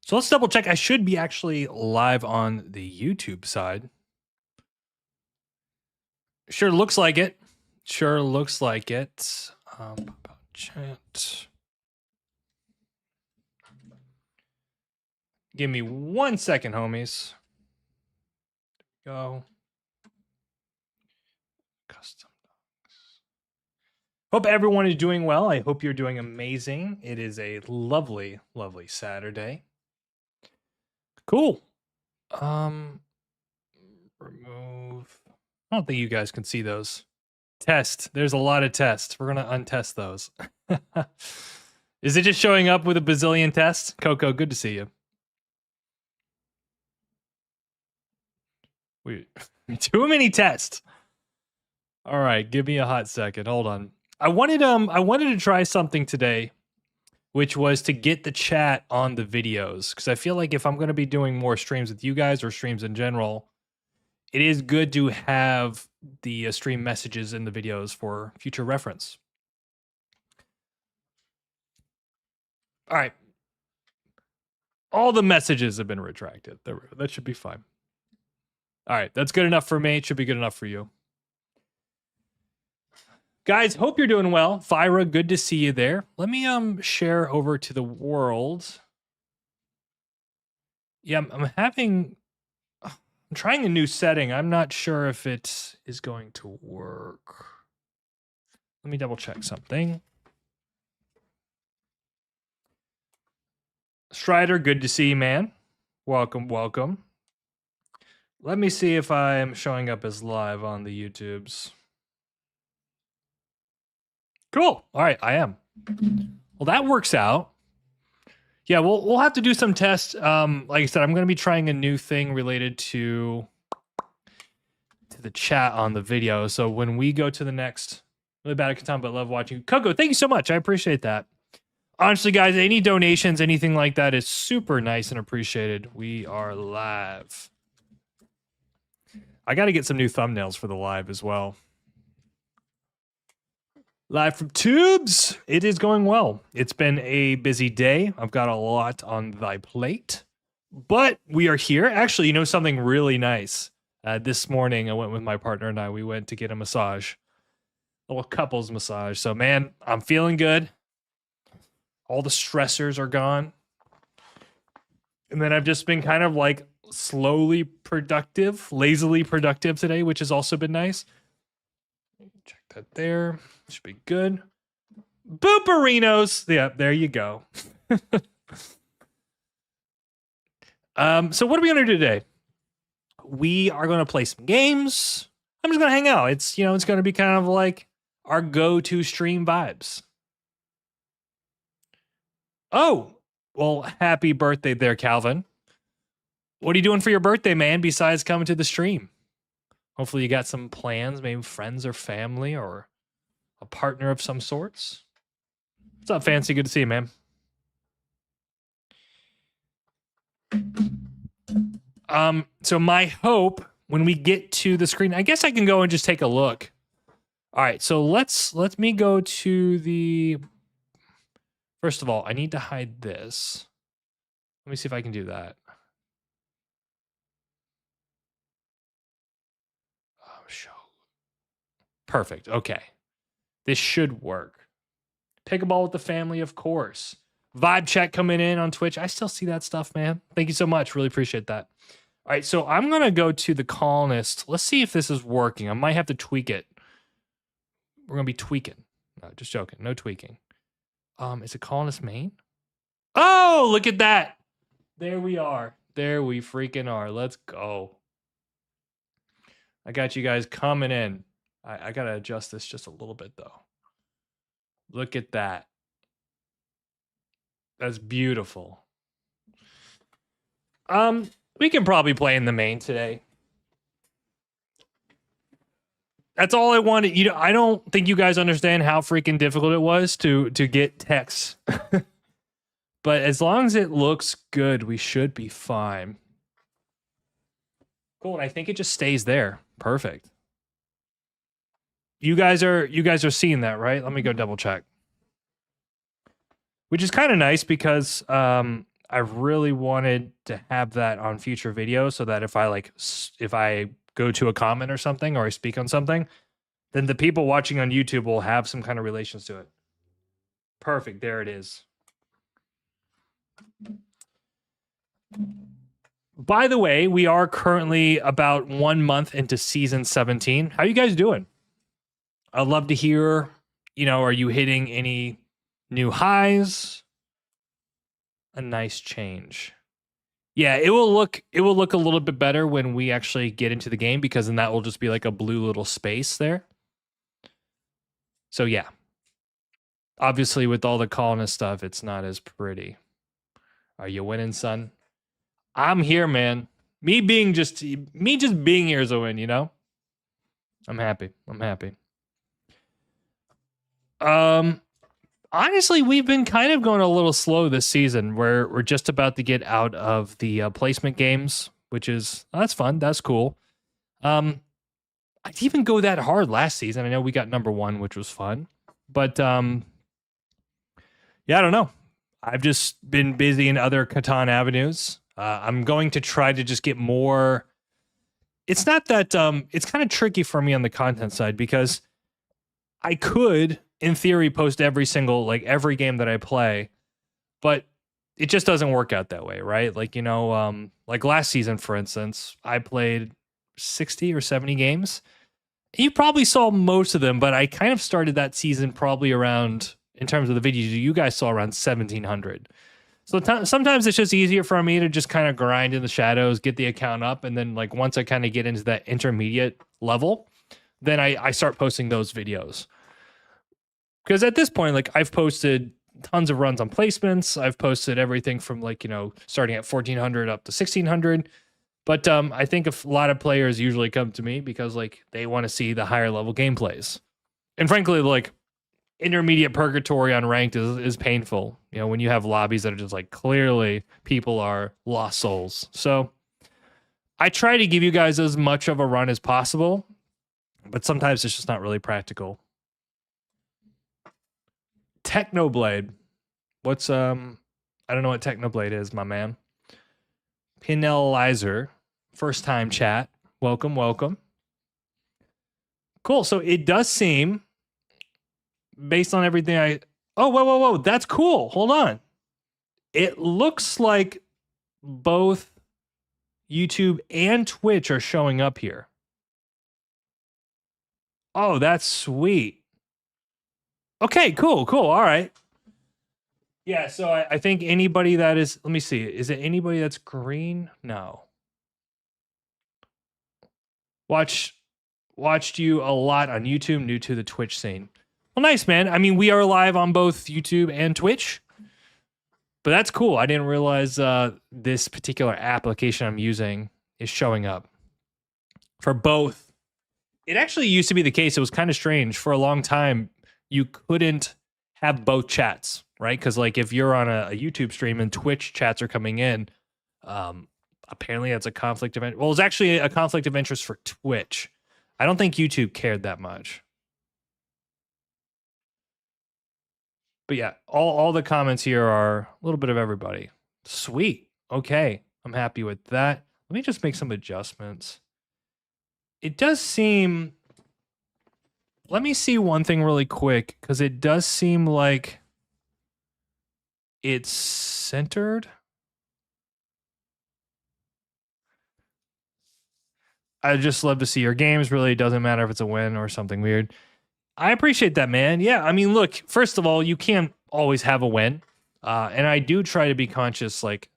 So let's double check. I should be actually live on the YouTube side. Sure looks like it. Sure looks like it. Chat. Give me 1 second, homies. Go. Custom docs. Hope everyone is doing well. I hope you're doing amazing. It is a lovely, lovely Saturday. Cool. Remove. I don't think you guys can see those. Test. There's a lot of tests. We're going to untest those. Is it just showing up with a bazillion tests? Coco, good to see you. Wait, too many tests. All right, give me a hot second. Hold on. I wanted to try something today, which was to get the chat on the videos, because I feel like if I'm going to be doing more streams with you guys or streams in general, it is good to have the stream messages in the videos for future reference. All right. All the messages have been retracted. That should be fine. All right, that's good enough for me. It should be good enough for you. Guys, hope you're doing well. Fyra, good to see you there. Let me share over to the world. Yeah, I'm trying a new setting. I'm not sure if it is going to work. Let me double check something. Strider, good to see you, man. Welcome, welcome. Let me see if I'm showing up as live on the YouTubes. Cool. All right, I am. Well, that works out. Yeah, we'll have to do some tests. Like I said, I'm going to be trying a new thing related to the chat on the video. So when we go to the next, really bad at Catan, but love watching. Coco, thank you so much. I appreciate that. Honestly, guys, any donations, anything like that is super nice and appreciated. We are live. I got to get some new thumbnails for the live as well. Live from Tubes. It is going well. It's been a busy day. I've got a lot on thy plate, but we are here. Actually, you know something really nice? This morning, I went with my partner and we went to get a massage, a little couples massage. So, man, I'm feeling good. All the stressors are gone. And then I've just been kind of like slowly productive, lazily productive today, which has also been nice. Check that there. Should be good. Booperinos. Yeah, there you go. So what are we going to do today? We are going to play some games. I'm just going to hang out. It's going to be kind of like our go-to stream vibes. Oh, well, happy birthday there, Calvin. What are you doing for your birthday, man, besides coming to the stream? Hopefully you got some plans, maybe friends or family or a partner of some sorts. What's up, Fancy? Good to see you, man. So my hope when we get to the screen, I guess I can go and just take a look. All right, so let me go to the. First of all, I need to hide this. Let me see if I can do that. Oh, show. Perfect. Okay. This should work. Pickleball with the family, of course. Vibe check coming in on Twitch. I still see that stuff, man. Thank you so much. Really appreciate that. All right, so I'm going to go to the colonist. Let's see if this is working. I might have to tweak it. We're going to be tweaking. No, just joking. No tweaking. Is it colonist main? Oh, look at that. There we are. There we freaking are. Let's go. I got you guys coming in. I got to adjust this just a little bit, though. Look at that. That's beautiful. We can probably play in the main today. That's all I wanted. I don't think you guys understand how freaking difficult it was to get text. But as long as it looks good, we should be fine. Cool, and I think it just stays there. Perfect. You guys are seeing that, right? Let me go double check. Which is kind of nice because I I really wanted to have that on future videos so that if I go to a comment or something or I speak on something, then the people watching on YouTube will have some kind of relations to it. Perfect. There it is. By the way, we are currently about 1 month into season 17. How you guys doing? I'd love to hear, are you hitting any new highs? A nice change. Yeah, it will look a little bit better when we actually get into the game, because then that will just be like a blue little space there. So yeah. Obviously with all the colonist stuff, it's not as pretty. Are you winning, son? I'm here, man. Me just being here is a win, I'm happy. Honestly, we've been kind of going a little slow this season. We're just about to get out of the placement games, which is that's fun. That's cool. I didn't even go that hard last season. I know we got number 1, which was fun, but yeah, I don't know. I've just been busy in other Catan avenues. I'm going to try to just get more. It's not that it's kind of tricky for me on the content side, because I could, in theory, post every game that I play, but it just doesn't work out that way, right? Like, like last season, for instance, I played 60 or 70 games. You probably saw most of them, but I kind of started that season probably around, in terms of the videos you guys saw, around 1,700. So sometimes it's just easier for me to just kind of grind in the shadows, get the account up, and then like once I kind of get into that intermediate level, then I start posting those videos. Because at this point, like I've posted tons of runs on placements. I've posted everything from starting at 1,400 up to 1,600. But I think a lot of players usually come to me because like they want to see the higher level gameplays. And frankly, like intermediate purgatory on ranked is painful. When you have lobbies that are just like clearly people are lost souls. So I try to give you guys as much of a run as possible, but sometimes it's just not really practical. Technoblade. What's I don't know what Technoblade is, my man. Pinelizer. First time chat. Welcome. Cool. So it does seem, based on everything whoa. That's cool. Hold on. It looks like both YouTube and Twitch are showing up here. Oh, that's sweet. Okay, cool. All right. Yeah, so I think anybody that is, let me see. Is it anybody that's green? No. Watched you a lot on YouTube, new to the Twitch scene. Well, nice, man. I mean, we are live on both YouTube and Twitch, but that's cool. I didn't realize this particular application I'm using is showing up for both. It actually used to be the case. It was kind of strange. For a long time, you couldn't have both chats, right? Because like if you're on a YouTube stream and Twitch chats are coming in, apparently that's a conflict of interest. Well, it's actually a conflict of interest for Twitch. I don't think YouTube cared that much. But yeah, all the comments here are a little bit of everybody. Sweet. Okay. I'm happy with that. Let me just make some adjustments. It does seem... Let me see one thing really quick, because it does seem like it's centered. I just love to see your games. Really doesn't matter if it's a win or something weird. I appreciate that, man. Yeah, I mean, look, first of all, you can't always have a win. And I do try to be conscious. Like,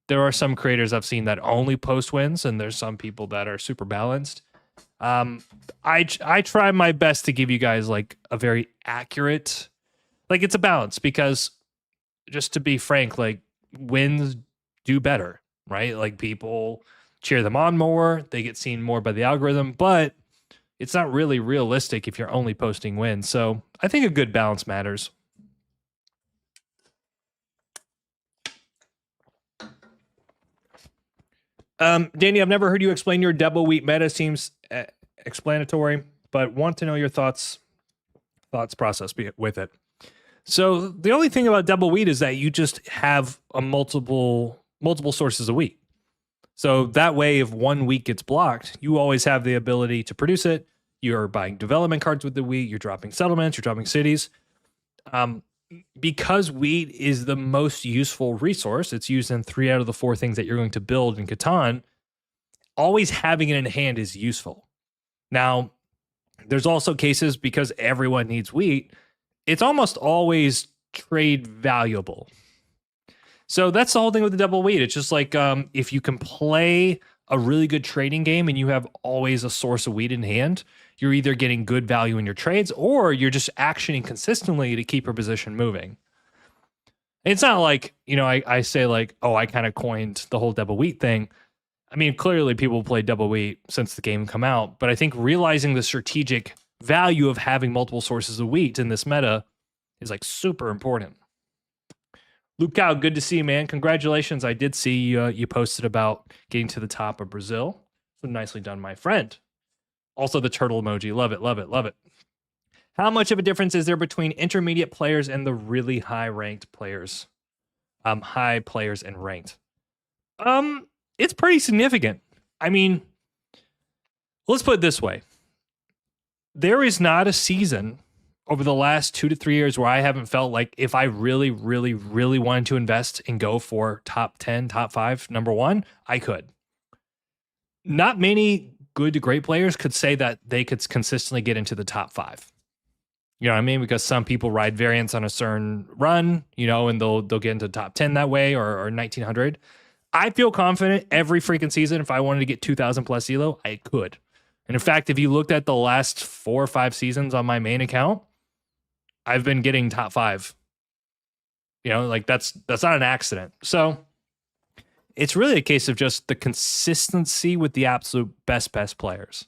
there are some creators I've seen that only post wins, and there's some people that are super balanced. I try my best to give you guys like a very accurate, like it's a balance, because just to be frank, like wins do better, right? Like people cheer them on more, they get seen more by the algorithm, but it's not really realistic if you're only posting wins. So I think a good balance matters. Danny, I've never heard you explain your double wheat meta. Seems explanatory, but want to know your thoughts process with it. So the only thing about double wheat is that you just have a multiple sources of wheat. So that way, if one wheat gets blocked, you always have the ability to produce it. You're buying development cards with the wheat. You're dropping settlements. You're dropping cities. Because wheat is the most useful resource, it's used in 3 out of the 4 things that you're going to build in Catan. Always having it in hand is useful. Now, there's also cases because everyone needs wheat. It's almost always trade valuable. So that's the whole thing with the double wheat. It's just like if you can play a really good trading game and you have always a source of wheat in hand, you're either getting good value in your trades or you're just actioning consistently to keep your position moving. It's not like, I say like, oh, I kind of coined the whole double wheat thing. I mean, clearly people play double wheat since the game come out, but I think realizing the strategic value of having multiple sources of wheat in this meta is like super important. Luke Cow, good to see you, man. Congratulations. I did see you posted about getting to the top of Brazil. So nicely done, my friend. Also the turtle emoji. Love it, love it, love it. How much of a difference is there between intermediate players and the really high ranked players? High players and ranked. It's pretty significant. I mean, let's put it this way. There is not a season over the last 2 to 3 years where I haven't felt like if I really, really, really wanted to invest and go for top 10, top 5, number 1, I could. Not many good to great players could say that they could consistently get into the top 5. You know what I mean? Because some people ride variants on a certain run, and they'll get into top 10 that way or 1900. I feel confident every freaking season if I wanted to get 2000 plus elo, I could. And in fact, if you looked at the last 4 or 5 seasons on my main account, I've been getting top 5. That's not an accident. So it's really a case of just the consistency with the absolute best players.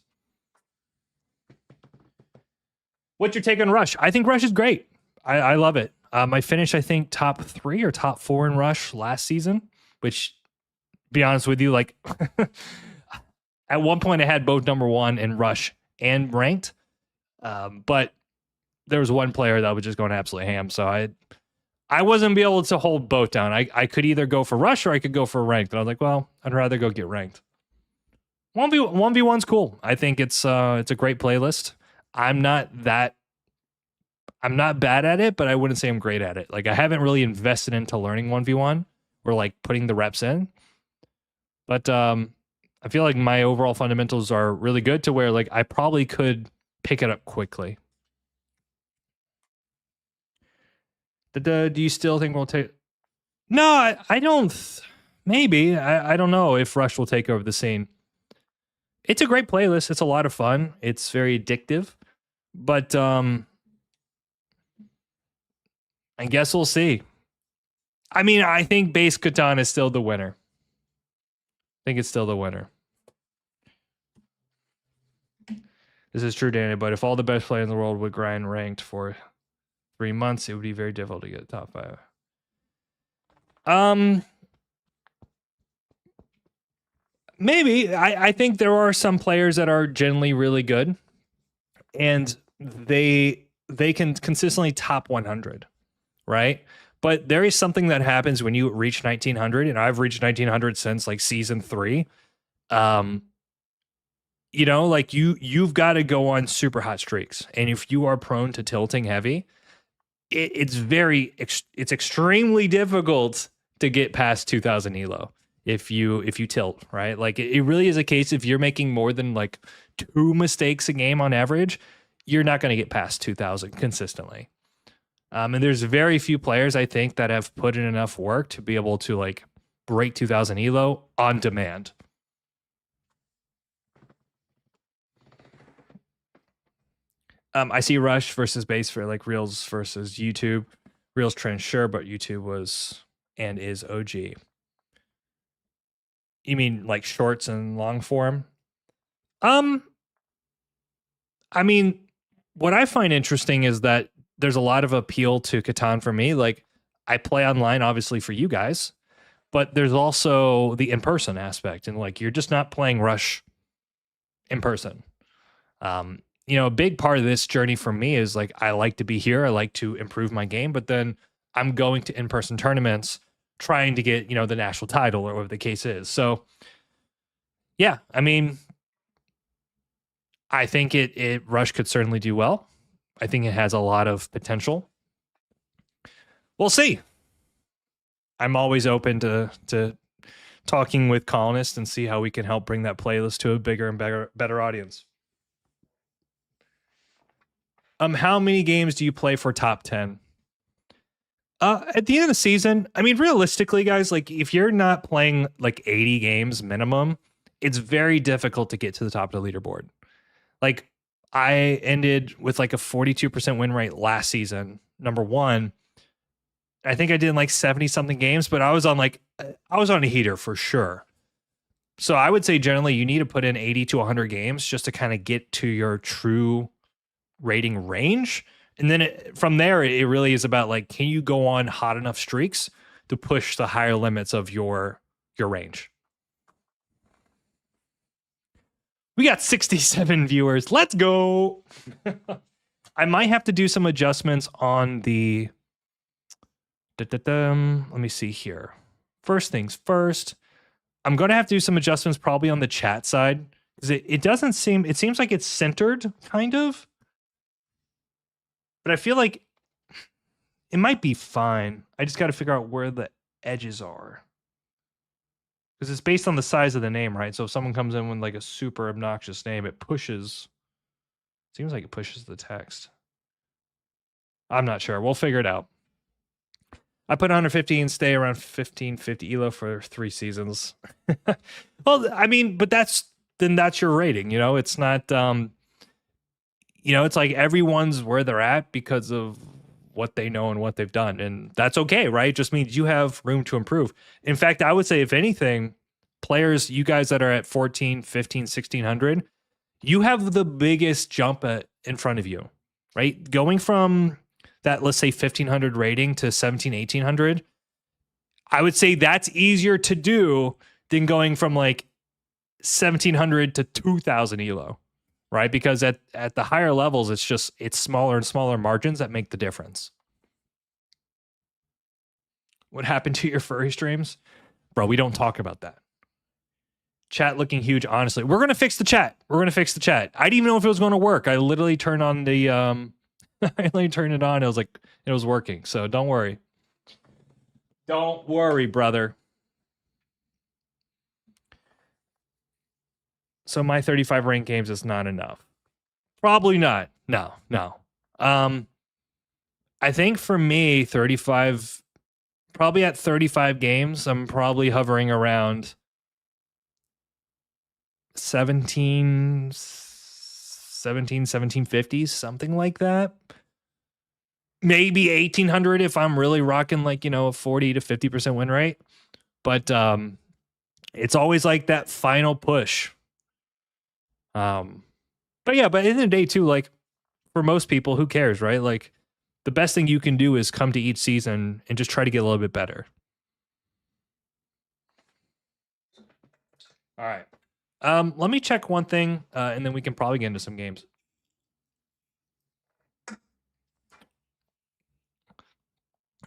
What's your take on Rush? I think Rush is great. I love it. I finished, I think, top 3 or top 4 in Rush last season, which, to be honest with you, like at one point I had both number 1 in Rush and ranked. But there was one player that was just going absolutely ham. So I wasn't be able to hold both down. I could either go for Rush or I could go for ranked. And I was like, well, I'd rather go get ranked. 1v1's cool. I think it's a great playlist. I'm not bad at it, but I wouldn't say I'm great at it. Like I haven't really invested into learning 1v1 or like putting the reps in. But I feel like my overall fundamentals are really good to where like I probably could pick it up quickly. Do you still think we'll take? No, I don't. Maybe. I don't know if Rush will take over the scene. It's a great playlist. It's a lot of fun. It's very addictive. But I guess we'll see. I mean, I think base Catan is still the winner. I think it's still the winner. This is true, Danny, but if all the best players in the world would grind ranked for 3 months, it would be very difficult to get top 5. Maybe. I think there are some players that are generally really good, and they can consistently top 100, right? But there is something that happens when you reach 1900, and I've reached 1900 since like season 3. Like you've got to go on super hot streaks, and if you are prone to tilting heavy, it's extremely difficult to get past 2000 elo if you tilt, right? Like it really is a case if you're making more than like 2 mistakes a game on average, you're not going to get past 2000 consistently. And there's very few players I think that have put in enough work to be able to like break 2000 elo on demand. I see Rush versus base for like Reels versus YouTube. Reels trend, sure, but YouTube was and is OG. You mean like shorts and long form? I mean, what I find interesting is that there's a lot of appeal to Catan for me. Like I play online, obviously, for you guys, but there's also the in-person aspect, and like you're just not playing Rush in person. a big part of this journey for me is like, I like to be here. I like to improve my game, but then I'm going to in-person tournaments trying to get, the national title or whatever the case is. So yeah, I mean, I think Rush could certainly do well. I think it has a lot of potential. We'll see. I'm always open to talking with colonists and see how we can help bring that playlist to a bigger and better audience. How many games do you play for top 10? At the end of the season, I mean, realistically, guys, like if you're not playing like 80 games minimum, it's very difficult to get to the top of the leaderboard. Like I ended with like a 42% win rate last season, number one. I think I did like 70 something games, but I was on a heater for sure. So I would say generally you need to put in 80 to 100 games just to kind of get to your true rating range. And then from there, it really is about like, can you go on hot enough streaks to push the higher limits of your range? We got 67 viewers. Let's go. I might have to do some adjustments on the... Let me see here. First things first, I'm going to have to do some adjustments probably on the chat side. Because it seems like it's centered, kind of. But I feel like it might be fine. I just got to figure out where the edges are. Because it's based on the size of the name, right? So if someone comes in with like a super obnoxious name, it pushes. Seems like it pushes the text. I'm not sure. We'll figure it out. I put 150 and stay around 1550 elo for 3 seasons. Well, I mean, but that's your rating, It's not it's like everyone's where they're at because of what they know and what they've done. And that's okay, right? It just means you have room to improve. In fact, I would say, if anything, players, you guys that are at 14, 15, 1600, you have the biggest jump in front of you, right? Going from that, let's say 1500 rating to 17, 1800, I would say that's easier to do than going from like 1700 to 2000 elo. Right? Because at the higher levels, it's smaller and smaller margins that make the difference. What happened to your furry streams? Bro, we don't talk about that. Chat looking huge, honestly. We're going to fix the chat. I didn't even know if it was going to work. I literally turned on the... I literally turned it on. It was like, it was working. So don't worry. Don't worry, brother. So my 35 ranked games is not enough. Probably not. No. I think for me, 35, probably at 35 games, I'm probably hovering around 1750, something like that. Maybe 1800 if I'm really rocking like, a 40 to 50% win rate. But it's always like that final push. But yeah, but at the end of the day too, like for most people, who cares, right? Like the best thing you can do is come to each season and just try to get a little bit better. All right. Let me check one thing, and then we can probably get into some games.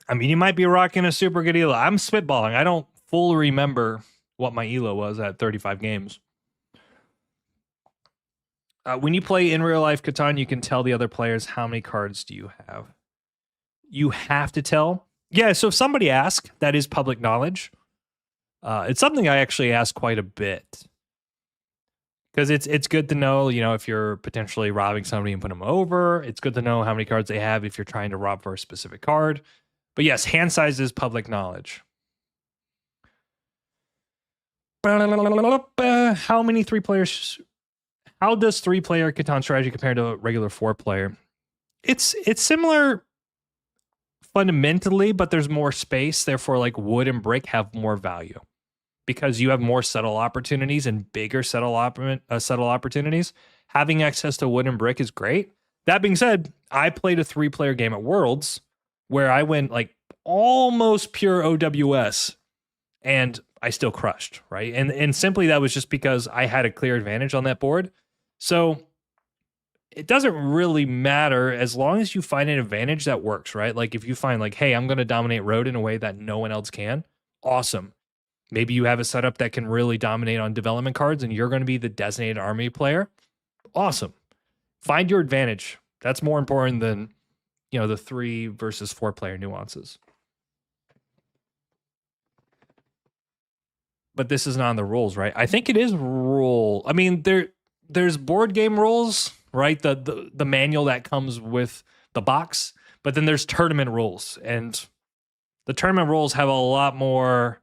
I mean, you might be rocking a super good elo. I'm spitballing. I don't fully remember what my elo was at 35 games. When you play in real life Catan, you can tell the other players how many cards do you have. You have to tell. Yeah, so if somebody asks, that is public knowledge. It's something I actually ask quite a bit. Because it's good to know, if you're potentially robbing somebody and put them over. It's good to know how many cards they have if you're trying to rob for a specific card. But yes, hand size is public knowledge. How many 3 players... How does 3-player Catan strategy compare to a regular 4-player? It's similar fundamentally, but there's more space. Therefore, like wood and brick have more value because you have more settle opportunities and bigger settle opportunities. Having access to wood and brick is great. That being said, I played a 3-player game at Worlds where I went like almost pure OWS and I still crushed, right? And simply that was just because I had a clear advantage on that board. So it doesn't really matter as long as you find an advantage that works, right? Like if you find like, hey, I'm going to dominate road in a way that no one else can, awesome. Maybe you have a setup that can really dominate on development cards and you're going to be the designated army player. Awesome. Find your advantage. That's more important than, the 3 versus 4 player nuances. But this is not on the rules, right? I think it is rule. I mean, there's board game rules, right? The manual that comes with the box, but then there's tournament rules, and the tournament rules have a lot more,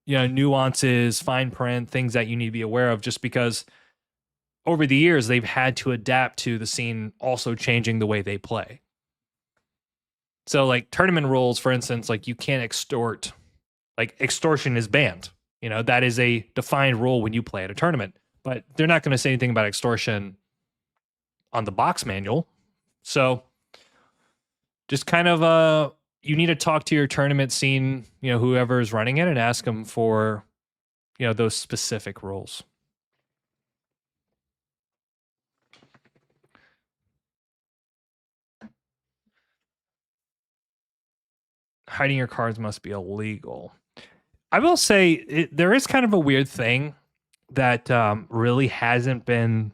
nuances, fine print, things that you need to be aware of, just because over the years they've had to adapt to the scene also changing the way they play. So like tournament rules, for instance, like you can't extort, like extortion is banned. That is a defined rule when you play at a tournament, but they're not going to say anything about extortion on the box manual. So just kind of, you need to talk to your tournament scene, whoever is running it, and ask them for, those specific rules. Hiding your cards must be illegal. I will say there is kind of a weird thing that really hasn't been,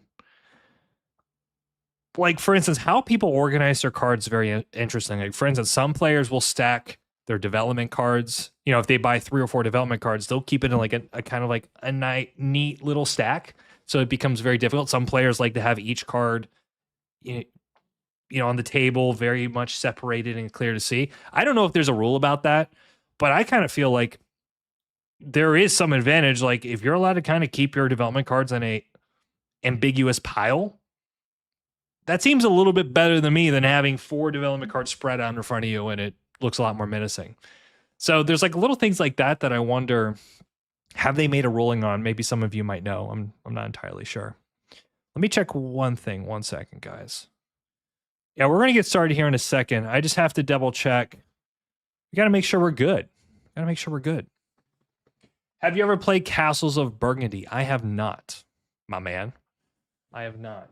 like, for instance, how people organize their cards is very interesting. Like, for instance, some players will stack their development cards. If they buy 3 or 4 development cards, they'll keep it in like a kind of like a neat little stack. So it becomes very difficult. Some players like to have each card, on the table, very much separated and clear to see. I don't know if there's a rule about that, but I kind of feel like there is some advantage. Like if you're allowed to kind of keep your development cards in a ambiguous pile, that seems a little bit better than me than having 4 development cards spread out in front of you and it looks a lot more menacing. So there's like little things like that I wonder, have they made a ruling on? Maybe some of you might know. I'm not entirely sure. Let me check one thing. 1 second, guys. Yeah, we're going to get started here in a second. I just have to double check. We got to make sure we're good. Have you ever played Castles of Burgundy? I have not, my man. I have not.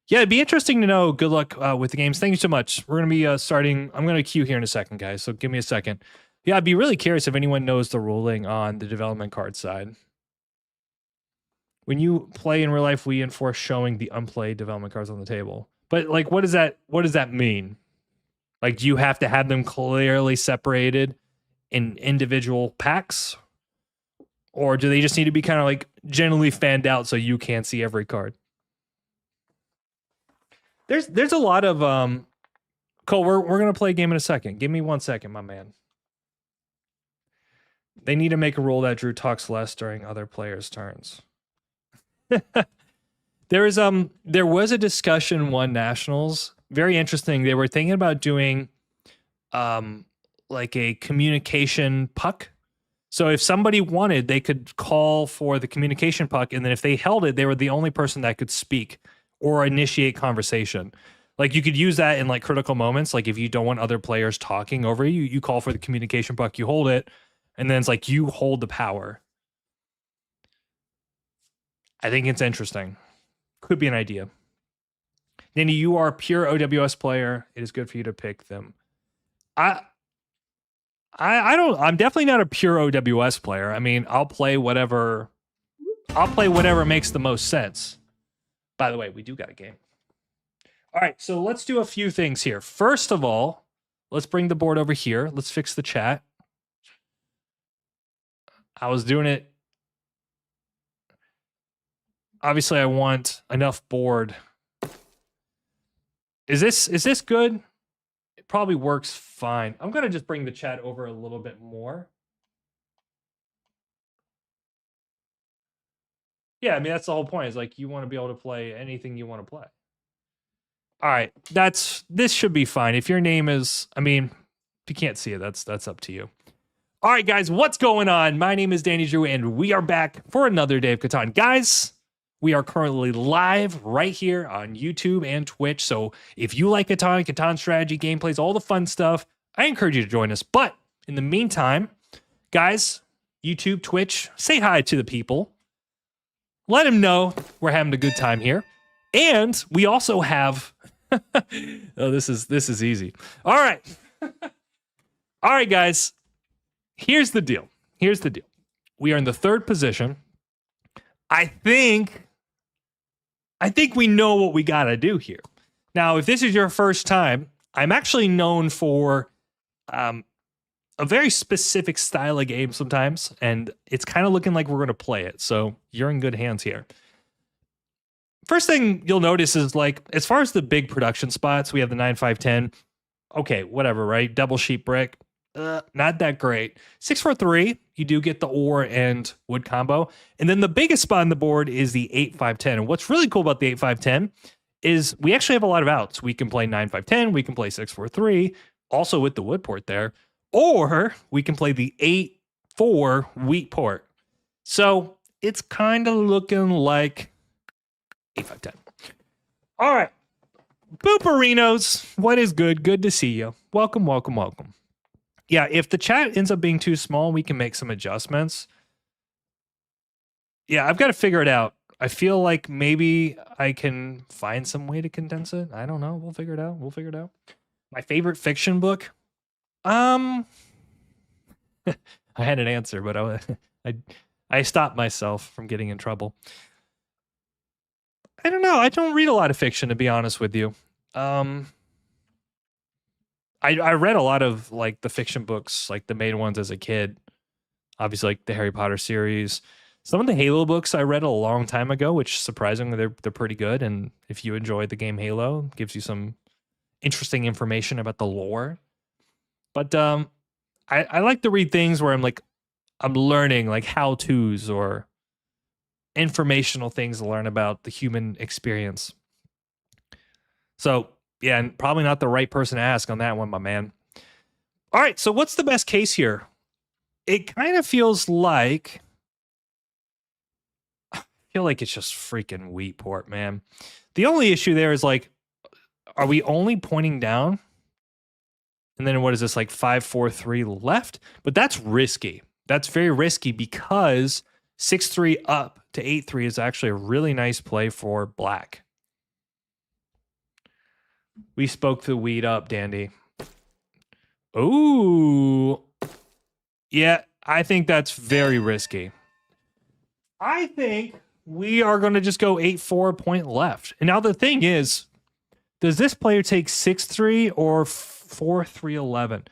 Yeah, it'd be interesting to know. Good luck with the games. Thank you so much. We're going to be starting. I'm going to queue here in a second, guys. So give me a second. Yeah, I'd be really curious if anyone knows the ruling on the development card side. When you play in real life, we enforce showing the unplayed development cards on the table. But like, what does that mean? Like, do you have to have them clearly separated in individual packs? Or do they just need to be kind of like generally fanned out so you can't see every card? There's a lot of Cole, we're gonna play a game in a second. Give me 1 second, my man. They need to make a rule that Drew talks less during other players' turns. There was a discussion one nationals, very interesting. They were thinking about doing like a communication puck. So if somebody wanted, they could call for the communication puck, and then if they held it, they were the only person that could speak or initiate conversation. Like you could use that in like critical moments. Like if you don't want other players talking over you, you call for the communication puck, you hold it, and then it's like you hold the power. I think it's interesting. Could be an idea. Nanny, you are a pure OWS player. It is good for you to pick them. I'm definitely not a pure OWS player. I mean, I'll play whatever makes the most sense. By the way, we do got a game. All right, so let's do a few things here. First of all, let's bring the board over here. Let's fix the chat. I was doing it. Obviously, I want enough board. Is this good? It probably works fine. I'm going to just bring the chat over a little bit more. Yeah, I mean, that's the whole point. Is like you want to be able to play anything you want to play. All right, this should be fine. If your name is, I mean, if you can't see it, that's up to you. All right, guys, what's going on? My name is Danny Drew, and we are back for another day of Catan. Guys, we are currently live right here on YouTube and Twitch. So if you like Catan strategy, gameplays, all the fun stuff, I encourage you to join us. But in the meantime, guys, YouTube, Twitch, say hi to the people. let him know we're having a good time here. And we also have oh, this is easy. All right. All right, guys. Here's the deal. We are in the third position. I think we know what we got to do here. Now, if this is your first time, I'm actually known for a very specific style of game sometimes, and it's kind of looking like we're going to play it. So you're in good hands here. First thing you'll notice is, like, as far as the big production spots, we have the 9-5-10. Okay, whatever, right? Double sheet brick. Not that great. 6-4-3, you do get the ore and wood combo. And then the biggest spot on the board is the 8-5-10. And what's really cool about the 8-5-10 is we actually have a lot of outs. We can play 9-5-10, we can play 6-4-3, also with the wood port there, or we can play the 8-4 wheat port. So it's kind of looking like 8-5-10. All right. Booperinos, what is good? Good to see you. Welcome. Yeah, if the chat ends up being too small, we can make some adjustments. Yeah, I've got to figure it out. I feel like maybe I can find some way to condense it. I don't know. We'll figure it out. My favorite fiction book? I had an answer, but I stopped myself from getting in trouble. I don't know. I don't read a lot of fiction, to be honest with you. I read a lot of, like, the fiction books, like the main ones as a kid. Obviously, like the Harry Potter series. Some of the Halo books I read a long time ago, which surprisingly they're pretty good. And if you enjoy the game Halo, it gives you some interesting information about the lore. But I like to read things where I'm learning, like, how-tos or informational things to learn about the human experience. So yeah, and probably not the right person to ask on that one, my man. All right, so what's the best case here? It kind of feels like... I feel like it's just freaking wheat port, man. The only issue there is, like, are we only pointing down? And then what is this, like 5-4-3 left? But that's risky. That's very risky because 6-3 up to 8-3 is actually a really nice play for black. We spoke the weed up, Dandy. Ooh. Yeah, I think that's very risky. I think we are going to just go 8-4 point left. And now the thing is, does this player take 6-3 or 4-3-11?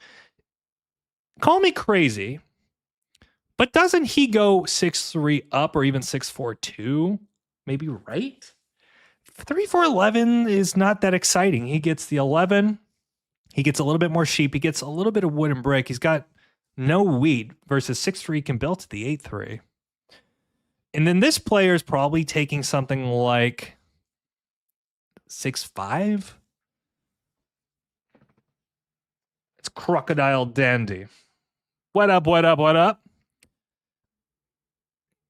Call me crazy, but doesn't he go 6-3 up or even 6-4-2? Maybe right? 3-4-11 is not that exciting. He gets the 11. He gets a little bit more sheep. He gets a little bit of wood and brick. He's got no wheat versus 6-3 can build to the 8-3. And then this player is probably taking something like 6-5. It's Crocodile Dandy. What up?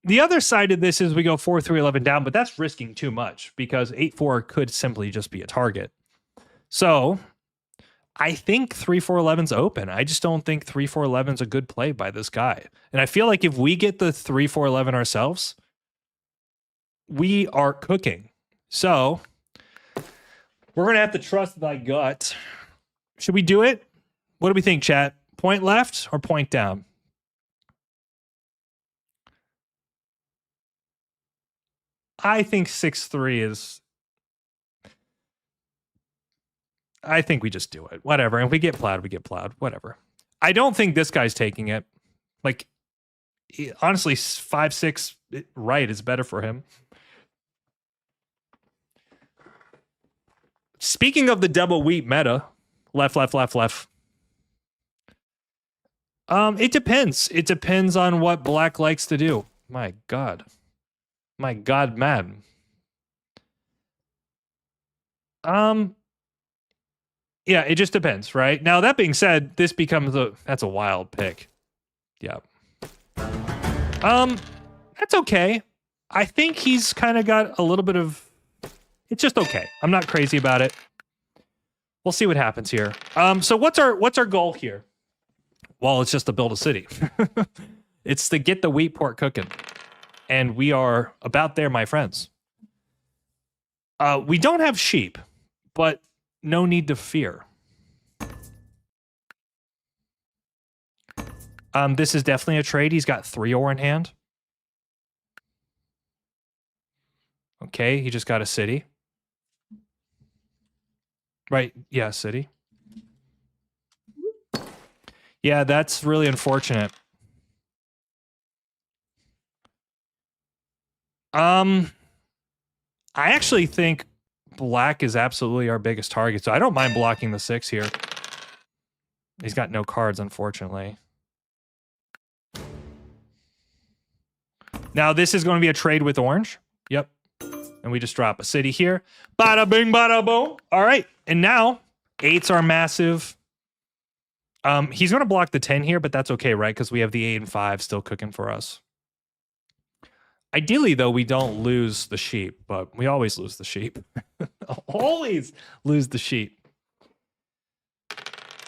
The other side of this is we go 4-3-11 down, but that's risking too much because 8-4 could simply just be a target. So I think 3-4-11's open. I just don't think 3-4-11's a good play by this guy. And I feel like if we get the 3-4-11 ourselves, we are cooking. So we're going to have to trust thy gut. Should we do it? What do we think, chat? Point left or point down? I think 6-3 is... I think we just do it. Whatever. And if we get plowed, we get plowed. Whatever. I don't think this guy's taking it. Like, honestly, 5-6 right is better for him. Speaking of the double wheat meta, left. It depends. It depends on what black likes to do. My God, man. Yeah, it just depends, right? Now, that being said, this becomes that's a wild pick. Yeah. That's okay. I think he's kind of got a little bit of... It's just okay. I'm not crazy about it. We'll see what happens here. So what's our goal here? Well, it's just to build a city. It's to get the wheat port cooking. And we are about there, my friends. We don't have sheep, but no need to fear. This is definitely a trade. He's got 3 ore in hand. Okay, he just got a city. Right, yeah, city. Yeah, that's really unfortunate. I actually think black is absolutely our biggest target, so I don't mind blocking the 6 here. He's got no cards, unfortunately. Now, this is going to be a trade with orange. Yep. And we just drop a city here. Bada bing, bada boom. All right. And now, 8s are massive. He's going to block the 10 here, but that's okay, right? Because we have the 8 and 5 still cooking for us. Ideally, though, we don't lose the sheep, but we always lose the sheep. Always lose the sheep.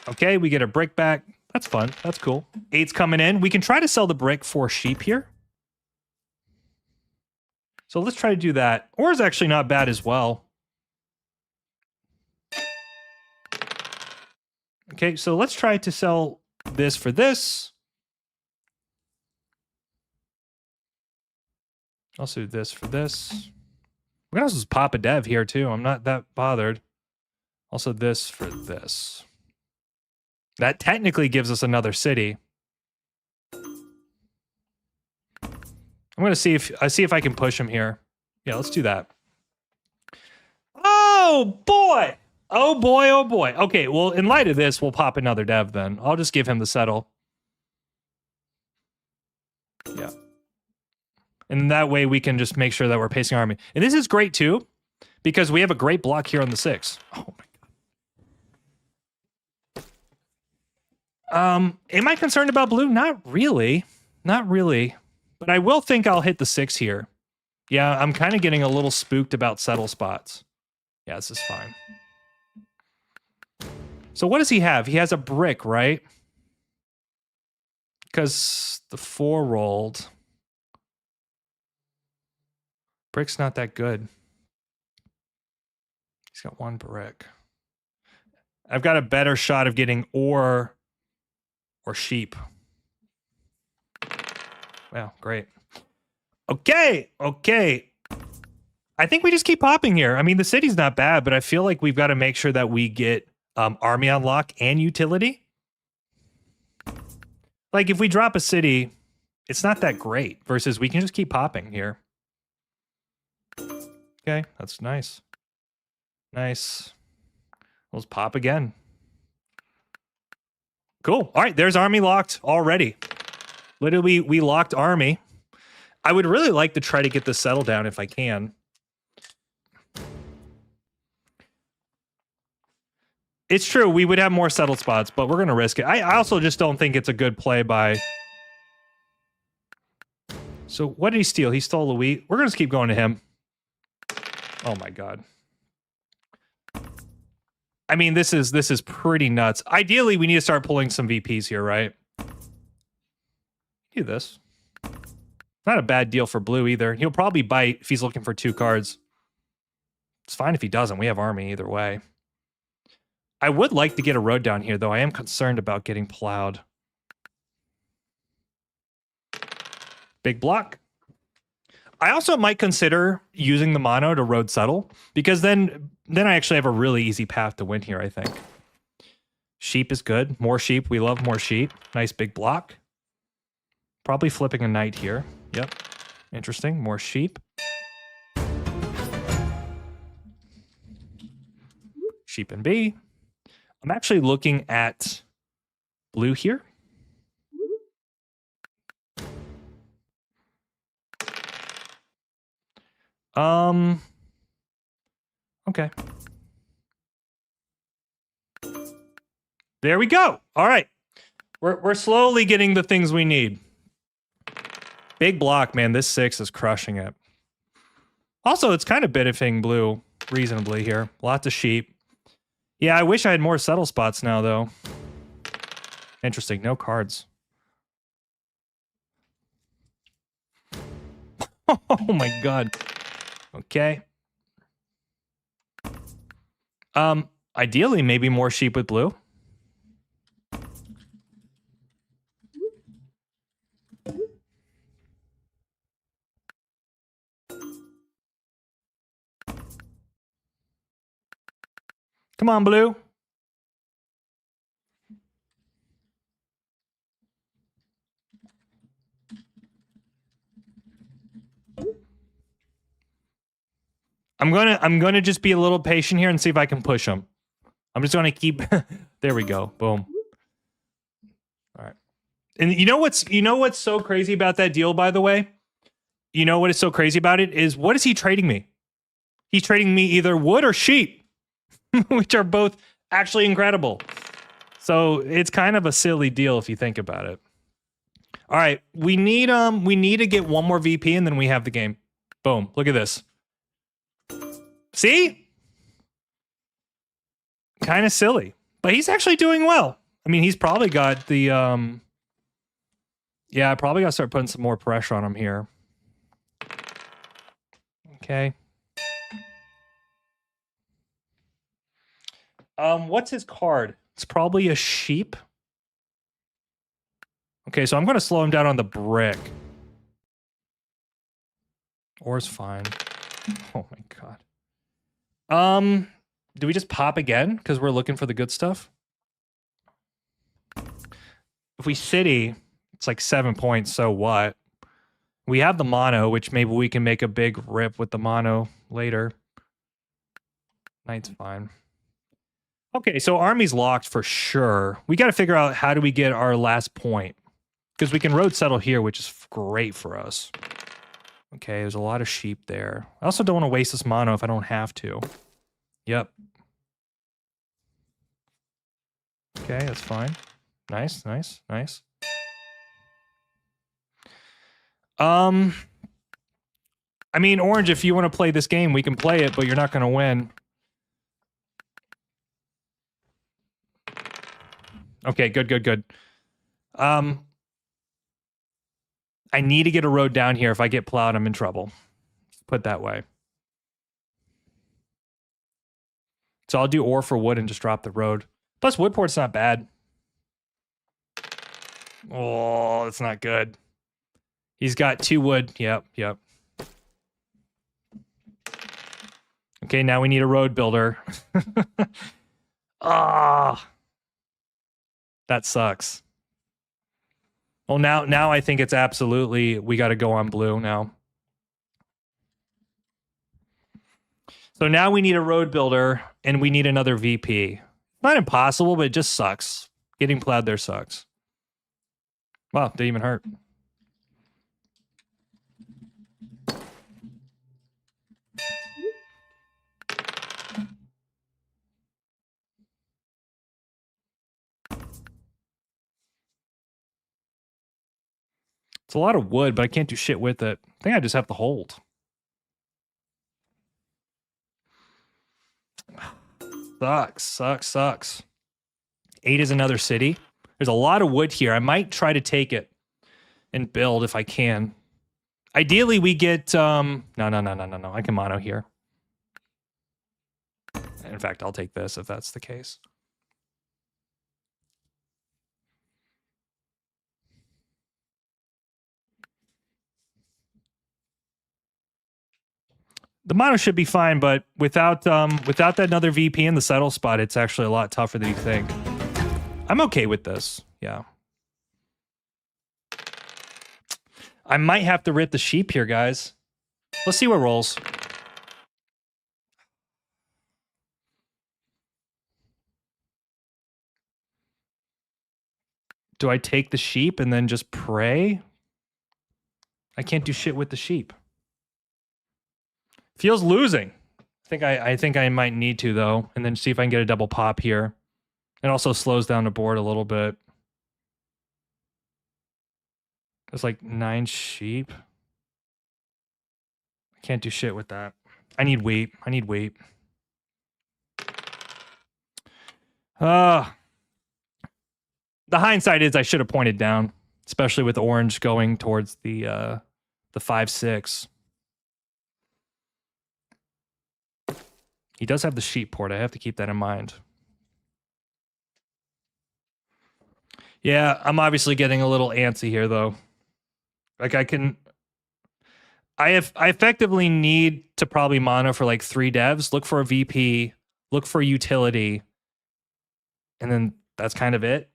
Okay, we get a brick back. That's fun. That's cool. 8's coming in. We can try to sell the brick for sheep here. So let's try to do that. Ore is actually not bad as well. Okay, so let's try to sell this for this. Also this for this. We can also just pop a dev here too. I'm not that bothered. Also this for this. That technically gives us another city. I'm gonna see if I can push him here. Yeah, let's do that. Oh boy! Oh boy, oh boy. Okay, well, in light of this, we'll pop another dev then. I'll just give him the settle. Yeah. And that way we can just make sure that we're pacing our army. And this is great too, because we have a great block here on the 6. Oh my god. Am I concerned about blue? Not really. Not really. But I will think I'll hit the 6 here. Yeah, I'm kind of getting a little spooked about settle spots. Yeah, this is fine. So what does he have? He has a brick, right? Because the 4 rolled. Brick's not that good. He's got 1 brick. I've got a better shot of getting ore or sheep. Wow, great. Okay, okay. I think we just keep popping here. I mean, the city's not bad, but I feel like we've got to make sure that we get army unlock and utility. Like, if we drop a city, it's not that great, versus we can just keep popping here. Okay, that's nice. Nice. Let's pop again. Cool. All right, there's army locked already. Literally, we locked army. I would really like to try to get this settled down if I can. It's true, we would have more settled spots, but we're going to risk it. I also just don't think it's a good play by... So what did he steal? He stole a wheat. We're going to keep going to him. Oh my god. I mean, this is pretty nuts. Ideally, we need to start pulling some VPs here, right? Do this. Not a bad deal for blue either. He'll probably bite if he's looking for 2 cards. It's fine if he doesn't. We have army either way. I would like to get a road down here, though. I am concerned about getting plowed. Big block. I also might consider using the mono to road settle, because then I actually have a really easy path to win here, I think. Sheep is good. More sheep. We love more sheep. Nice big block. Probably flipping a knight here. Yep. Interesting. More sheep. Sheep and B. I'm actually looking at blue here. Okay. There we go. All right. We're slowly getting the things we need. Big block, man. This 6 is crushing it. Also, it's kind of benefiting blue reasonably here. Lots of sheep. Yeah, I wish I had more settle spots now, though. Interesting. No cards. Oh my god. Okay. Ideally, maybe more sheep with blue. Come on, blue. I'm gonna just be a little patient here and see if I can push him. I'm just gonna keep. There we go. Boom. All right. And you know what's so crazy about that deal, by the way? You know what is so crazy about it is what is he trading me? He's trading me either wood or sheep, which are both actually incredible. So it's kind of a silly deal if you think about it. All right, we need to get one more VP and then we have the game. Boom. Look at this. See? Kind of silly, but he's actually doing well. I mean, he's probably got the yeah, I probably got to start putting some more pressure on him here. Okay. What's his card? It's probably a sheep. Okay, so I'm going to slow him down on the brick. Or's fine. Oh my god. Do we just pop again because we're looking for the good stuff? If we city, it's like 7 points, so what? We have the mono, which maybe we can make a big rip with the mono later. Knight's fine. Okay, so army's locked for sure. We got to figure out how do we get our last point. Because we can road settle here, which is great for us. Okay, there's a lot of sheep there. I also don't want to waste this mono if I don't have to. Yep. Okay, that's fine. Nice, nice, nice. I mean, Orange, if you want to play this game, we can play it, but you're not going to win. Okay, good, good, good. I need to get a road down here. If I get plowed, I'm in trouble. Put it that way. So I'll do ore for wood and just drop the road. Plus, Woodport's not bad. Oh, that's not good. He's got 2 wood. Yep, yep. Okay, now we need a road builder. Ah, that sucks. Well, now I think it's absolutely we got to go on blue now. So now we need a road builder and we need another VP. Not impossible, but it just sucks. Getting plowed there sucks. Wow, didn't even hurt. It's a lot of wood, but I can't do shit with it. I think I just have to hold. Sucks, sucks, sucks. 8 is another city. There's a lot of wood here. I might try to take it and build if I can. Ideally, we get... No. I can mono here. In fact, I'll take this if that's the case. The mono should be fine, but without that another VP in the settle spot, it's actually a lot tougher than you think. I'm okay with this. Yeah. I might have to rip the sheep here, guys. Let's see what rolls. Do I take the sheep and then just pray? I can't do shit with the sheep. Feels losing. I think I might need to though, and then see if I can get a double pop here. It also slows down the board a little bit. There's like 9 sheep. I can't do shit with that. I need wheat. I need wheat. The hindsight is I should have pointed down, especially with orange going towards the 5-6. He does have the sheep port. I have to keep that in mind. Yeah, I'm obviously getting a little antsy here, though. Like, I effectively need to probably mono for like 3 devs, look for a VP, look for utility, and then that's kind of it.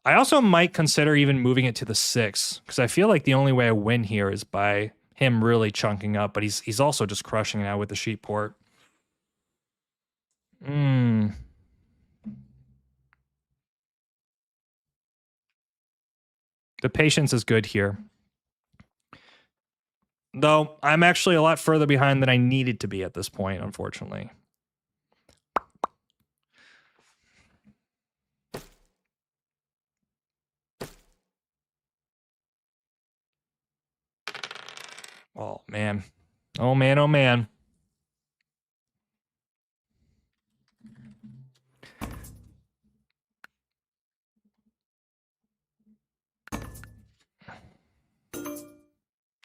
I also might consider even moving it to the 6, because I feel like the only way I win here is by him really chunking up, but he's also just crushing now with the sheep port. The patience is good here. Though I'm actually a lot further behind than I needed to be at this point, unfortunately. Oh, man. Oh, man. Oh, man.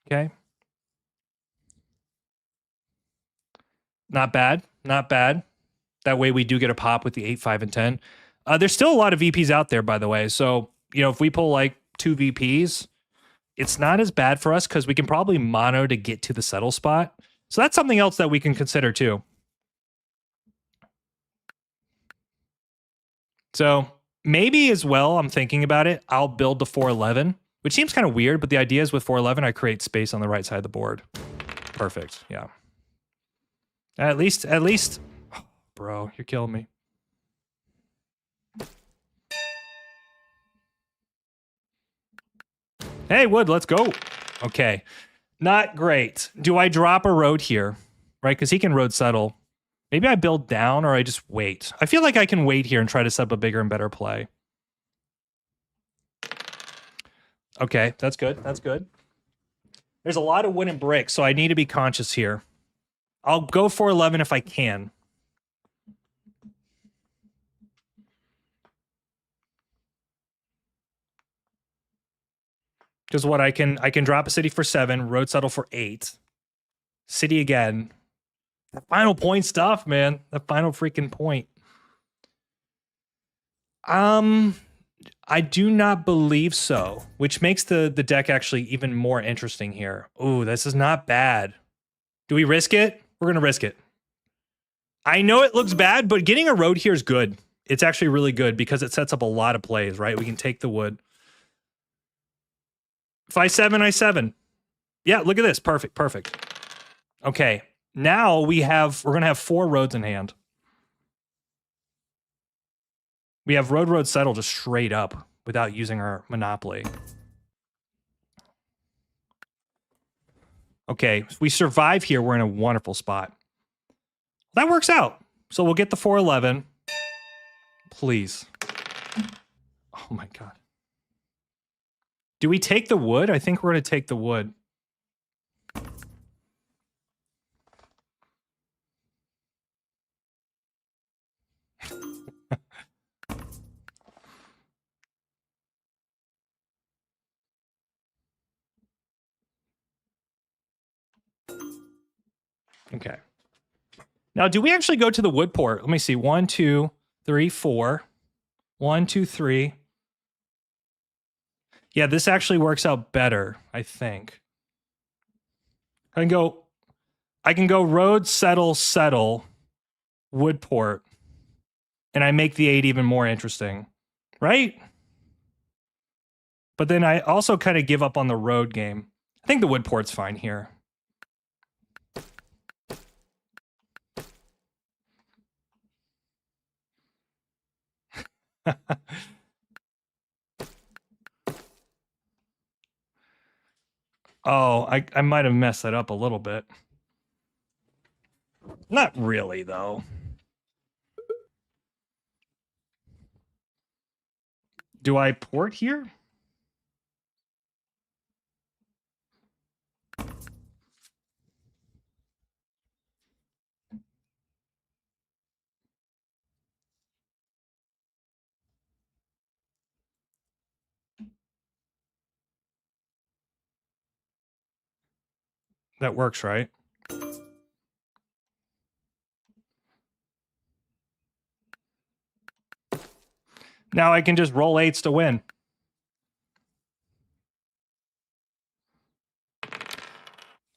Okay. Not bad. Not bad. That way we do get a pop with the 8, 5, and 10. There's still a lot of VPs out there, by the way. So, you know, if we pull like 2 VPs, it's not as bad for us because we can probably mono to get to the settle spot. So that's something else that we can consider too. So maybe as well, I'm thinking about it, I'll build the 411, which seems kind of weird, but the idea is with 411, I create space on the right side of the board. Perfect. Yeah. At least, oh, bro, you're killing me. Hey, Wood, let's go. Okay. Not great. Do I drop a road here? Right? Because he can road settle. Maybe I build down or I just wait. I feel like I can wait here and try to set up a bigger and better play. Okay, that's good. That's good. There's a lot of wooden bricks, so I need to be conscious here. I'll go for 11 if I can. Because what I can drop a city for 7, road settle for 8, city again. That final point stuff, man. That final freaking point. I do not believe so, which makes the deck actually even more interesting here. Ooh, this is not bad. Do we risk it? We're gonna risk it. I know it looks bad, but getting a road here is good. It's actually really good because it sets up a lot of plays, right? We can take the wood. If I7, I7. Yeah, look at this. Perfect, perfect. Okay, now we're gonna have 4 roads in hand. We have road settle just straight up without using our monopoly. Okay, if we survive here, we're in a wonderful spot. That works out. So we'll get the 411. Please. Oh my god. Do we take the wood? I think we're going to take the wood. Okay. Now, do we actually go to the wood port? Let me see. 1, 2, 3, 4. 1, 2, 3. Yeah, this actually works out better, I think. I can go road, settle, settle, wood port, and I make the 8 even more interesting, right? But then I also kind of give up on the road game. I think the wood port's fine here. Oh, I might have messed that up a little bit. Not really, though. Do I port here? That works, right? Now I can just roll eights to win.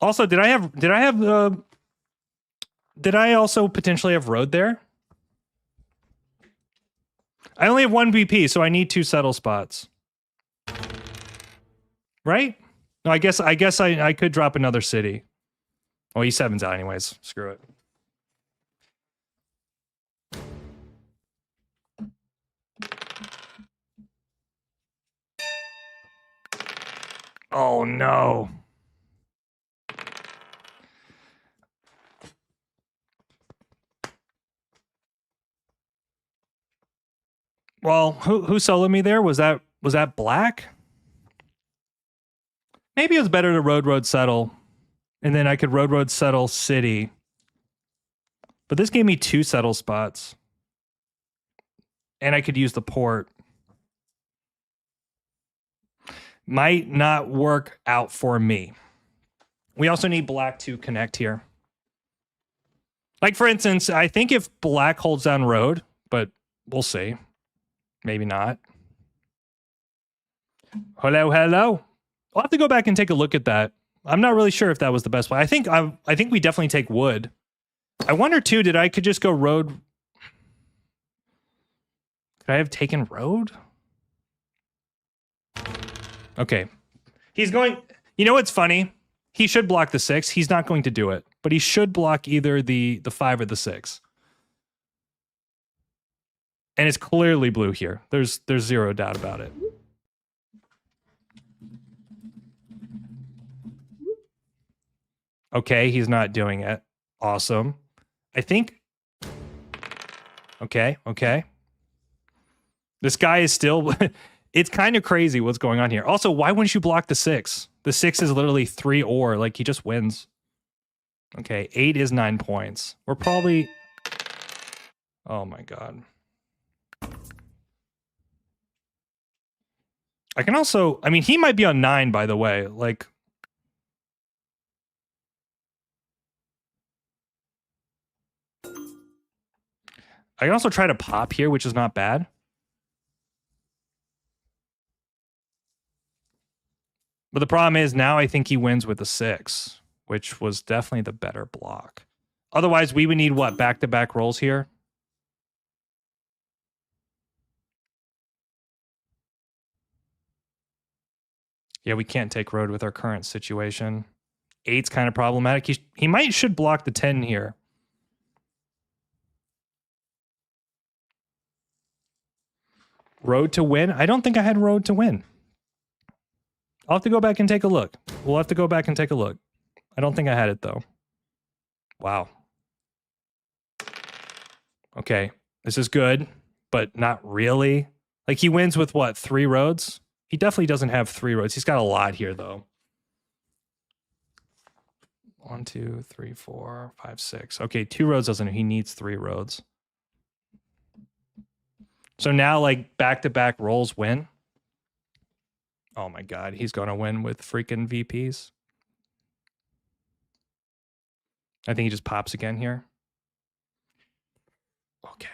Also, did I also potentially have road there? I only have one BP, so I need 2 settle spots. Right? No, I guess I could drop another city. Oh, E7's out anyways. Screw it. Oh no. Well, who soloed me there? Was that black? Maybe it was better to road settle, and then I could road settle city. But this gave me 2 settle spots, and I could use the port. Might not work out for me. We also need black to connect here. Like, for instance, I think if black holds down road, but we'll see. Maybe not. Hello. I'll have to go back and take a look at that. I'm not really sure if that was the best play. I think we definitely take wood. I wonder too, I could just go road. Could I have taken road? Okay. He's going, you know what's funny? He should block the 6. He's not going to do it, but he should block either the 5 or the 6. And it's clearly blue here. There's zero doubt about it. Okay, he's not doing it. Awesome. I think. Okay. This guy is still. It's kind of crazy what's going on here. Also, why wouldn't you block the 6? The 6 is literally 3 or. Like, he just wins. Okay, 8 is 9 points. We're probably. Oh my god. I can also. I mean, he might be on 9, by the way. Like. I can also try to pop here, which is not bad. But the problem is now I think he wins with the 6, which was definitely the better block. Otherwise, we would need what? Back-to-back rolls here? Yeah, we can't take road with our current situation. 8's kind of problematic. He should block the 10 here. Road to win? I don't think I had road to win. I'll have to go back and take a look. We'll have to go back and take a look. I don't think I had it, though. Wow. Okay. This is good, but not really. Like, he wins with, what, 3 roads? He definitely doesn't have 3 roads. He's got a lot here, though. 1, 2, 3, 4, 5, 6. Okay, 2 roads doesn't. He needs 3 roads. So now, like, back-to-back rolls win. Oh my god, he's going to win with freaking VPs. I think he just pops again here. Okay.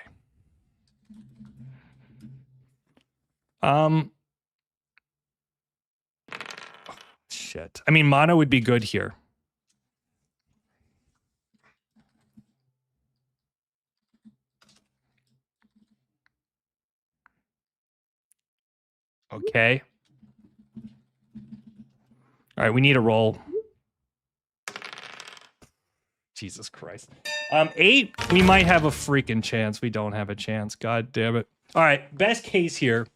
Shit. I mean, mono would be good here. Okay. All right, we need a roll. Jesus Christ. 8, we might have a freaking chance. We don't have a chance. God damn it. All right, best case here.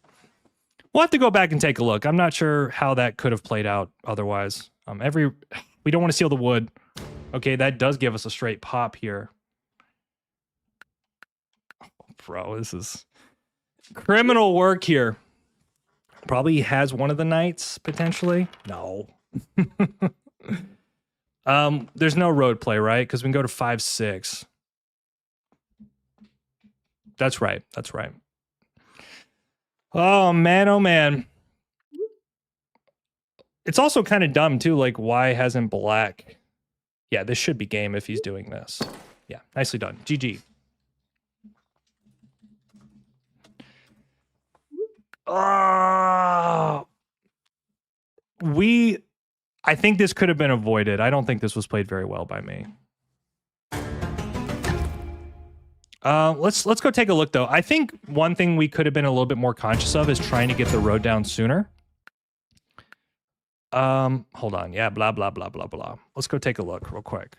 We'll have to go back and take a look. I'm not sure how that could have played out otherwise. We don't want to seal the wood. Okay, that does give us a straight pop here. Oh, bro, this is criminal work here. Probably has one of the knights, potentially. No. There's no road play, right? Because we can go to 5, 6. That's right. Oh man. It's also kind of dumb too. Like, why hasn't black? Yeah, this should be game if he's doing this. Yeah, nicely done. GG. I think this could have been avoided. I don't think this was played very well by me. Let's go take a look though. I think one thing we could have been a little bit more conscious of is trying to get the road down sooner. Hold on. Yeah, blah blah blah blah blah. Let's go take a look real quick.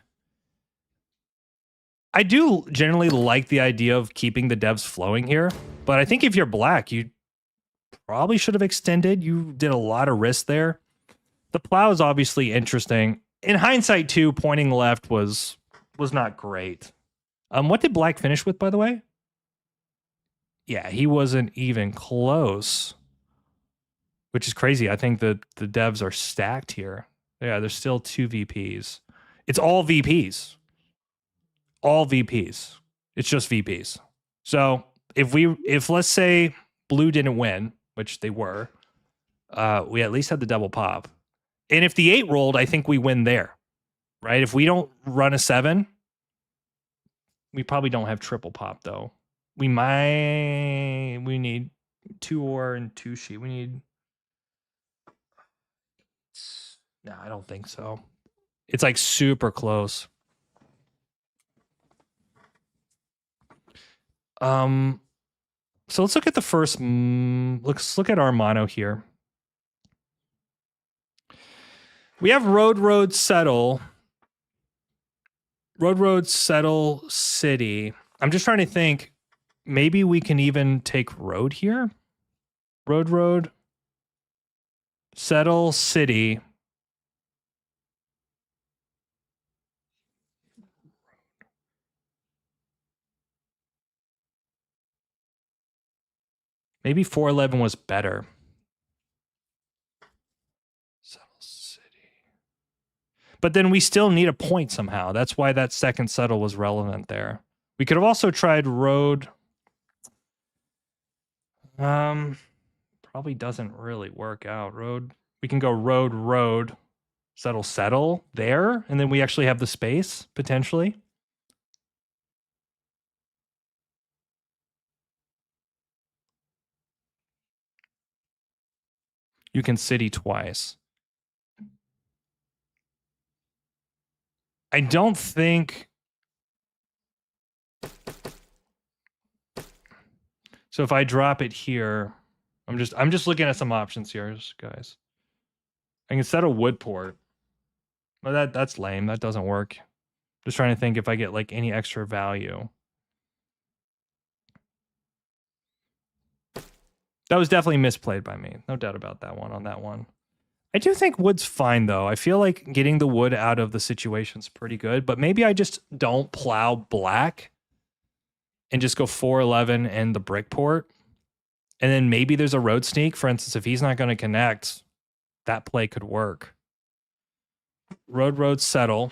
I do generally like the idea of keeping the devs flowing here, but I think if you're black, you probably should have extended. You did a lot of risk there. The plow is obviously interesting. In hindsight, too, pointing left was not great. What did black finish with, by the way? Yeah, he wasn't even close, which is crazy. I think that the devs are stacked here. Yeah, there's still 2 VPs. It's all VPs. All VPs. It's just VPs. So if let's say blue didn't win, which they were, we at least had the double pop. And if the 8 rolled, I think we win there, right? If we don't run a 7, we probably don't have triple pop though. We need 2 ore and 2 sheet. We need, no, I don't think so. It's like super close. So let's look at the first, let's look at our mono here. We have road, settle. Road, settle, city. I'm just trying to think. Maybe we can even take road here. Road, settle, city. Maybe 411 was better. Settle city. But then we still need a point somehow. That's why that second settle was relevant there. We could have also tried road. Probably doesn't really work out. Road. We can go road, settle there, and then we actually have the space potentially. You can city twice. I don't think. So if I drop it here, I'm just looking at some options here, guys. I can set a wood port. Well, that's lame. That doesn't work. Just trying to think if I get like any extra value. That was definitely misplayed by me. No doubt about that one on that one. I do think wood's fine though. I feel like getting the wood out of the situation's pretty good, but maybe I just don't plow black and just go 411 and the brick port. And then maybe there's a road sneak. For instance, if he's not going to connect, that play could work. Road, settle.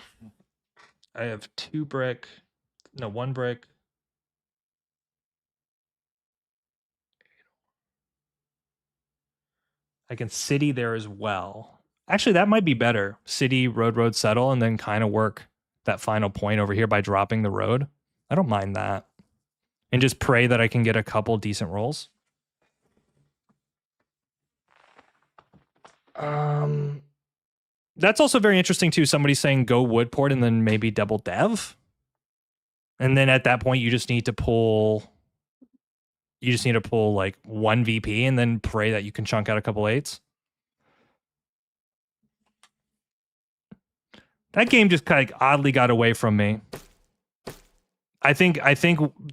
I have 1 brick. I can city there as well. Actually, that might be better. City, road, settle, and then kind of work that final point over here by dropping the road. I don't mind that. And just pray that I can get a couple decent rolls. That's also very interesting too. Somebody saying go wood port and then maybe double dev. And then at that point, you just need to pull like 1 VP and then pray that you can chunk out a couple 8s. That game just kind of oddly got away from me. I think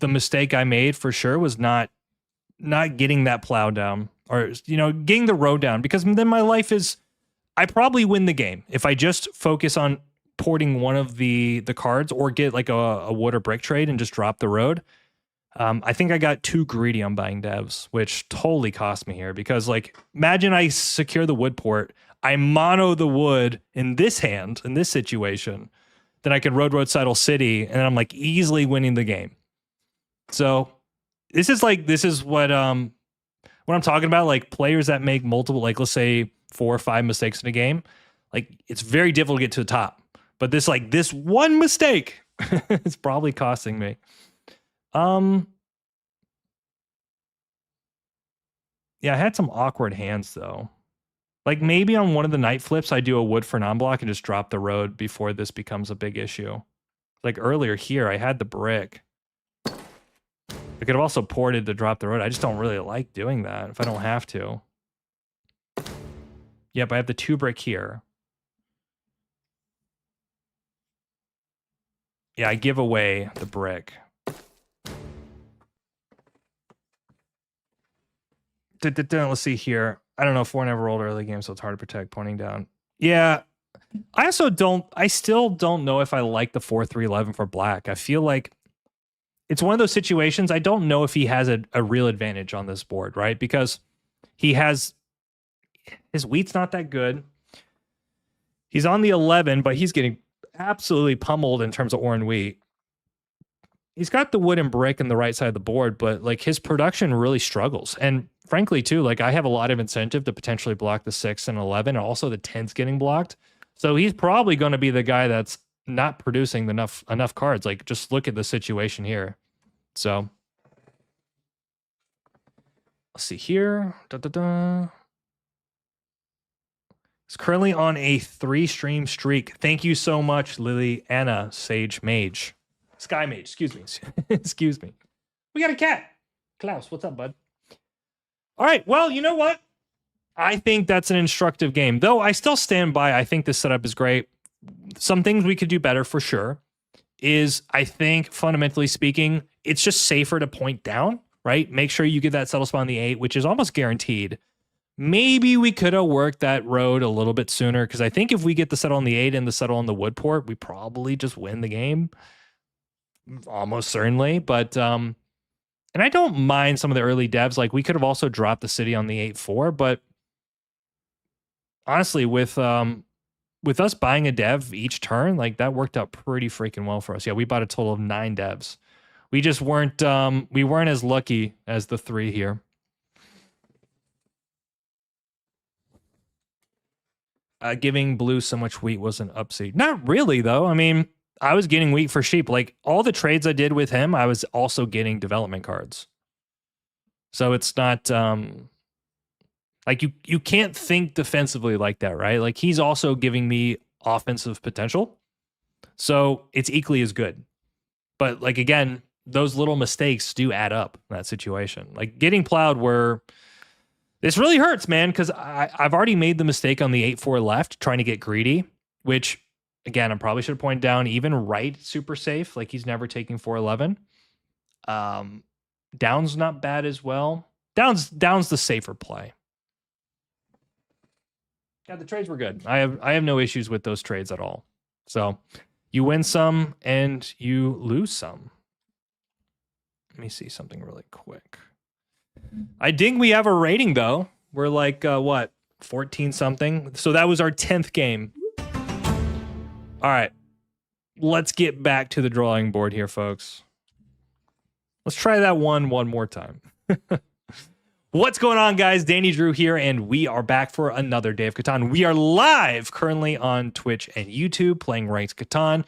the mistake I made for sure was not getting that plow down, or getting the road down, because then my life is, I probably win the game if I just focus on porting one of the cards or get like a wood or brick trade and just drop the road. I think I got too greedy on buying devs, which totally cost me here, because like imagine I secure the wood port, I mono the wood in this hand, in this situation, then I can road, settle city, and I'm like easily winning the game. So this is what I'm talking about, like players that make multiple, like let's say 4 or 5 mistakes in a game, like it's very difficult to get to the top. But this one mistake is probably costing me. Yeah, I had some awkward hands though. Like maybe on one of the night flips, I do a wood for non-block and just drop the road before this becomes a big issue. Like earlier here, I had the brick. I could have also ported to drop the road. I just don't really like doing that if I don't have to. Yep, I have the 2 brick here. Yeah, I give away the brick. Let's see here. I don't know, 4 never rolled early game, so it's hard to protect pointing down. Yeah, I still don't know if I like the 4-3-11 for black. I feel like it's one of those situations. I don't know if he has a real advantage on this board, right? Because his wheat's not that good. He's on the 11, but he's getting absolutely pummeled in terms of ore and wheat. He's got the wood and brick in the right side of the board, but like his production really struggles. And frankly, too, like I have a lot of incentive to potentially block the 6 and 11, and also the 10's getting blocked. So he's probably going to be the guy that's not producing enough cards. Like just look at the situation here. So let's see here. It's currently on a 3-stream streak. Thank you so much, Lily Anna Sage Mage. Sky Mage, excuse me. Excuse me. We got a cat. Klaus, what's up, bud? All right, well, you know what? I think that's an instructive game. Though I still stand by, I think this setup is great. Some things we could do better for sure is, I think, fundamentally speaking, it's just safer to point down, right? Make sure you get that settle spot on the 8, which is almost guaranteed. Maybe we could have worked that road a little bit sooner, because I think if we get the settle on the 8 and the settle on the wood port, we probably just win the game. Almost certainly. But and I don't mind some of the early devs. Like we could have also dropped the city on the 8-4, but honestly, with us buying a dev each turn, like that worked out pretty freaking well for us. Yeah, we bought a total of 9 devs. We just weren't as lucky as the 3 here. Giving blue so much wheat was an upseed. Not really, though. I mean, I was getting wheat for sheep. Like all the trades I did with him, I was also getting development cards. So it's not like you can't think defensively like that, right? Like he's also giving me offensive potential. So it's equally as good. But like again, those little mistakes do add up in that situation. Like getting plowed where this really hurts, man, because I've already made the mistake on the 8-4 left, trying to get greedy, which, again, I probably should have pointed down. Even right, super safe. Like, he's never taking 4-11. Down's not bad as well. Down's the safer play. Yeah, the trades were good. I have no issues with those trades at all. So, you win some and you lose some. Let me see something really quick. I think we have a rating, though. We're like, what, 14 something? So that was our 10th game. All right. Let's get back to the drawing board here, folks. Let's try that one more time. What's going on, guys? Danny Drew here, and we are back for another day of Catan. We are live currently on Twitch and YouTube playing Ranked Catan.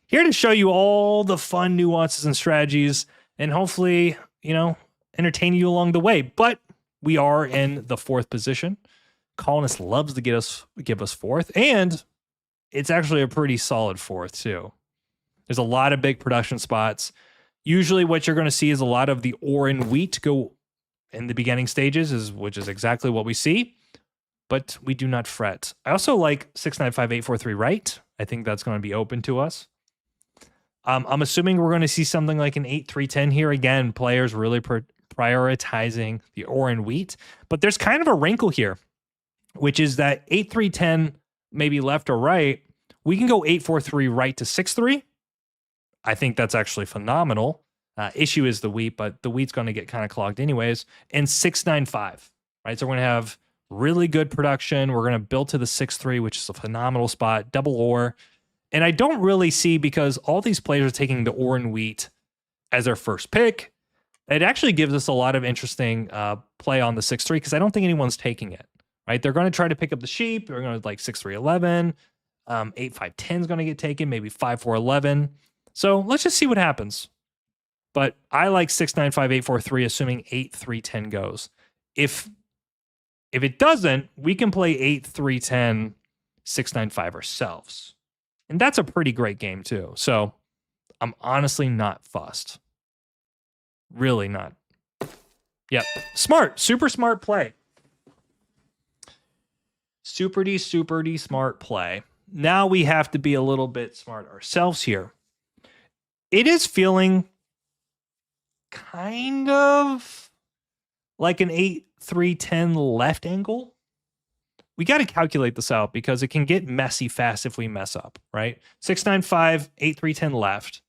Here to show you all the fun nuances and strategies, and hopefully, you know, entertain you along the way. But we are in the 4th position. Colonist loves to give us 4th, and it's actually a pretty solid 4th too. There's a lot of big production spots. Usually what you're going to see is a lot of the ore and wheat go in the beginning stages, which is exactly what we see, but we do not fret. I also like 695-843 right. I think that's going to be open to us. I'm assuming we're going to see something like an 8-3-10 here. Again, players really prioritizing the ore and wheat, but there's kind of a wrinkle here, which is that 8-3-10, maybe left or right, we can go 8-4-3 right to 6-3. I think that's actually phenomenal. Issue is the wheat, but the wheat's going to get kind of clogged anyways. And 6-9-5, right? So we're going to have really good production. We're going to build to the 6-3, which is a phenomenal spot, double ore. And I don't really see, because all these players are taking the ore and wheat as their first pick, it actually gives us a lot of interesting play on the 6-3, because I don't think anyone's taking it, right? They're going to try to pick up the sheep. They're going to like 6-3-11. 8-5-10 is going to get taken, maybe 5-4-11. So let's just see what happens. But I like 6-9-5-8-4-3, assuming 8-3-10 goes. If If it doesn't, we can play 8-3-10, 6-9-5 ourselves. And that's a pretty great game too. So I'm honestly not fussed. Really not. Yep. Smart. Super smart play. Super D smart play. Now we have to be a little bit smart ourselves here. It is feeling kind of like an 8-3-10 left angle. We got to calculate this out because it can get messy fast if we mess up, right? 6-9-5, 8-3-10 left.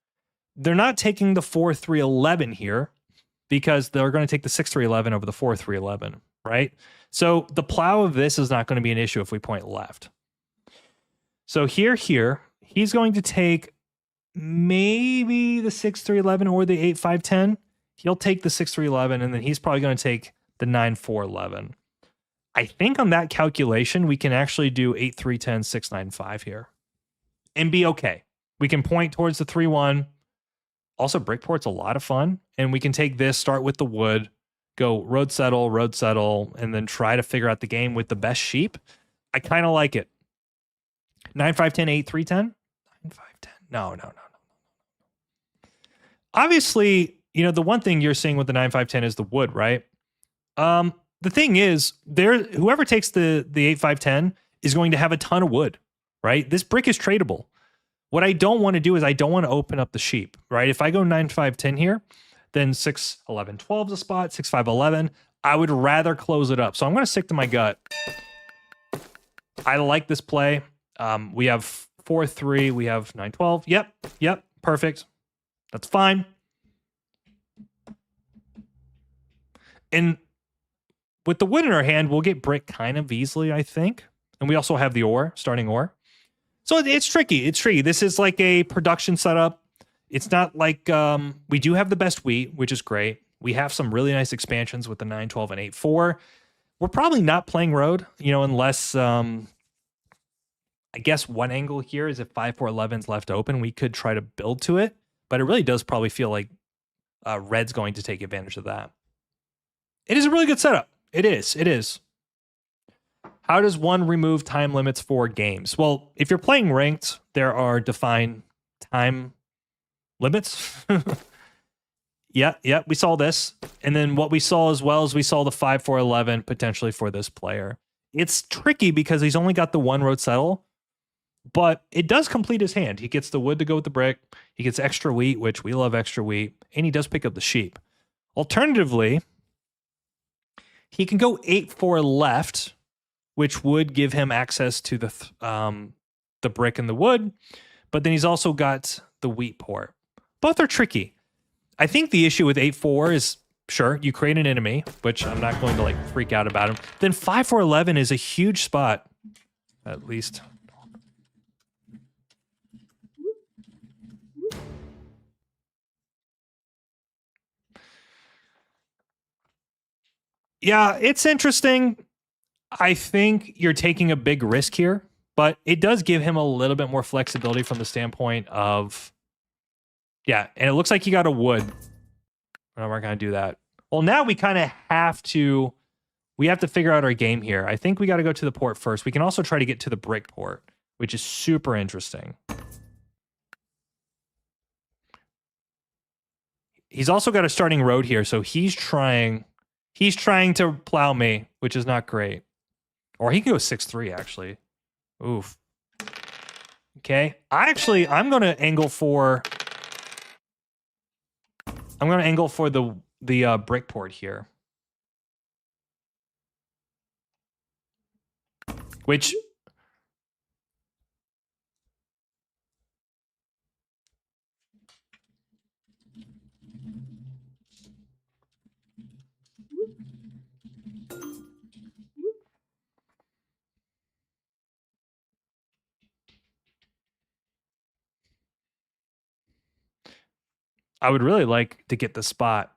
They're not taking the 4-3-11 here because they're going to take the 6-3-11 over the 4-3-11, right? So the plow of this is not going to be an issue if we point left. So here, he's going to take maybe the 6-3-11 or the 8-5-10. He'll take the 6-3-11, and then he's probably going to take the 9-4-11. I think on that calculation, we can actually do 8-3-10, 6-9-5 here and be okay. We can point towards the 3-1. Also, Brickport's a lot of fun, and we can take this, start with the wood, go road settle, and then try to figure out the game with the best sheep. I kind of like it. 9-5-10, 8-3-10? 9-5-10. No. Obviously, you know, the one thing you're seeing with the 9-5-10 is the wood, right? The thing is, whoever takes the 8-5-10 is going to have a ton of wood, right? This brick is tradable. What I don't want to do is I don't want to open up the sheep, right? If I go 9-5-10 here, then 6-11-12 is a spot, 6-5-11. I would rather close it up. So I'm going to stick to my gut. I like this play. We have 4-3. We have 9-12. Yep. Perfect. That's fine. And with the wood in our hand, we'll get brick kind of easily, I think. And we also have the ore, starting ore. So it's tricky. This is like a production setup. It's not like we do have the best wheat, which is great. We have some really nice expansions with the 9-12 and 8-4. We're probably not playing road, you know, unless I guess one angle here is if 5-4-11's left open, we could try to build to it. But it really does probably feel like red's going to take advantage of that. It is a really good setup. It is. How does one remove time limits for games? Well, if you're playing ranked, there are defined time limits. Yeah, we saw this. And then what we saw as well is we saw the 5-4-11 potentially for this player. It's tricky because he's only got the one road settle, but it does complete his hand. He gets the wood to go with the brick. He gets extra wheat, which we love extra wheat, and he does pick up the sheep. Alternatively, he can go 8-4 left, which would give him access to the brick and the wood, but then he's also got the wheat port. Both are tricky. I think the issue with 8-4 is, sure, you create an enemy, which I'm not going to like freak out about him. Then 5-4-11 is a huge spot, at least. Yeah, it's interesting. I think you're taking a big risk here, but it does give him a little bit more flexibility from the standpoint of, yeah, and it looks like he got a wood. No, we're going to do that. Well, now we kind of have to figure out our game here. I think we got to go to the port first. We can also try to get to the brick port, which is super interesting. He's also got a starting road here, so he's trying to plow me, which is not great. Or he can go 6-3, actually. Oof. Okay. I'm going to angle for the brick port here. Which I would really like to get the spot.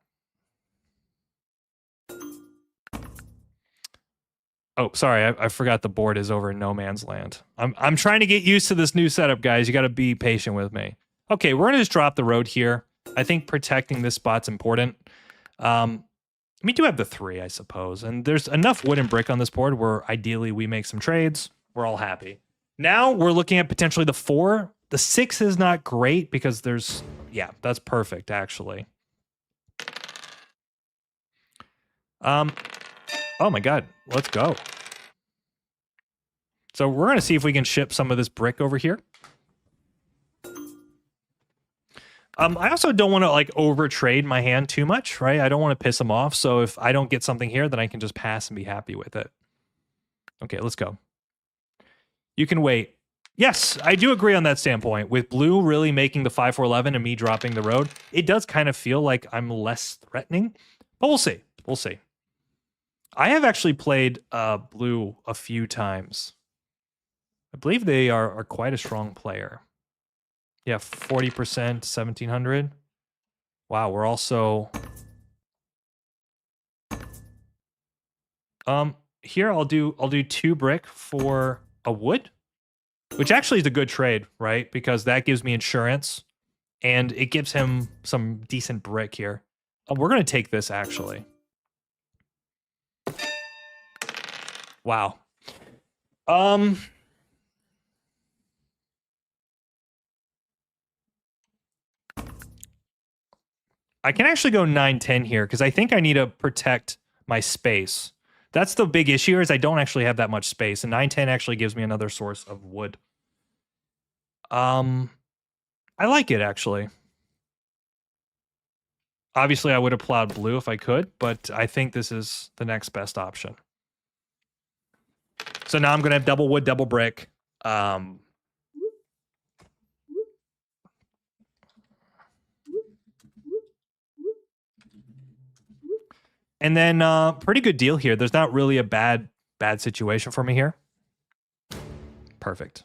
Oh, sorry, I forgot the board is over in no man's land. I'm trying to get used to this new setup, guys. You got to be patient with me. Okay, we're gonna just drop the road here. I think protecting this spot's important. We do have the 3, I suppose. And there's enough wood and brick on this board where ideally we make some trades. We're all happy. Now we're looking at potentially the 4. The 6 is not great because there's... Yeah, that's perfect, actually. Oh my god, let's go. So we're going to see if we can ship some of this brick over here. I also don't want to like overtrade my hand too much, right? I don't want to piss him off. So if I don't get something here, then I can just pass and be happy with it. Okay, let's go. You can wait. Yes, I do agree on that standpoint. With blue really making the 5-4-11 and me dropping the road, it does kind of feel like I'm less threatening. But we'll see. We'll see. I have actually played blue a few times. I believe they are quite a strong player. Yeah, 40%, 1700. Wow, we're also... Here I'll do 2 brick for a wood, which actually is a good trade, right? Because that gives me insurance, and it gives him some decent brick here. We're gonna take this actually. Wow. I can actually go 9-10 here because I think I need to protect my space. That's the big issue, is I don't actually have that much space, and 9-10 actually gives me another source of wood. I like it, actually. Obviously, I would have plowed blue if I could, but I think this is the next best option. So now I'm going to have double wood, double brick. And then pretty good deal here. There's not really a bad situation for me here. Perfect.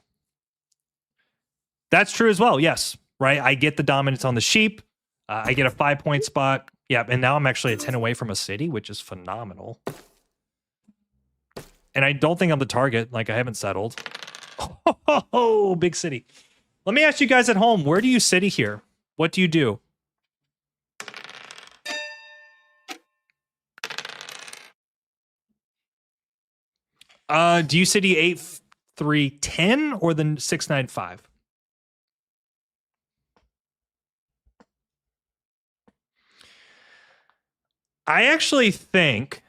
That's true as well. Yes. Right. I get the dominance on the sheep. I get a 5-point spot. Yeah. And now I'm actually a 10 away from a city, which is phenomenal. And I don't think I'm the target. Like, I haven't settled. Oh, big city. Let me ask you guys at home, where do you city here? What do you do? Do you city 8-3-10 or the 6-9-5? I actually think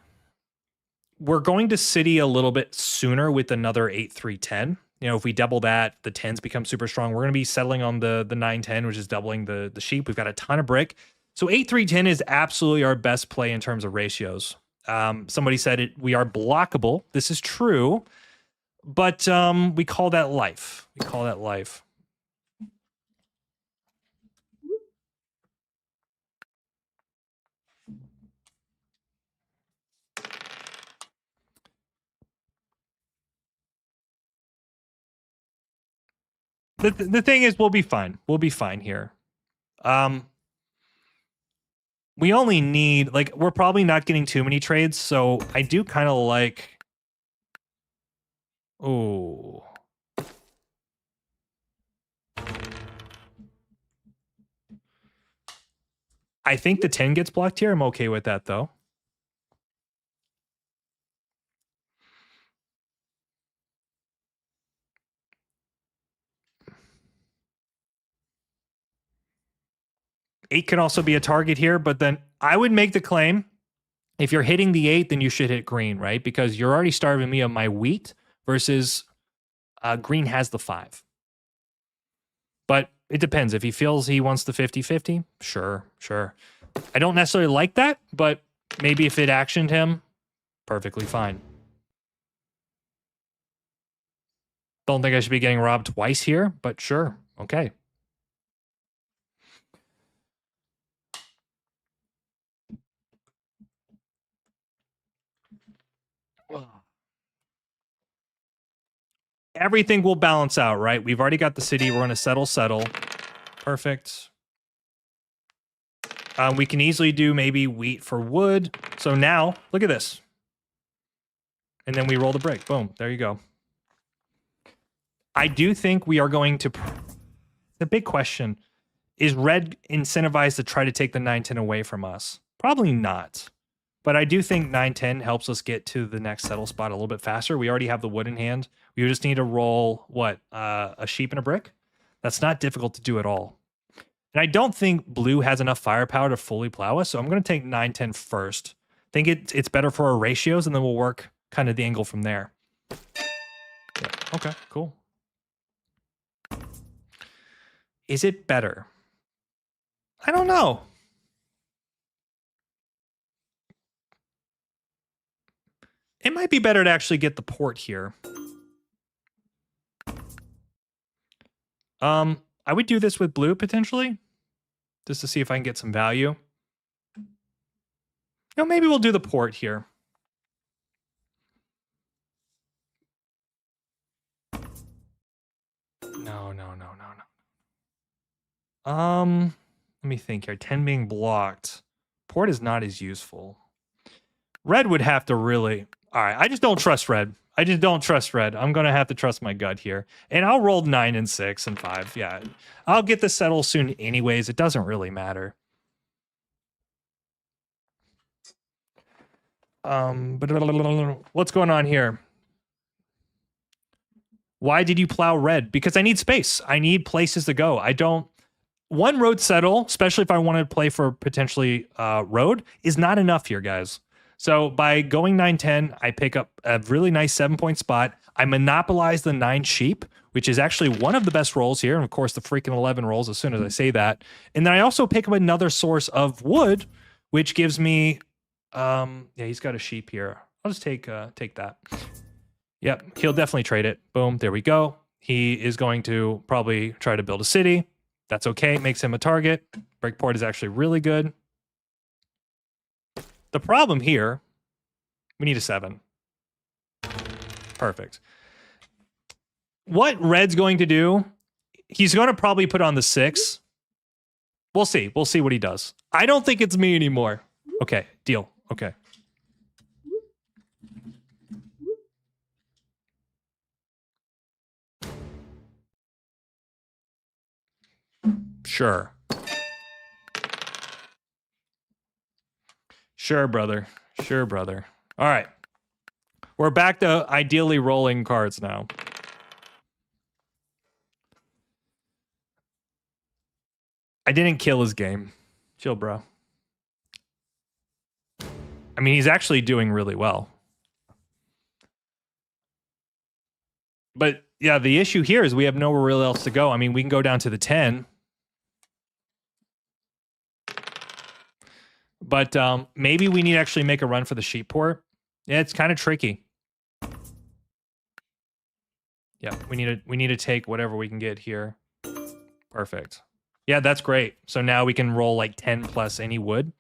we're going to city a little bit sooner with another 8-3-10. You know, if we double that, the 10s become super strong. We're going to be settling on the 9-10, which is doubling the sheep. We've got a ton of brick. So 8-3-10 is absolutely our best play in terms of ratios. Somebody said it. We are blockable. This is true, but we call that life. We call that life. The thing is, we'll be fine. We'll be fine here. We only need, like, we're probably not getting too many trades, so I do kind of like... Oh. I think the 10 gets blocked here. I'm okay with that, though. Eight can also be a target here, but then I would make the claim, if you're hitting the 8, then you should hit green, right? Because you're already starving me of my wheat versus green has the 5. But it depends. If he feels he wants the 50-50, sure. I don't necessarily like that, but maybe if it actioned him, perfectly fine. Don't think I should be getting robbed twice here, but sure. Okay. Everything will balance out, right? We've already got the city. We're going to settle. Perfect. We can easily do maybe wheat for wood. So now, look at this. And then we roll the brick. Boom. There you go. I do think we are going to... The big question, is red incentivized to try to take the 9-10 away from us? Probably not. But I do think 9-10 helps us get to the next settle spot a little bit faster. We already have the wood in hand. We just need to roll, what, a sheep and a brick? That's not difficult to do at all. And I don't think blue has enough firepower to fully plow us, so I'm going to take 9-10 first. Think it's better for our ratios, and then we'll work kind of the angle from there. Yeah. Okay, cool. Is it better? I don't know. It might be better to actually get the port here. I would do this with blue potentially, just to see if I can get some value. No, maybe we'll do the port here. No. Let me think here. 10 being blocked. Port is not as useful. Red would have to really... All right, I just don't trust red. I just don't trust red. I'm going to have to trust my gut here. And I'll roll 9 and 6 and 5. Yeah, I'll get the settle soon anyways. It doesn't really matter. What's going on here? Why did you plow red? Because I need space. I need places to go. I don't... One road settle, especially if I want to play for potentially road, is not enough here, guys. So by going 9-10, I pick up a really nice 7-point spot. I monopolize the 9 sheep, which is actually one of the best rolls here. And of course, the freaking 11 rolls as soon as I say that. And then I also pick up another source of wood, which gives me, yeah, he's got a sheep here. I'll just take that. Yep, he'll definitely trade it. Boom, there we go. He is going to probably try to build a city. That's okay, makes him a target. Breakport is actually really good. The problem here, we need a 7. Perfect. What red's going to do, he's going to probably put on the 6. We'll see. We'll see what he does. I don't think it's me anymore. Okay, deal. Okay. Sure. Sure, brother. Sure, brother. All right. We're back to ideally rolling cards now. I didn't kill his game. Chill, bro. I mean, he's actually doing really well. But yeah, the issue here is we have nowhere really else to go. I mean, we can go down to the 10. But maybe we need to actually make a run for the sheep port. Yeah, it's kind of tricky. Yeah, we need to take whatever we can get here. Perfect. Yeah, that's great. So now we can roll like 10 plus any wood.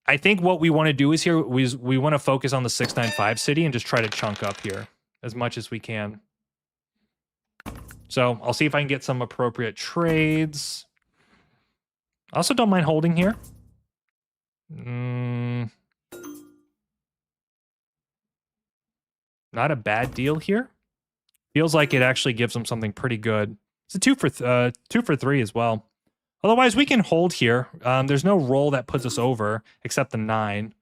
I think what we want to do is here we want to focus on the 695 city and just try to chunk up here as much as we can. So I'll see if I can get some appropriate trades. I also don't mind holding here. Not a bad deal here. Feels like it actually gives them something pretty good. It's a 2 for 3 as well. Otherwise, we can hold here. There's no roll that puts us over except the 9.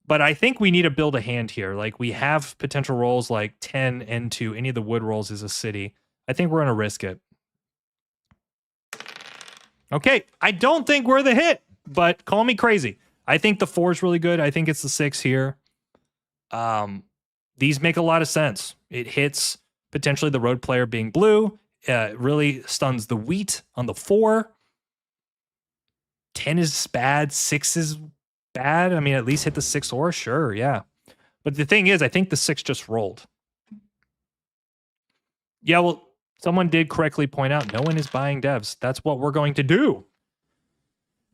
But I think we need to build a hand here. Like, we have potential rolls like 10 into any of the wood rolls is a city. I think we're going to risk it. Okay, I don't think we're the hit, but call me crazy. I think the 4 is really good. I think it's the 6 here. These make a lot of sense. It hits potentially the road player being blue. It really stuns the wheat on the 4. 10 is bad. 6 is bad. I mean, at least hit the 6 ore. Sure, yeah. But the thing is, I think the 6 just rolled. Yeah, well, someone did correctly point out, no one is buying devs. That's what we're going to do.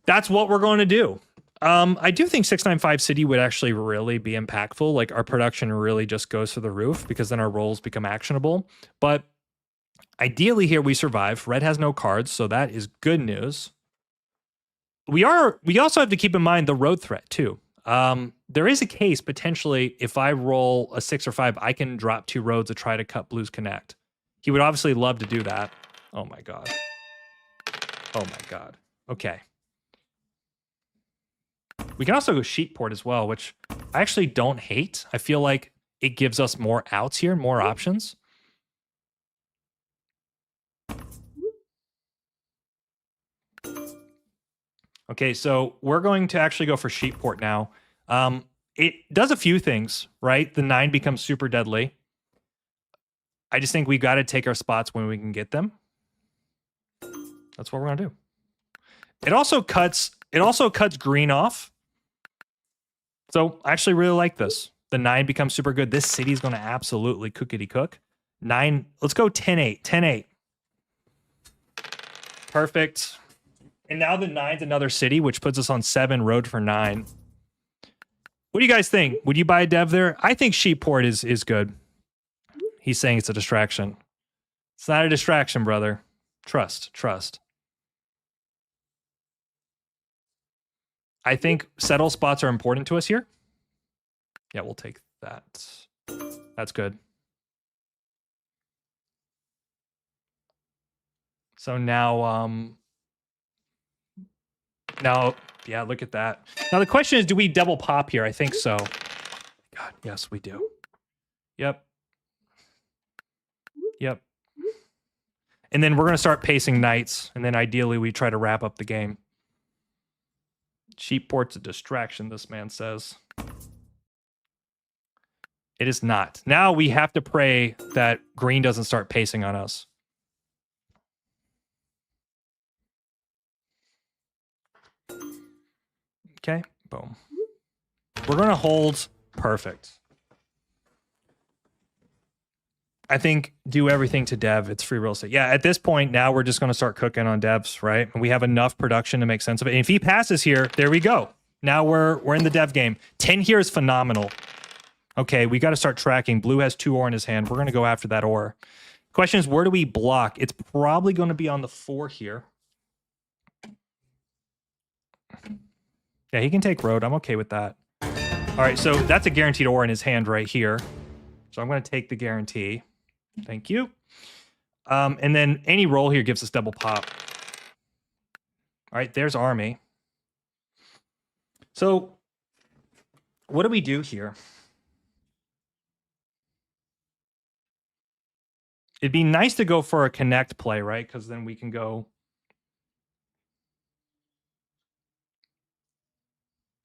That's what we're going to do. I do think 695 City would actually really be impactful. Like, our production really just goes through the roof because then our rolls become actionable. But ideally here we survive. Red has no cards, so that is good news. We also have to keep in mind the road threat too. There is a case potentially if I roll a 6 or 5, I can drop 2 roads to try to cut Blue's connect. He would obviously love to do that. Oh my god. Oh my god. Okay. We can also go sheep port as well, which I actually don't hate. I feel like it gives us more outs here, more options. Okay, so we're going to actually go for sheep port now. It does a few things, right? The 9 becomes super deadly. I just think we got to take our spots when we can get them. That's what we're gonna do. It also cuts green off. So I actually really like this. The 9 becomes super good. This city's gonna absolutely cookity cook. 9, let's go 10-8. 10-8. Perfect. And now the 9's another city, which puts us on 7, road for 9. What do you guys think? Would you buy a dev there? I think sheep port is good. He's saying it's a distraction. It's not a distraction, brother. Trust. I think settle spots are important to us here. Yeah, we'll take that. That's good. So now, yeah, look at that. Now the question is, do we double pop here? I think so. God, yes, we do. Yep. And then we're going to start pacing knights, and then ideally we try to wrap up the game. Sheep port's a distraction, this man says. It is not. Now we have to pray that green doesn't start pacing on us. Okay, boom. We're going to hold. Perfect. I think do everything to dev. It's free real estate. Yeah, at this point, now we're just going to start cooking on devs, right? And we have enough production to make sense of it. And if he passes here, there we go. Now we're in the dev game. 10 here is phenomenal. Okay, we got to start tracking. Blue has 2 ore in his hand. We're going to go after that ore. Question is, where do we block? It's probably going to be on the 4 here. Yeah, he can take road. I'm okay with that. All right, so that's a guaranteed ore in his hand right here. So I'm going to take the guarantee. Thank you. And then any roll here gives us double pop. All right, there's army. So what do we do here? It'd be nice to go for a connect play, right? Because then we can go.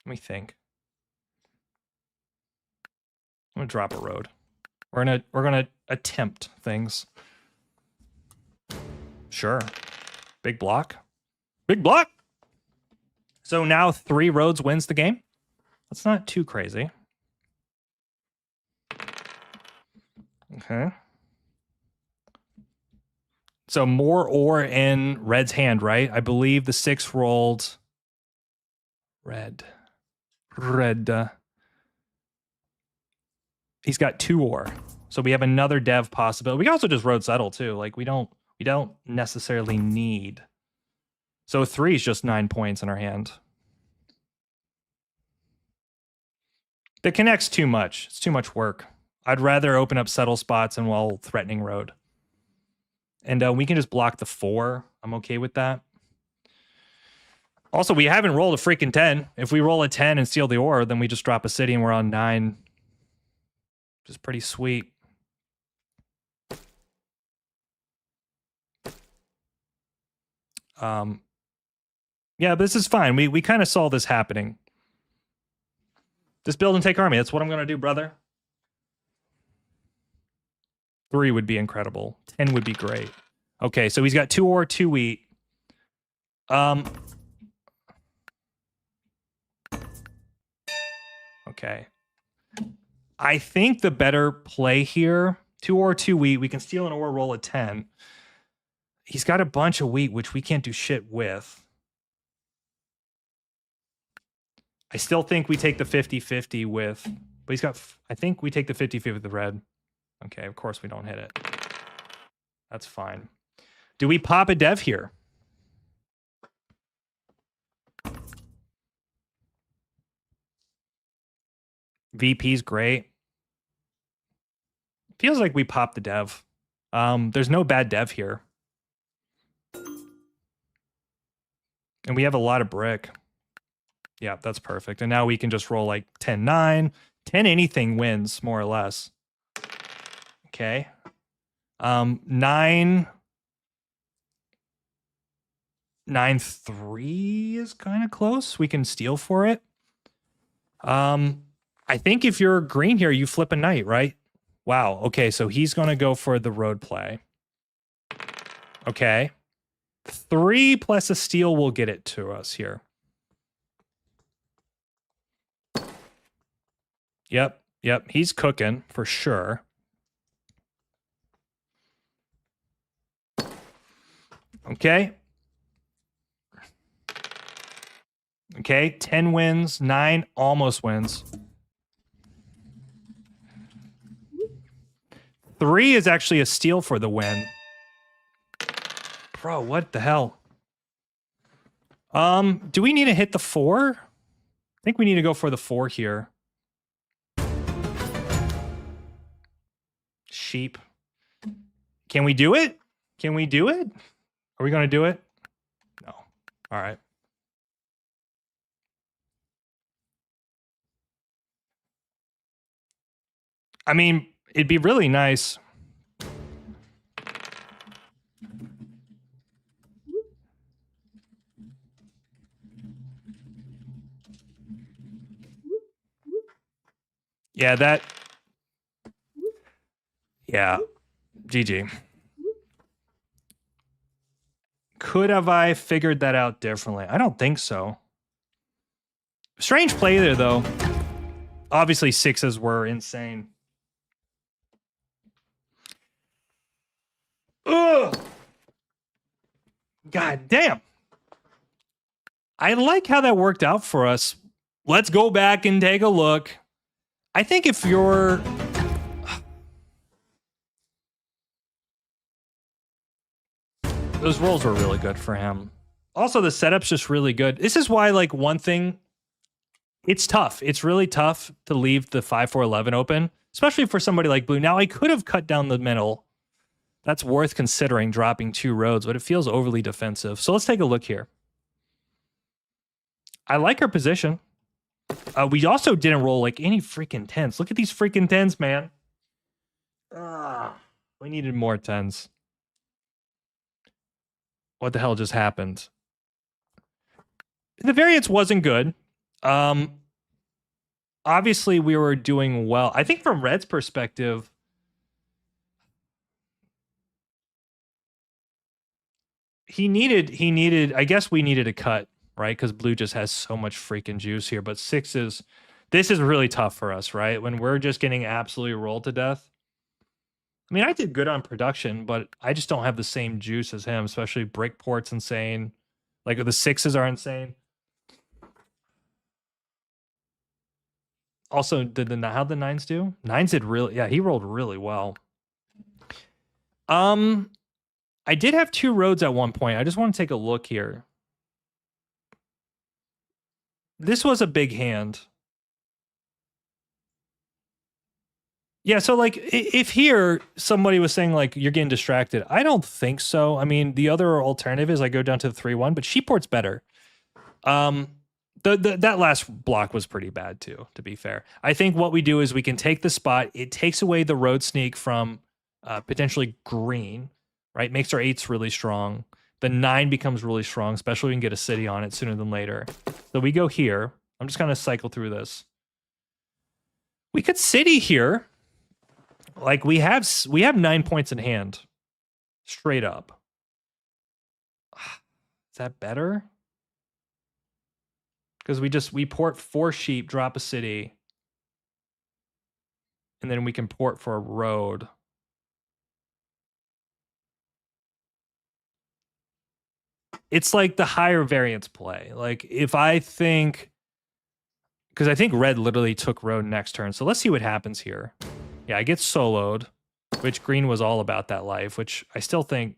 Let me think. I'm gonna drop a road. We're gonna attempt things. Sure. Big block. Big block. So now 3 roads wins the game. That's not too crazy. Okay. So more ore in red's hand, right? I believe the 6 rolled red. He's got 2 ore. So we have another dev possibility. We can also just road settle too. Like we don't necessarily need. So 3 is just 9 points in our hand. The connect's too much. It's too much work. I'd rather open up settle spots and while threatening road. And we can just block the 4. I'm okay with that. Also, we haven't rolled a freaking 10. If we roll a 10 and steal the ore, then we just drop a city and we're on 9. Which is pretty sweet. Yeah, but this is fine. We kind of saw this happening. Just build and take army. That's what I'm going to do, brother. 3 would be incredible. 10 would be great. Okay, so he's got 2 ore, 2 wheat. Okay. I think the better play here, 2 ore, 2 wheat. We can steal an ore, roll a 10. He's got a bunch of wheat, which we can't do shit with. I still think we take the 50-50 with, but he's got, I think we take the 50-50 with the red. Okay, of course we don't hit it. That's fine. Do we pop a dev here? VP's great. Feels like we pop the dev. There's no bad dev here. And we have a lot of brick. Yeah, that's perfect. And now we can just roll like 10-9. 10 anything wins, more or less. Okay. 9 9-3 is kind of close. We can steal for it. I think if you're green here, you flip a knight, right? Wow. Okay, so he's going to go for the road play. Okay. 3 plus a steal will get it to us here. Yep. He's cooking for sure. Okay. 10 wins, 9 almost wins. 3 is actually a steal for the win. Bro, what the hell? Do we need to hit the 4? I think we need to go for the 4 here. Sheep. Can we do it? Are we going to do it? No. All right. I mean, it'd be really nice. Yeah, yeah. GG. Could have I figured that out differently? I don't think so. Strange play there, though. Obviously, 6s were insane. Ugh! God damn. I like how that worked out for us. Let's go back and take a look. I think if you're... Those rolls were really good for him. Also, the setup's just really good. This is why, like, one thing... It's tough. It's really tough to leave the 5-4-11 open, especially for somebody like Blue. Now, I could have cut down the middle. That's worth considering, dropping 2 roads, but it feels overly defensive. So let's take a look here. I like our position. We also didn't roll like any freaking 10s. Look at these freaking 10s, man. We needed more 10s. What the hell just happened? The variance wasn't good. Obviously we were doing well. I think from Red's perspective, he needed, I guess we needed a cut, right? Because Blue just has so much freaking juice here. But 6s, this is really tough for us, right? When we're just getting absolutely rolled to death. I mean, I did good on production, but I just don't have the same juice as him, especially Brickport's insane. Like the 6s are insane. Also, how'd the 9s do? 9s did really, yeah, he rolled really well. I did have 2 roads at one point. I just want to take a look here. This was a big hand. Yeah, so like if here somebody was saying like you're getting distracted, I don't think so. I mean, the other alternative is I go down to the 3-1, but Sheepport's better. That last block was pretty bad too, to be fair. I think what we do is we can take the spot. It takes away the road sneak from potentially green, right? Makes our 8s really strong. The 9 becomes really strong, especially we can get a city on it sooner than later. So we go here. I'm just going to cycle through this. We could city here. Like we have 9 points in hand. Straight up. Is that better? Because we port 4 sheep, drop a city. And then we can port for a road. It's like the higher variance play. Like if I think, because I think Red literally took road next turn. So let's see what happens here. Yeah, I get soloed, which green was all about that life, which I still think,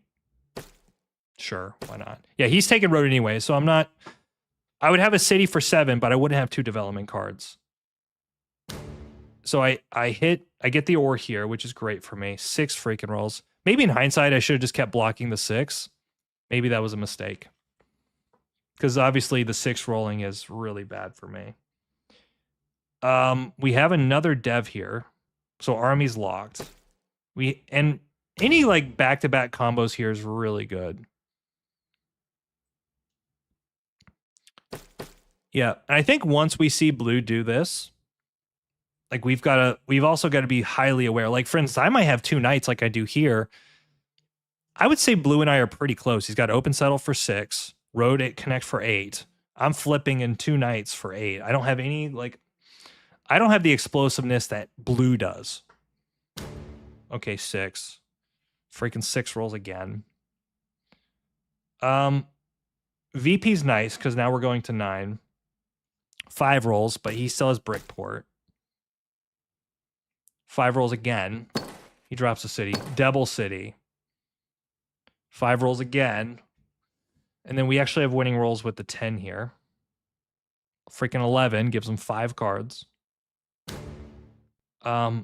sure, why not? Yeah, he's taking road anyway, so I'm not, I would have a city for 7, but I wouldn't have 2 development cards. So I get the ore here, which is great for me. 6 freaking rolls. Maybe in hindsight, I should have just kept blocking the 6. Maybe that was a mistake. because obviously the 6 rolling is really bad for me. We have another dev here, so army's locked. And any like back-to-back combos here is really good. Yeah, and I think once we see blue do this, like we've also got to be highly aware. Like for instance, I might have 2 knights like I do here. I would say blue and I are pretty close. He's got open settle for 6, road it connect for 8. I'm flipping in 2 knights for 8. I don't have any like, I don't have the explosiveness that blue does. Okay, 6. Freaking 6 rolls again. VP's nice because now we're going to 9. 5 rolls, but he still has Brickport. 5 rolls again. He drops a city. Devil City. 5 rolls again. And then we actually have winning rolls with the 10 here. Freaking 11 gives him 5 cards. I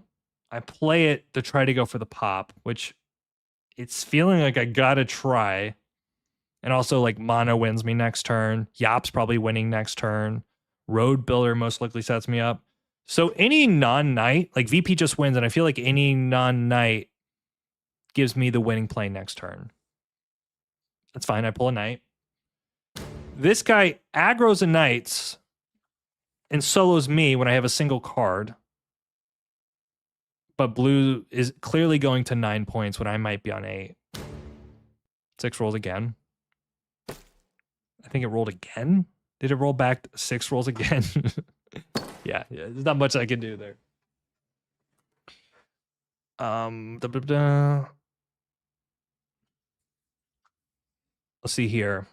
play it to try to go for the pop, which it's feeling like I gotta try. And also like mono wins me next turn. Yap's probably winning next turn. Road Builder most likely sets me up. So any non-knight, like VP just wins, and I feel like any non-knight gives me the winning play next turn. That's fine. I pull a knight. This guy aggroes a knights and solos me when I have a single card. But blue is clearly going to 9 points when I might be on 8. 6 rolls again. I think it rolled again. Did it roll back 6 rolls again? yeah, there's not much I can do there. Let's see here.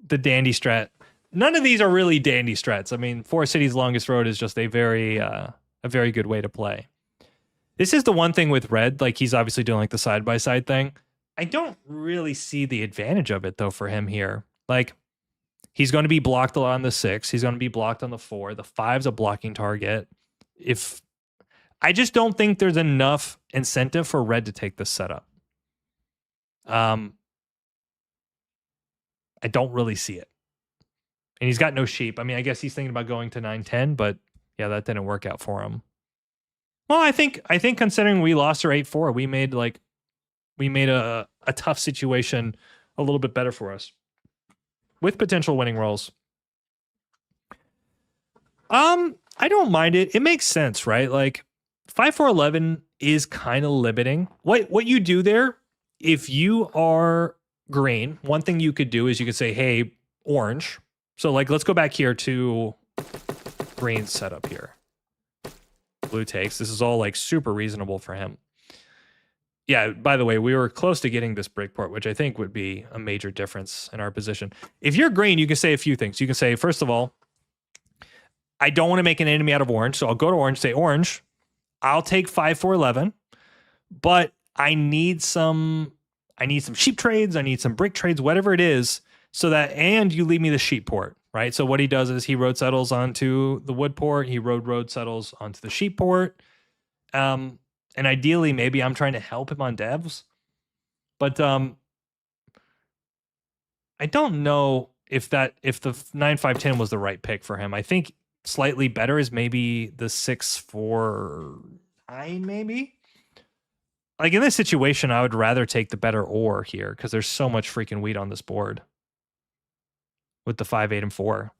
The dandy strat. None of these are really dandy strats. I mean, Forest City's longest road is just a very good way to play. This is the one thing with red, like he's obviously doing like the side-by-side thing. I don't really see the advantage of it though for him here. Like he's going to be blocked a lot on the 6. He's going to be blocked on the 4. The 5's a blocking target. I just don't think there's enough incentive for red to take this setup. I don't really see it. And he's got no sheep. I mean, I guess he's thinking about going to 9-10, but yeah, that didn't work out for him. Well, I think considering we lost our 8-4, we made a tough situation a little bit better for us with potential winning rolls. I don't mind it. It makes sense, right? Like 5-4-11 is kind of limiting. What you do there, if you are green, one thing you could do is you could say, hey, orange. So like, let's go back here to green setup here. Blue takes. This is all like super reasonable for him. Yeah, by the way, we were close to getting this Brickport, which I think would be a major difference in our position. If you're green, you can say a few things. You can say, first of all, I don't want to make an enemy out of orange, so I'll go to orange, say orange. I'll take 5-4-11, but I need some sheep trades, I need some brick trades, whatever it is, so that, and you leave me the sheep port, right? So what he does is he road settles onto the wood port, he road settles onto the sheep port. And ideally, maybe I'm trying to help him on devs. But I don't know if the 9-5-10 was the right pick for him. I think slightly better is maybe the 6-4-9, maybe. Like in this situation, I would rather take the better ore here because there's so much freaking wheat on this board with the 5, 8, and 4.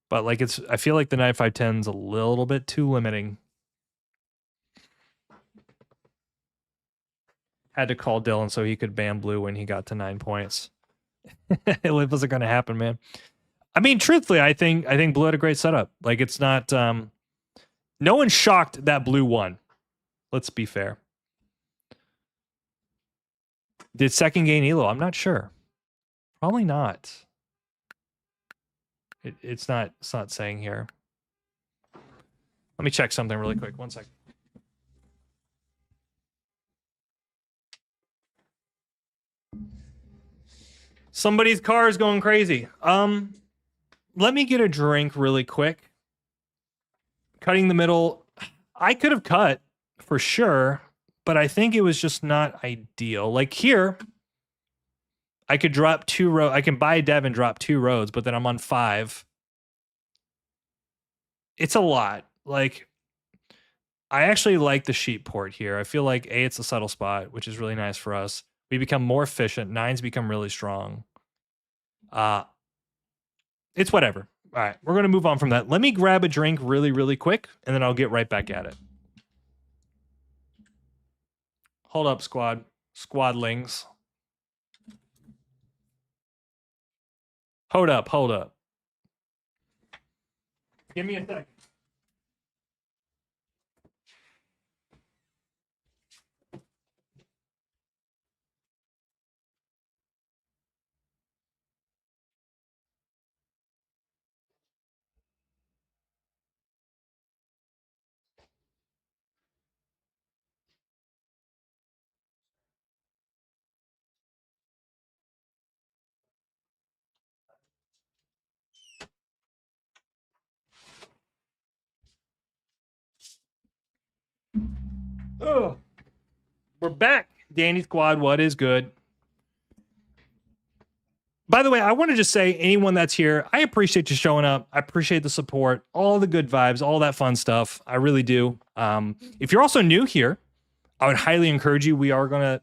But like I feel like the 9-5-10 is a little bit too limiting. Had to call Dylan so he could ban blue when he got to 9 points. It wasn't going to happen, man. I mean, truthfully, I think blue had a great setup. Like it's not. No one's shocked that blue won. Let's be fair. Did second gain elo? I'm not sure. Probably not. It's not saying here. Let me check something really quick. 1 second. Somebody's car is going crazy. Let me get a drink really quick. Cutting the middle. I could have cut for sure, but I think it was just not ideal. Like here, I could drop 2 roads. I can buy a dev and drop 2 roads, but then I'm on 5. It's a lot. Like, I actually like the sheep port here. I feel like A, it's a subtle spot, which is really nice for us. We become more efficient. 9s become really strong. It's whatever. All right, we're going to move on from that. Let me grab a drink really, really quick, and then I'll get right back at it. Hold up, squad. Squadlings. Hold up, hold up. Give me a second. Ugh. We're back. Danny Squad, what is good? By the way, I want to just say, anyone that's here, I appreciate you showing up. I appreciate the support, all the good vibes, all that fun stuff. I really do. If you're also new here, I would highly encourage you. We are going to,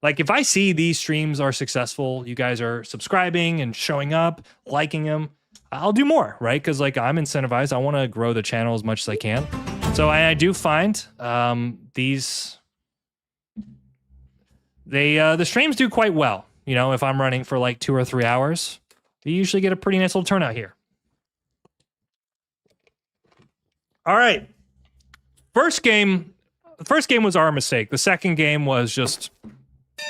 like, if I see these streams are successful, you guys are subscribing and showing up, liking them, I'll do more, right? Because, like, I'm incentivized. I want to grow the channel as much as I can. So I do find these, the streams do quite well. You know, if I'm running for like 2 or 3 hours, you usually get a pretty nice little turnout here. All right. First game was our mistake. The second game was just,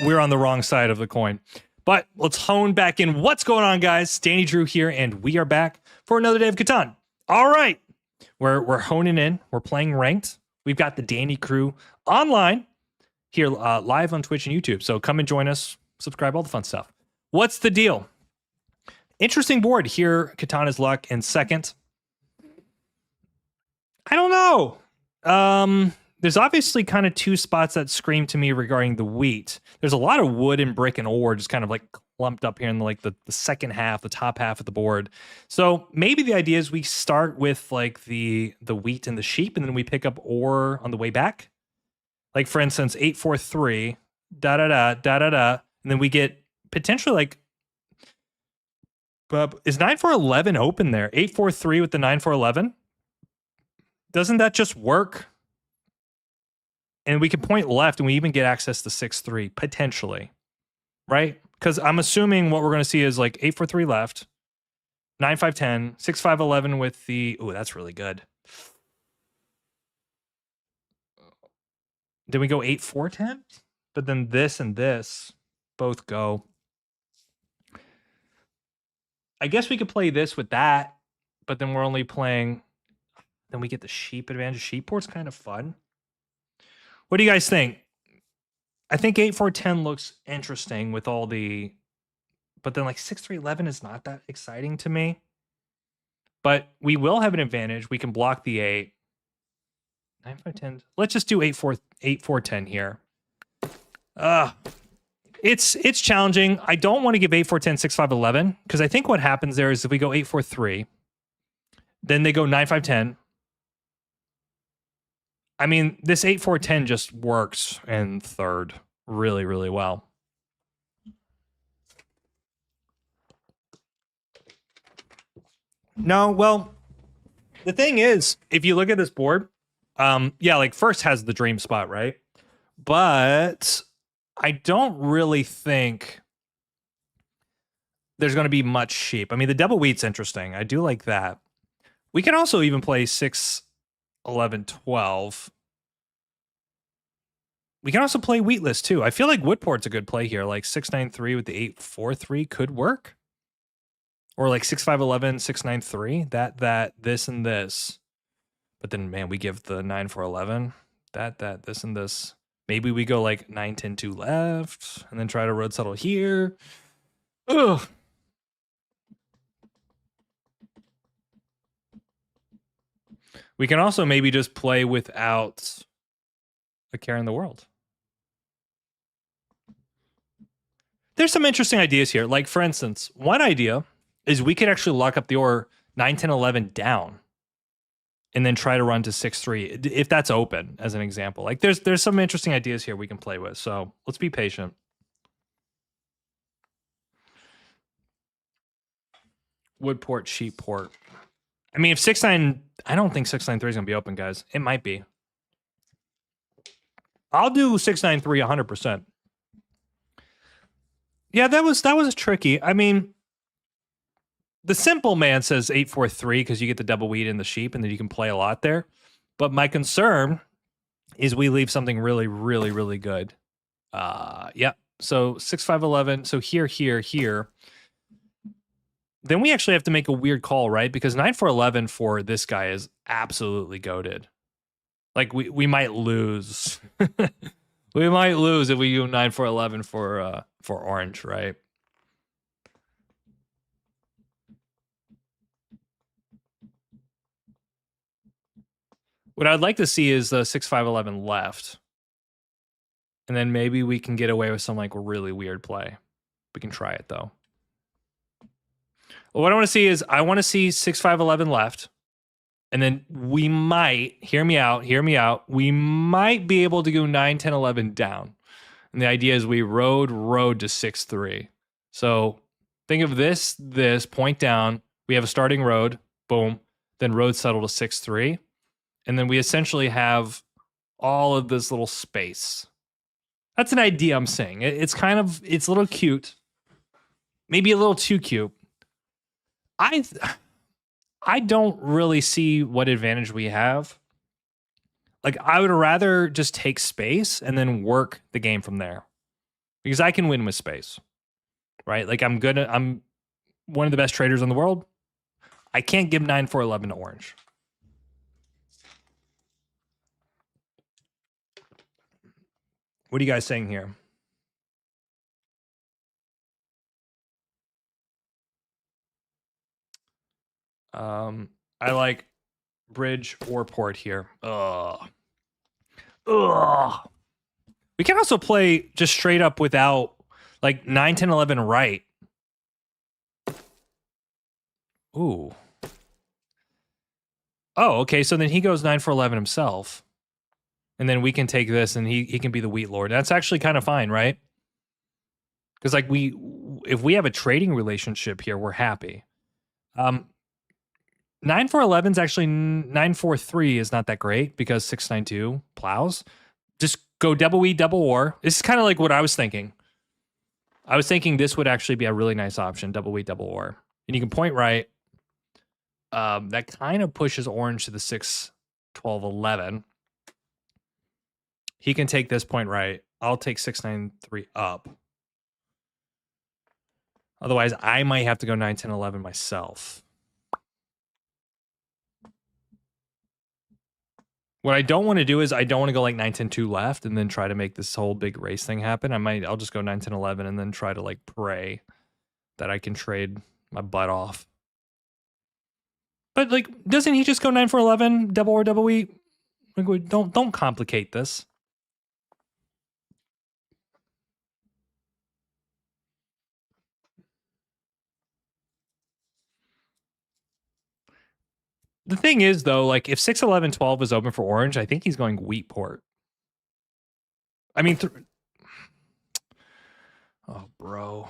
we're on the wrong side of the coin. But let's hone back in. What's going on, guys? Danny Drew here, and we are back for another day of Catan. All right. We're honing in. We're playing ranked. We've got the Danny crew online here live on Twitch and YouTube. So come and join us. Subscribe, all the fun stuff. What's the deal? Interesting board here. Katana's luck in second. I don't know. There's obviously kind of 2 spots that scream to me regarding the wheat. There's a lot of wood and brick and ore just kind of like clumped up here in like the second half, the top half of the board. So maybe the idea is we start with like the wheat and the sheep, and then we pick up ore on the way back. Like, for instance, 843, da-da-da. And then we get potentially like, is 9411 open there? 843 with the 9411? Doesn't that just work? And we can point left and we even get access to 6-3, potentially. Right? Because I'm assuming what we're going to see is like 843 left, 9510, 6511 with the, oh, that's really good. Then we go 8410? But then this and this both go. I guess we could play this with that, but then we're only playing, then we get the sheep advantage. Sheep port's kind of fun. What do you guys think? I think 8-4-10 looks interesting with all the, but then like 6-3-11 is not that exciting to me. But we will have an advantage. We can block the 8. 9-5-10. Let's just do 8-4-10 here. It's challenging. I don't want to give 8-4-10 6-5-11 because I think what happens there is if we go 8-4-3, then they go 9-5-10. I mean, this 8-4-10 just works in third really, really well. No, well, the thing is, if you look at this board, yeah, like first has the dream spot, right? But I don't really think there's going to be much sheep. I mean, the double wheat's interesting. I do like that. We can also even play 6, 11, 12. We can also play wheatless too. I feel like Woodport's a good play here. Like 6-9-3 with the 8-4-3 could work. Or like 6-5-11, 6-9-3. That, this, and this. But then, man, we give the 9-4-11. That, this, and this. Maybe we go like 9-10-2 left. And then try to road settle here. Ugh. We can also maybe just play without a care in the world. There's some interesting ideas here. Like, for instance, one idea is we could actually lock up the or 9, 10, 11 down and then try to run to 6-3 if that's open, as an example. Like, there's some interesting ideas here we can play with. So let's be patient. Wood port, sheep port. I mean, if 6-9, I don't think 6-9-3 is gonna be open, guys. It might be. I'll do 6-9-3 100%. Yeah, that was tricky. I mean, the simple man says 8-4-3 because you get the double wheat and the sheep, and then you can play a lot there. But my concern is we leave something really, really, really good. Yeah. So 6-5-11. So here. Then we actually have to make a weird call, right? Because 9-4-11 for this guy is absolutely goated. Like we might lose. We might lose if we do 9-4-11 for orange, right? What I'd like to see is the 6-5-11 left. And then maybe we can get away with some like really weird play. We can try it though. Well, what I want to see is I want to see 6-5-11 left. And then we might, hear me out. We might be able to go 9-10-11 down. And the idea is we road to 6-3. So think of this point down. We have a starting road, boom. Then road settle to 6-3. And then we essentially have all of this little space. That's an idea I'm saying. It's a little cute. Maybe a little too cute. I don't really see what advantage we have. Like, I would rather just take space and then work the game from there. Because I can win with space. Right? Like, I'm one of the best traders in the world. I can't give 9-4-11 to orange. What are you guys saying here? I like bridge or port here. Ugh. We can also play just straight up without like 9-10-11 right. Ooh. Oh, okay. So then he goes 9-4-11 himself. And then we can take this and he can be the wheat lord. That's actually kind of fine, right? Because like if we have a trading relationship here, we're happy. 9-4-11 is actually 9-4-3 is not that great because 6-9-2 plows. Just go double wheat, double war. This is kind of like what I was thinking. I was thinking this would actually be a really nice option, double wheat, double war. And you can point right. That kind of pushes orange to the 6-12-11. He can take this point right. I'll take 6-9-3 up. Otherwise, I might have to go 9-10-11 myself. What I don't want to do is I don't want to go like 9-10-2 left and then try to make this whole big race thing happen. I'll just go 9-10-11 and then try to like pray that I can trade my butt off. But like, doesn't he just go 9-4-11, double or double wheat? Like, don't complicate this. The thing is, though, like if 6-11-12 is open for orange, I think he's going wheat port. I mean, oh, bro.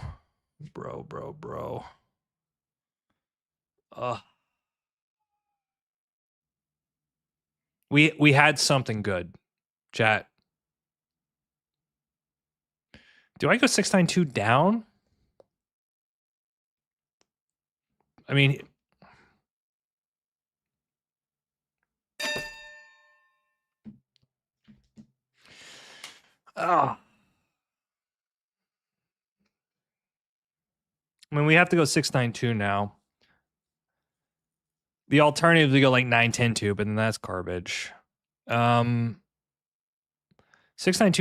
We had something good, chat. Do I go 6-9-2 down? I mean, we have to go 6-9-2 now. The alternative is to go like 9-10-2, but then that's garbage. 6-9-2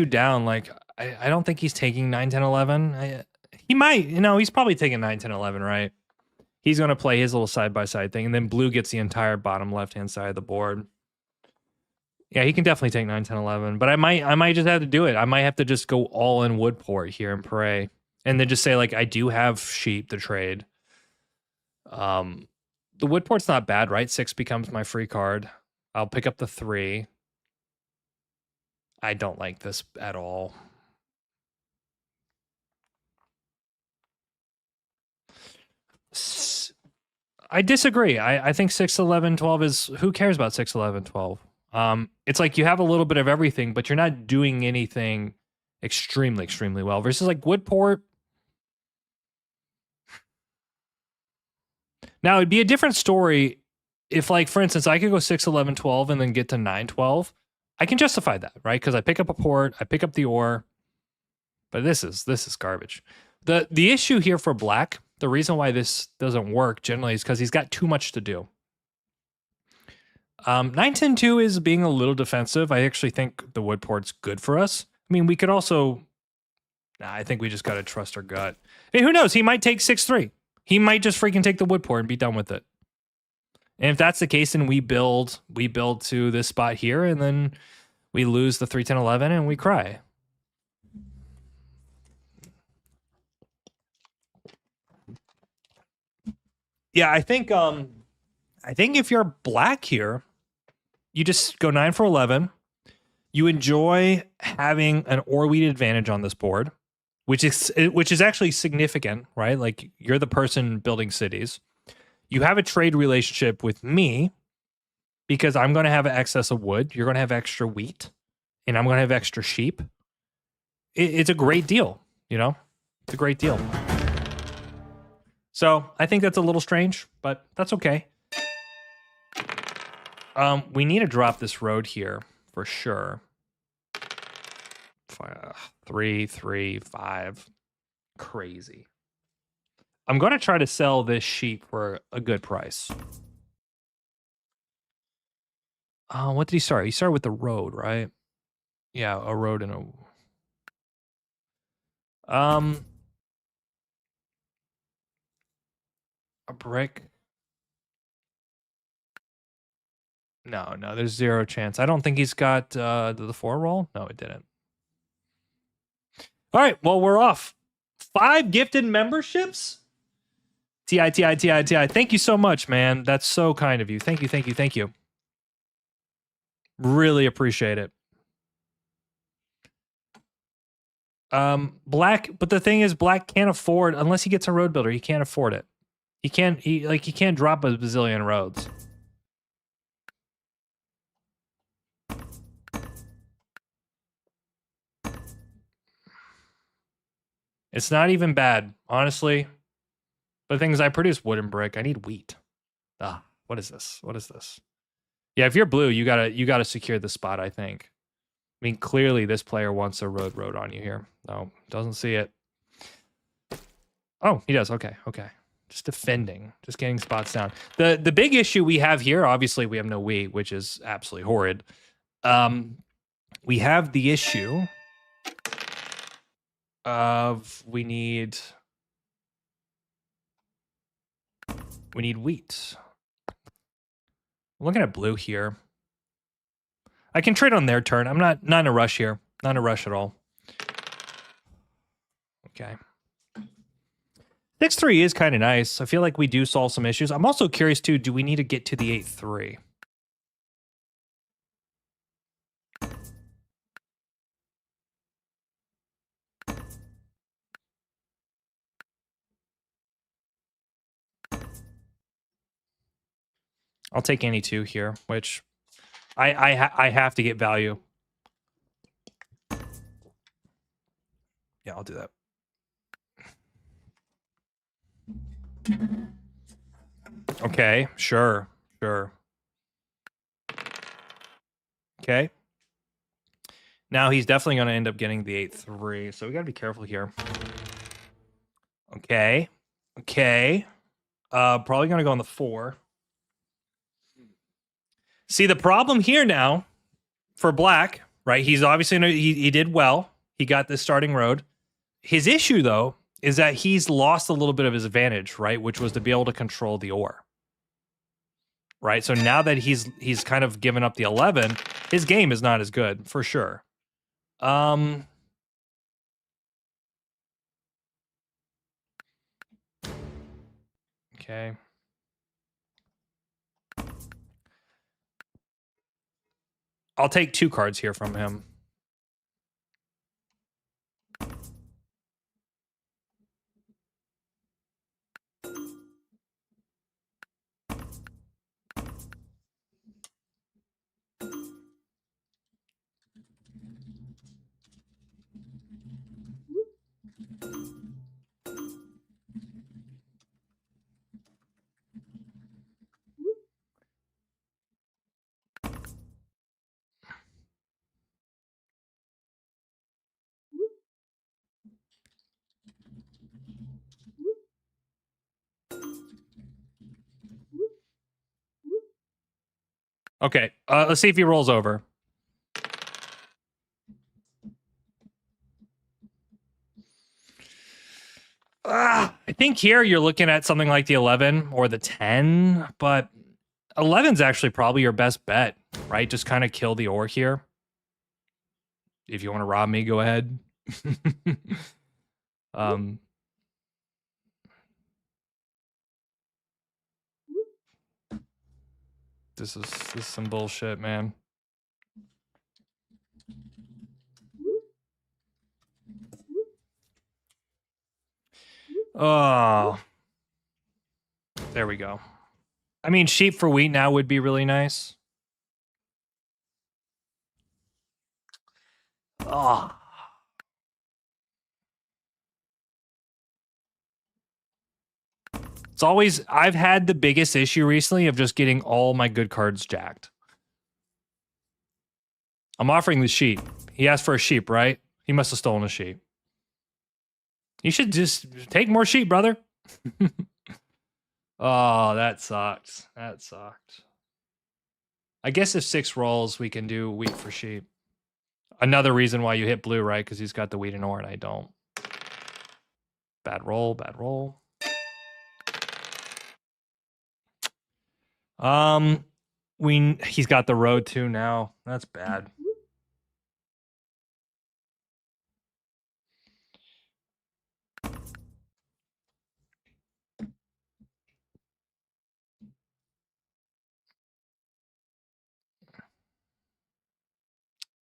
down, like I don't think he's taking 9-10-11. He might, he's probably taking 9-10-11, right? He's going to play his little side-by-side thing, and then blue gets the entire bottom left-hand side of the board. Yeah, he can definitely take 9-10-11, but I might just have to do it. I might have to just go all in wood port here and pray. and then just say like, I do have sheep to trade. The wood port's not bad, right? 6 becomes my free card. I'll pick up the 3. I don't like this at all. I disagree. I think 6, 11, 12 is, who cares about 6, 11, 12? It's like you have a little bit of everything, but you're not doing anything extremely well. Versus like Woodport. Now it'd be a different story if, like, for instance, I could go 6, 11, 12 and then get to 9, 12. I can justify that, right? Because I pick up a port, I pick up the ore. But this is garbage. The issue here for black, the reason why this doesn't work generally is because he's got too much to do. 9, 10, 2 is being a little defensive. I actually think the wood port's good for us. I mean, we could also... Nah, I think we just got to trust our gut. Hey, who knows? He might take 6, 3. He might just freaking take the wood port and be done with it. And if that's the case, then we build to this spot here, and then we lose the 3, 10, 11, and we cry. Yeah, I think if you're black here, you just go 9 for 11. You enjoy having an ore wheat advantage on this board, which is actually significant, right? Like, you're the person building cities. You have a trade relationship with me because I'm going to have an excess of wood. You're going to have extra wheat, and I'm going to have extra sheep. It's a great deal, you know? It's a great deal. So I think that's a little strange, but that's okay. We need to drop this road here for sure. 3, 3, 5. Crazy. I'm going to try to sell this sheep for a good price. What did he start? He started with the road, right? Yeah, a road and a brick. No, there's 0 chance. I don't think he's got the 4 roll. No, it didn't. All right, well, we're off. 5 gifted memberships? TI. Thank you so much, man. That's so kind of you. Thank you. Really appreciate it. Black, but the thing is, black can't afford, unless he gets a road builder, he can't afford it. He can't drop a bazillion roads. It's not even bad, honestly. But the thing is, I produce wood and brick. I need wheat. What is this? Yeah, if you're blue, you gotta secure the spot, I think. I mean, clearly this player wants a road on you here. No, doesn't see it. Oh, he does. Okay. Just defending, just getting spots down. The big issue we have here, obviously, we have no wheat, which is absolutely horrid. We have the issue of we need wheat. I'm looking at blue here. I can trade on their turn. I'm not in a rush here. Not in a rush at all. Okay. 6-3 is kind of nice. I feel like we do solve some issues. I'm also curious too, do we need to get to the 8-3? I'll take any 2 here, which I have to get value. Yeah, I'll do that. Okay, sure. Okay. Now he's definitely going to end up getting the 8-3, so we got to be careful here. Okay. Probably going to go on the 4. See, the problem here now for black, right? He's obviously he did well. He got this starting road. His issue, though, is that he's lost a little bit of his advantage, right? Which was to be able to control the ore. Right? So now that he's kind of given up the 11, his game is not as good, for sure. Okay. I'll take 2 cards here from him. Okay, let's see if he rolls over. I think here you're looking at something like the 11 or the 10, but 11's actually probably your best bet, right? Just kind of kill the ore here. If you want to rob me, go ahead. This is some bullshit, man. Oh, there we go. I mean, sheep for wheat now would be really nice. Oh. It's always, I've had the biggest issue recently of just getting all my good cards jacked. I'm offering the sheep. He asked for a sheep, right? He must have stolen a sheep. You should just take more sheep, brother. Oh, that sucks. That sucked. I guess if 6 rolls, we can do wheat for sheep. Another reason why you hit blue, right? Because he's got the wheat and ore and I don't. Bad roll, bad roll. He's got the road too now. That's bad.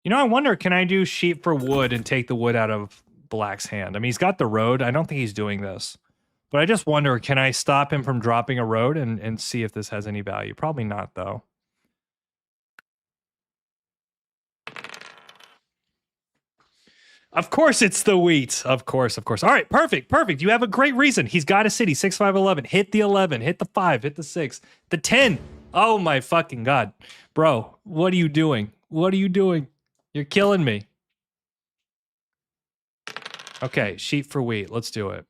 You know, I wonder, can I do sheep for wood and take the wood out of Black's hand? I mean, he's got the road. I don't think he's doing this. But I just wonder, can I stop him from dropping a road and see if this has any value? Probably not, though. Of course it's the wheat. Of course, of course. All right, perfect, perfect. You have a great reason. He's got a city, 6, 5, 11. Hit the 11, hit the 5, hit the 6, the 10. Oh my fucking God. Bro, what are you doing? What are you doing? You're killing me. Okay, sheep for wheat. Let's do it.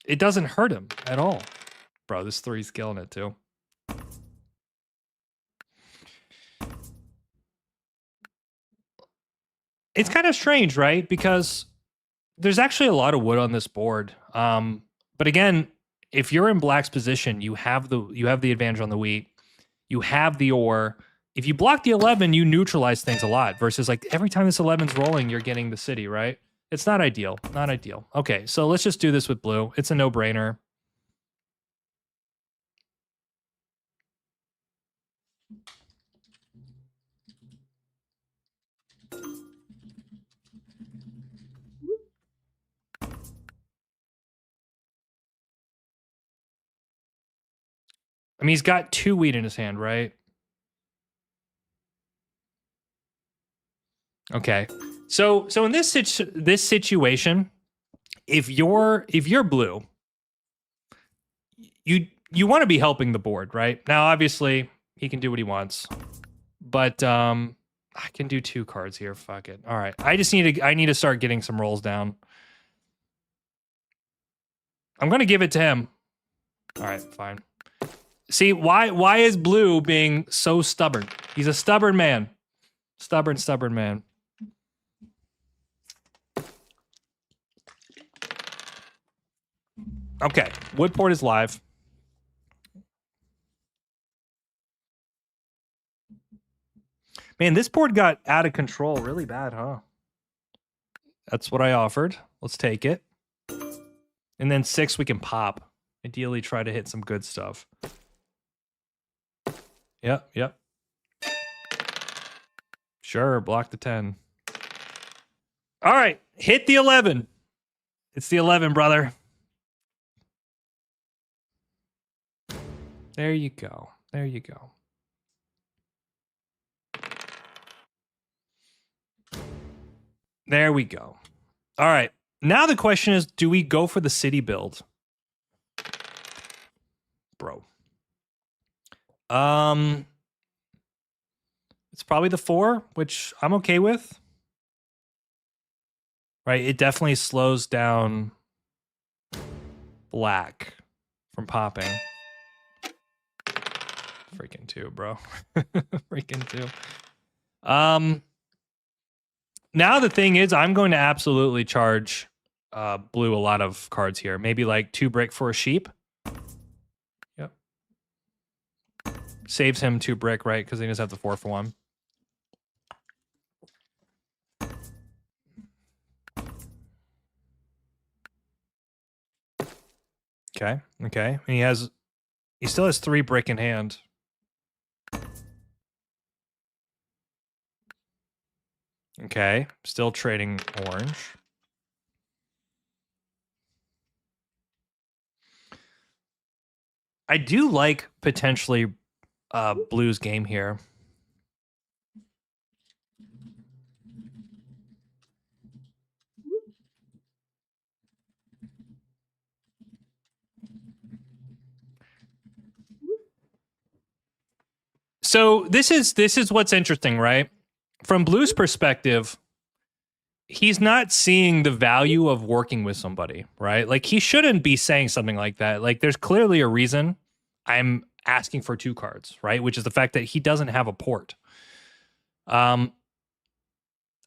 It doesn't hurt him at all. Bro, this 3's killing it too. It's kind of strange, right? Because there's actually a lot of wood on this board. But again, if you're in Black's position, you have the advantage on the wheat. You have the ore. If you block the 11, you neutralize things a lot versus like every time this 11's rolling, you're getting the city, right? It's not ideal. Not ideal. Okay, so let's just do this with blue. It's a no-brainer. I mean, he's got 2 wheat in his hand, right? Okay. So in this situation, if you're blue, you want to be helping the board, right? Now, obviously, he can do what he wants, but I can do 2 cards here. Fuck it. All right. I need to start getting some rolls down. I'm gonna give it to him. All right, fine. See, why is blue being so stubborn? He's a stubborn man. Stubborn man. Okay, Woodport is live. Man, this board got out of control really bad, huh? That's what I offered. Let's take it. And then 6 we can pop. Ideally try to hit some good stuff. Yep. Sure, block the 10. All right, hit the 11. It's the 11, brother. There you go. There you go. There we go. All right. Now the question is, do we go for the city build? Bro. It's probably the 4, which I'm okay with. Right, it definitely slows down black from popping. Freaking 2, bro. Freaking 2. Now the thing is, I'm going to absolutely charge blue a lot of cards here. Maybe like 2 brick for a sheep. Yep. Saves him 2 brick, right? Because he doesn't have the 4 for 1. Okay. And he still has 3 brick in hand. Okay, still trading orange. I do like potentially blue's game here. So this is what's interesting, right? From blue's perspective, he's not seeing the value of working with somebody, right? Like he shouldn't be saying something like that. Like there's clearly a reason I'm asking for 2 cards, right? Which is the fact that he doesn't have a port. I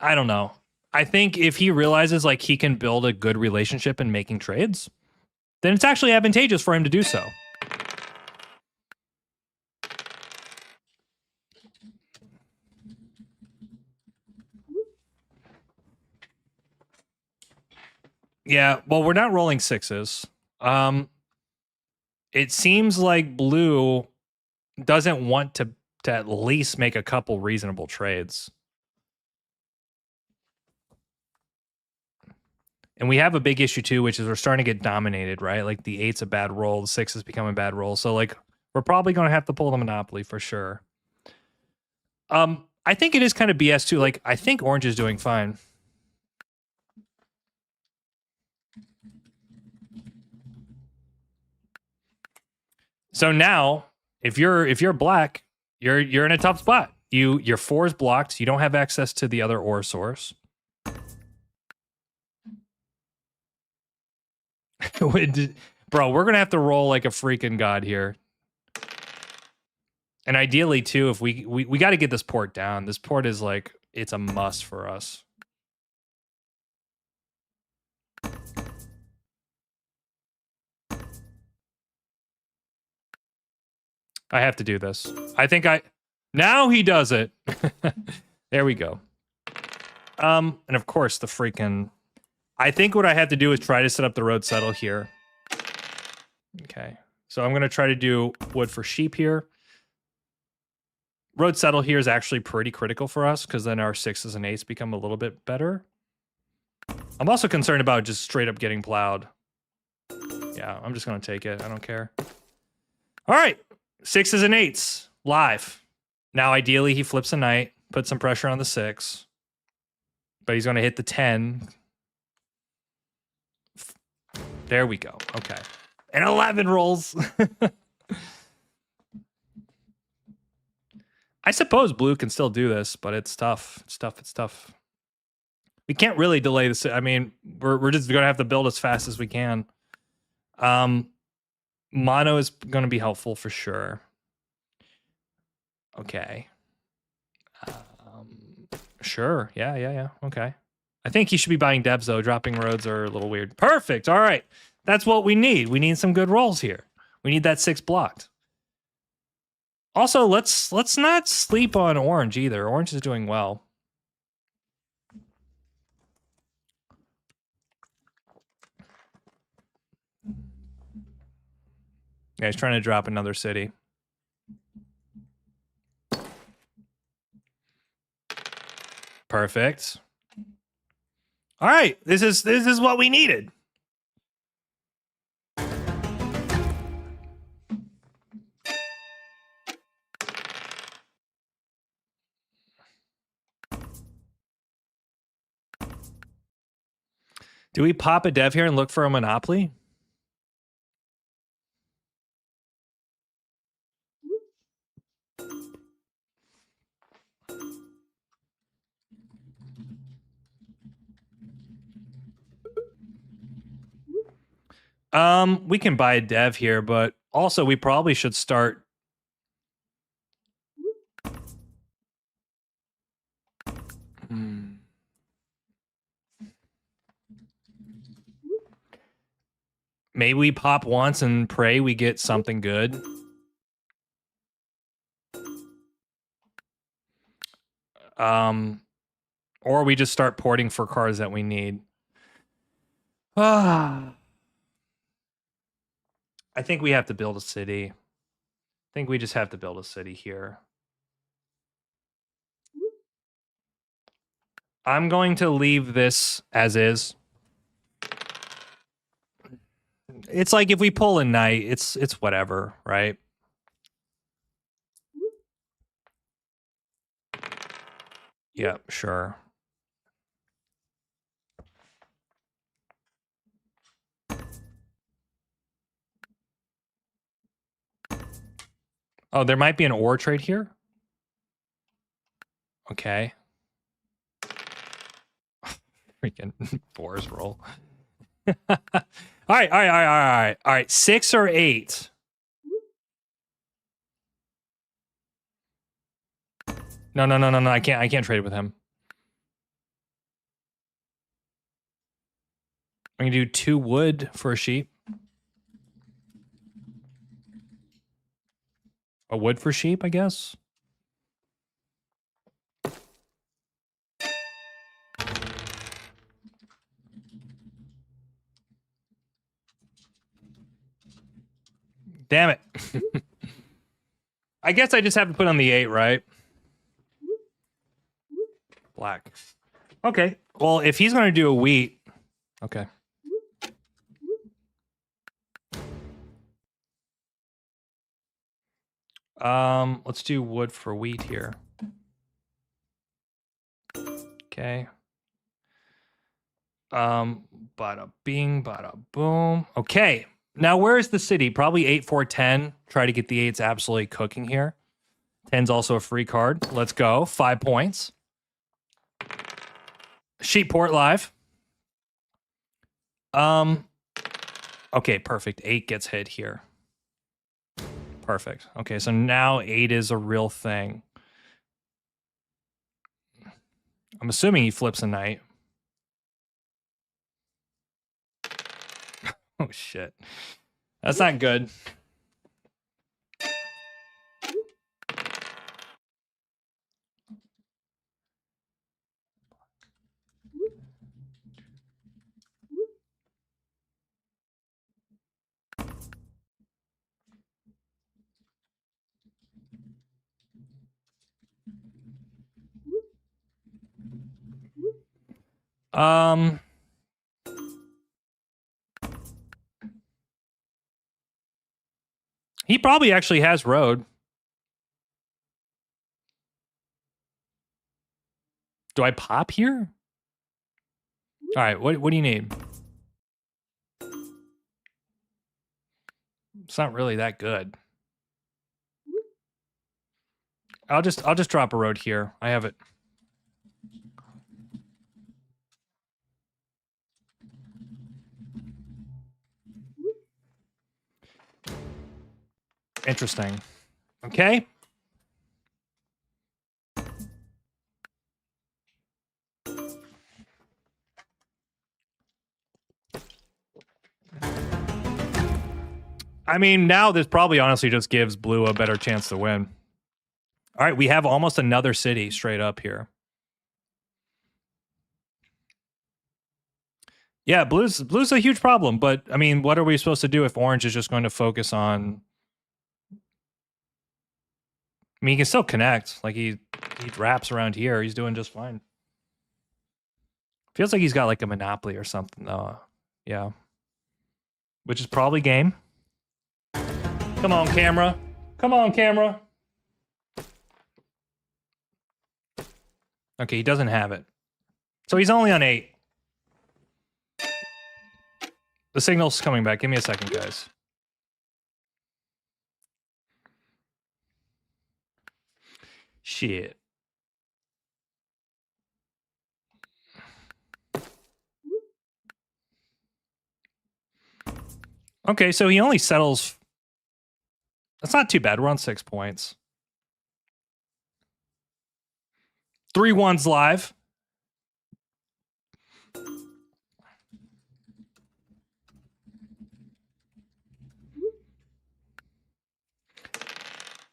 don't know. I think if he realizes like he can build a good relationship in making trades, then it's actually advantageous for him to do so. Yeah, well, we're not rolling 6s. It seems like blue doesn't want to at least make a couple reasonable trades. And we have a big issue too, which is we're starting to get dominated, right? Like the 8's a bad roll, the 6 is becoming a bad roll. So like we're probably going to have to pull the Monopoly for sure. I think it is kind of BS too. Like I think orange is doing fine. So now, if you're black, you're in a tough spot. Your 4 is blocked. You don't have access to the other ore source. Bro, we're gonna have to roll like a freaking god here. And ideally, too, if we got to get this port down. This port is like it's a must for us. I have to do this. I think now he does it. There we go. And of course the freaking. I think what I have to do is try to set up the road settle here. Okay, so I'm gonna try to do wood for sheep here. Road settle here is actually pretty critical for us because then our 6s and 8s become a little bit better. I'm also concerned about just straight up getting plowed. Yeah, I'm just gonna take it. I don't care. All right, 6s and 8s live. Now, ideally, he flips a knight, puts some pressure on the 6, but he's gonna hit the 10. There we go. Okay, and 11 rolls. I suppose blue can still do this, but it's tough. It's tough. We can't really delay this. I mean, we're just gonna have to build as fast as we can. Mono is gonna be helpful for sure. Okay. Sure. Yeah. Okay. I think he should be buying devs though. Dropping roads are a little weird. Perfect. All right. That's what we need. We need some good rolls here. We need that 6 blocked. Also, let's not sleep on orange either. Orange is doing well. Yeah, he's trying to drop another city. Perfect. All right, this is what we needed. Do we pop a dev here and look for a monopoly? We can buy a dev here, but also we probably should start. Maybe we pop once and pray we get something good. Or we just start porting for cards that we need. I think we have to build a city. I think we just have to build a city here. I'm going to leave this as is. It's like if we pull a knight, it's whatever, right? Yeah, sure. Oh, there might be an ore trade here. Okay. Freaking Boars roll. All right. 6 or 8. No. I can't trade with him. I'm gonna do 2 wood for a sheep. A wood for sheep, I guess. Damn it. I guess I just have to put on the 8, right? Black. Okay. Well, if he's gonna do a wheat, okay. Let's do wood for wheat here. Okay. Bada bing, bada boom. Okay. Now, where's the city? Probably 8, 4, 10. Try to get the 8s absolutely cooking here. 10's also a free card. Let's go. 5 points. Sheep port live. Okay, perfect. 8 gets hit here. Perfect. Okay, so now 8 is a real thing. I'm assuming he flips a knight. Oh, shit. That's not good. He probably actually has road. Do I pop here? All right, what do you need? It's not really that good. I'll just drop a road here. I have it. Interesting. Okay. I mean, now this probably honestly just gives blue a better chance to win. All right, we have almost another city straight up here. Yeah, blue's a huge problem, but I mean, what are we supposed to do if orange is just going to focus on I mean, he can still connect. Like, he wraps around here. He's doing just fine. Feels like he's got, like, a monopoly or something, though. Yeah. Which is probably game. Come on, camera. Come on, camera. Okay, he doesn't have it. So he's only on 8. The signal's coming back. Give me a second, guys. Shit. Okay, so he only settles. That's not too bad. We're on 6 points. 3-1's live.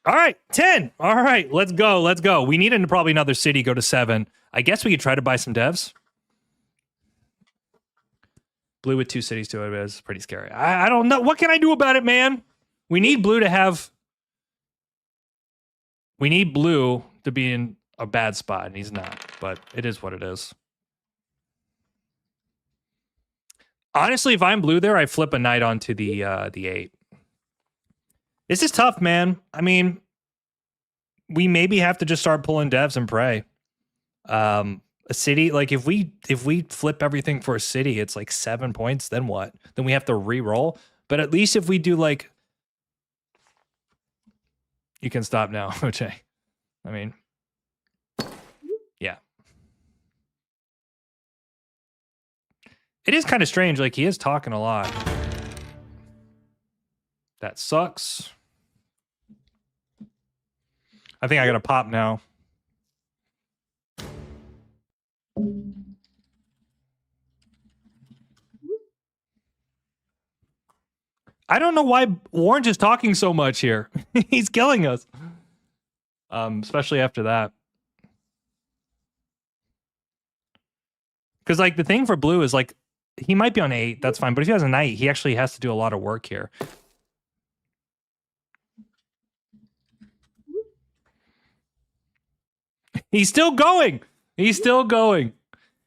All right, 10. All right, let's go. Let's go. We need probably another city, go to 7. I guess we could try to buy some devs. Blue with 2 cities to it is pretty scary. I don't know. What can I do about it, man? We need blue to have... We need blue to be in a bad spot, and he's not. But it is what it is. Honestly, if I'm blue there, I flip a knight onto the 8. This is tough, man. I mean, we maybe have to just start pulling devs and pray. A city, like if we flip everything for a city, it's like 7 points. Then what? Then we have to re-roll. But at least if we do like, you can stop now, okay? I mean, yeah. It is kind of strange. Like he is talking a lot. That sucks. I think I gotta pop now. I don't know why Orange is talking so much here. He's killing us. Especially after that. Because like the thing for blue is like he might be on 8, that's fine. But if he has a knight, he actually has to do a lot of work here. He's still going. He's still going.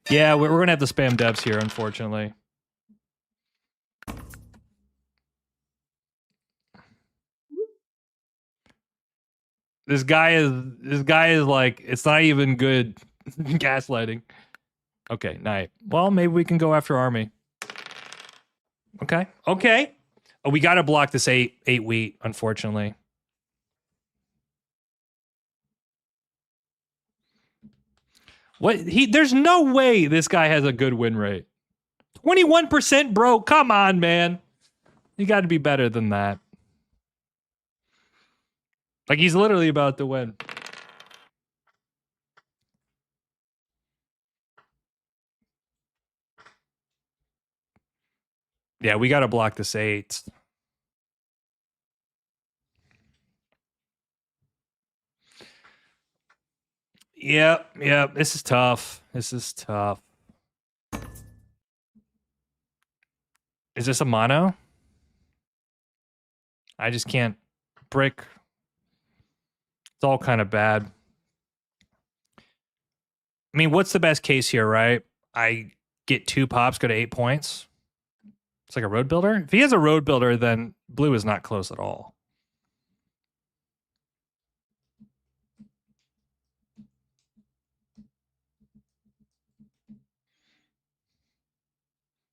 Yeah, we're going to have to spam devs here, unfortunately. This guy is like, it's not even good gaslighting. Okay, knight. Well, maybe we can go after army. Okay. Okay. Oh, we got to block this 8 wheat, unfortunately. What there's no way this guy has a good win rate. 21%, bro. Come on, man. You got to be better than that. Like he's literally about to win. Yeah, we got to block this 8. Yep. This is tough. This is tough. Is this a mono? I just can't brick. It's all kind of bad. I mean, what's the best case here, right? I get 2 pops, go to 8 points. It's like a road builder. If he has a road builder, then blue is not close at all.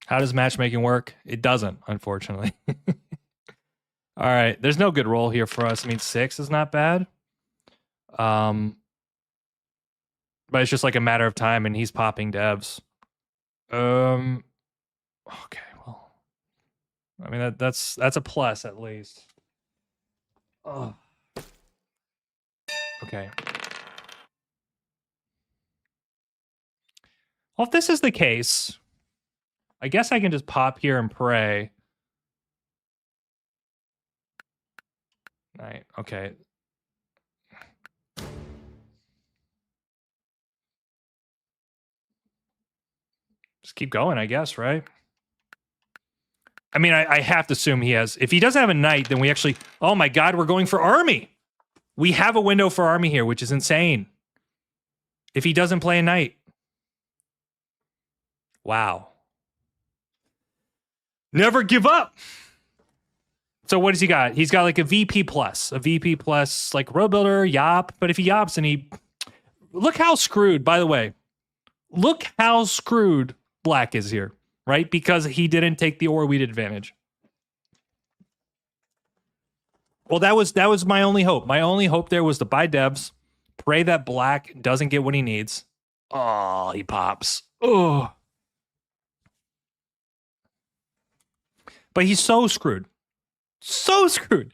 How does matchmaking work? It doesn't, unfortunately. All right. There's no good roll here for us. I mean, 6 is not bad. But it's just like a matter of time, and he's popping devs. Okay, well. I mean, that's a plus, at least. Oh. Okay. Well, if this is the case, I guess I can just pop here and pray. Right, okay. Just keep going, I guess, right? I mean, I have to assume he has... If he doesn't have a knight, then we actually... Oh my god, we're going for army! We have a window for army here, which is insane. If he doesn't play a knight. Wow. Never give up. So what does he got? He's got like a VP plus like road builder, yop. But if he yops and he, look how screwed, by the way, look how screwed black is here, right? Because he didn't take the ore wheat advantage. Well, that was my only hope. My only hope there was to buy devs, pray that black doesn't get what he needs. Oh, he pops. Oh. But he's so screwed. So screwed.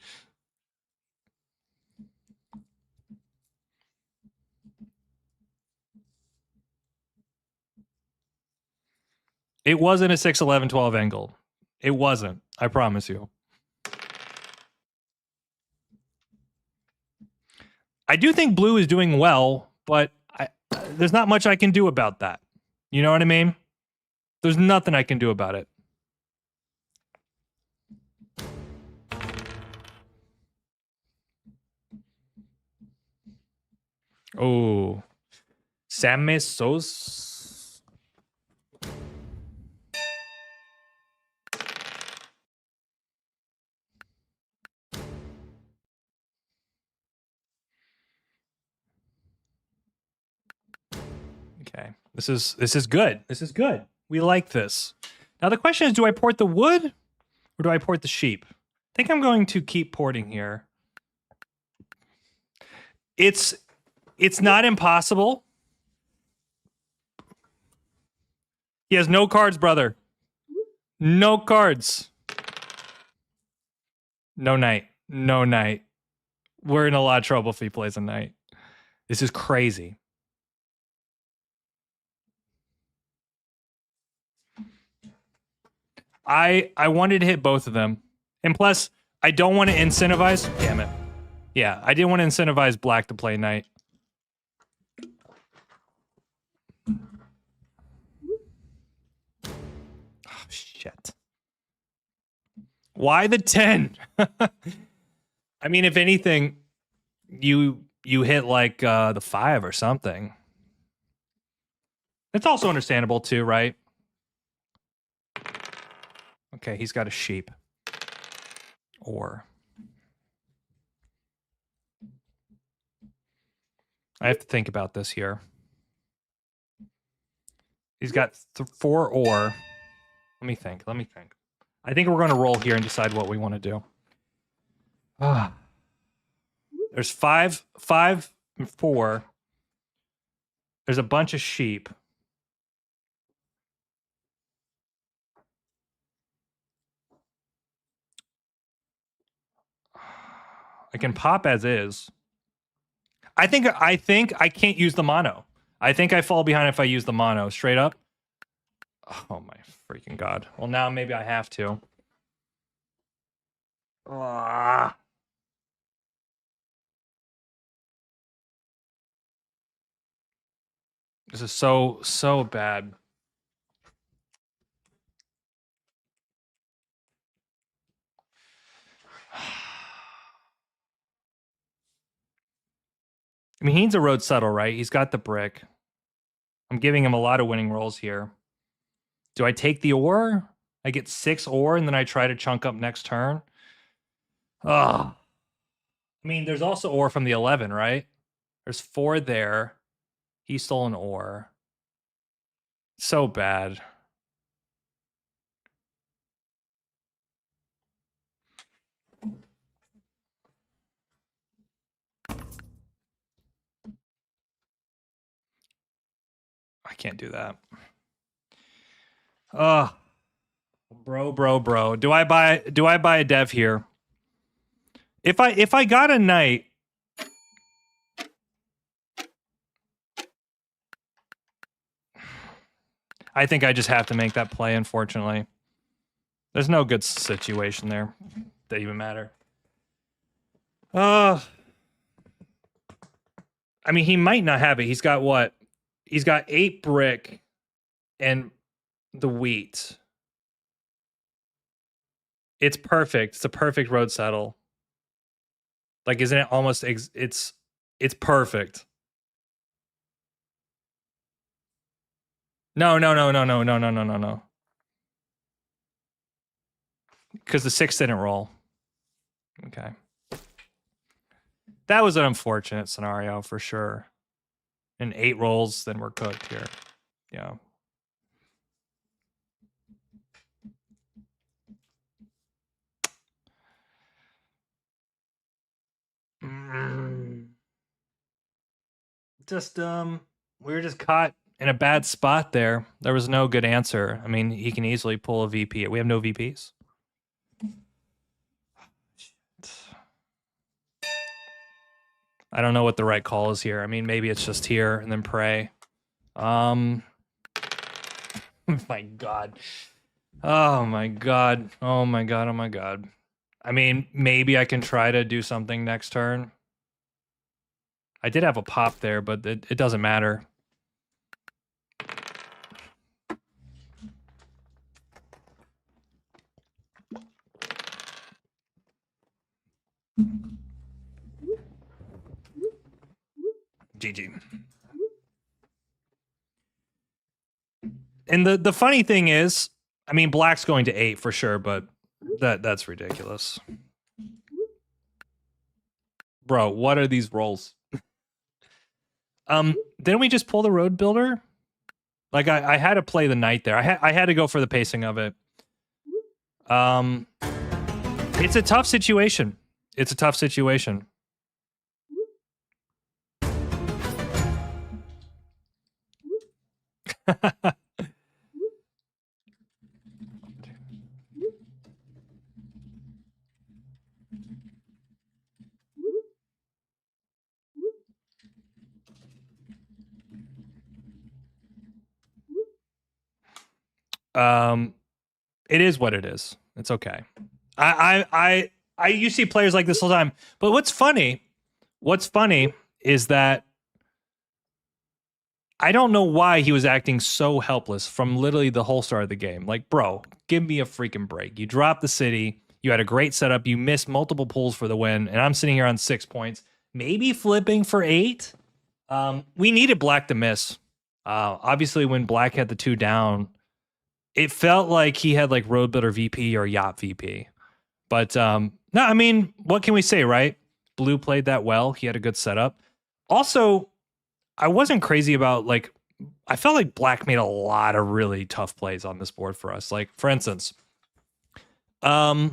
It wasn't a 6, 11, 12 angle. It wasn't. I promise you. I do think blue is doing well, but there's not much I can do about that. You know what I mean? There's nothing I can do about it. Oh. Sammy Sauce. Okay. This is good. This is good. We like this. Now the question is, do I port the wood or do I port the sheep? I think I'm going to keep porting here. It's not impossible. He has no cards, brother. No cards. No knight. No knight. We're in a lot of trouble if he plays a knight. This is crazy. I wanted to hit both of them. And plus, I don't want to incentivize. Damn it. Yeah, I didn't want to incentivize black to play knight. Oh, shit. Why the 10? I mean, if anything, you hit like the 5 or something. It's also understandable too, right? Okay, he's got a sheep. Or I have to think about this here. He's got 4 ore. Let me think. I think we're going to roll here and decide what we want to do. There's 5 and 4. There's a bunch of sheep. I can pop as is. I think I can't use the mono. I think I fall behind if I use the mono straight up. Oh my freaking god. Well, now maybe I have to. This is so bad. I mean, he needs a road settle, right? He's got the brick. I'm giving him a lot of winning rolls here. Do I take the ore? I get 6 ore and then I try to chunk up next turn. Oh. I mean, there's also ore from the 11, right? There's 4 there. He stole an ore. So bad. I can't do that. Bro. Do I buy a dev here? If I got a knight, I think I just have to make that play, unfortunately. There's no good situation there that even matter. I mean, he might not have it. He's got what? He's got 8 brick and the wheat. It's perfect. It's a perfect road settle. Like, isn't it almost it's perfect. No, no, no, no, no, no, no, no, no, no. Because the 6 didn't roll. Okay. That was an unfortunate scenario for sure. And 8 rolls, then we're cooked here. Yeah. Just we were just caught in a bad spot there. There was no good answer. I mean, he can easily pull a VP. We have no VPs. I don't know what the right call is here. I mean, maybe it's just here and then pray. Oh my god. Oh my god. Oh my god. Oh my god. I mean, maybe I can try to do something next turn. I did have a pop there, but it doesn't matter. GG. And the funny thing is, I mean, black's going to 8 for sure, but that's ridiculous. Bro, what are these rolls? Didn't we just pull the road builder? Like I had to play the knight there. I had to go for the pacing of it. It's a tough situation. It's a tough situation. It is what it is. It's okay. You see players like this all the time. But what's funny is that I don't know why he was acting so helpless from literally the whole start of the game. Like, bro, give me a freaking break. You dropped the city. You had a great setup. You missed multiple pulls for the win. And I'm sitting here on 6 points, maybe flipping for 8. We needed black to miss. Obviously, when black had the 2 down, it felt like he had like Road Builder VP or Yacht VP. But no, I mean, what can we say, right? Blue played that well. He had a good setup. Also, I wasn't crazy about like, I felt like black made a lot of really tough plays on this board for us. Like, for instance, the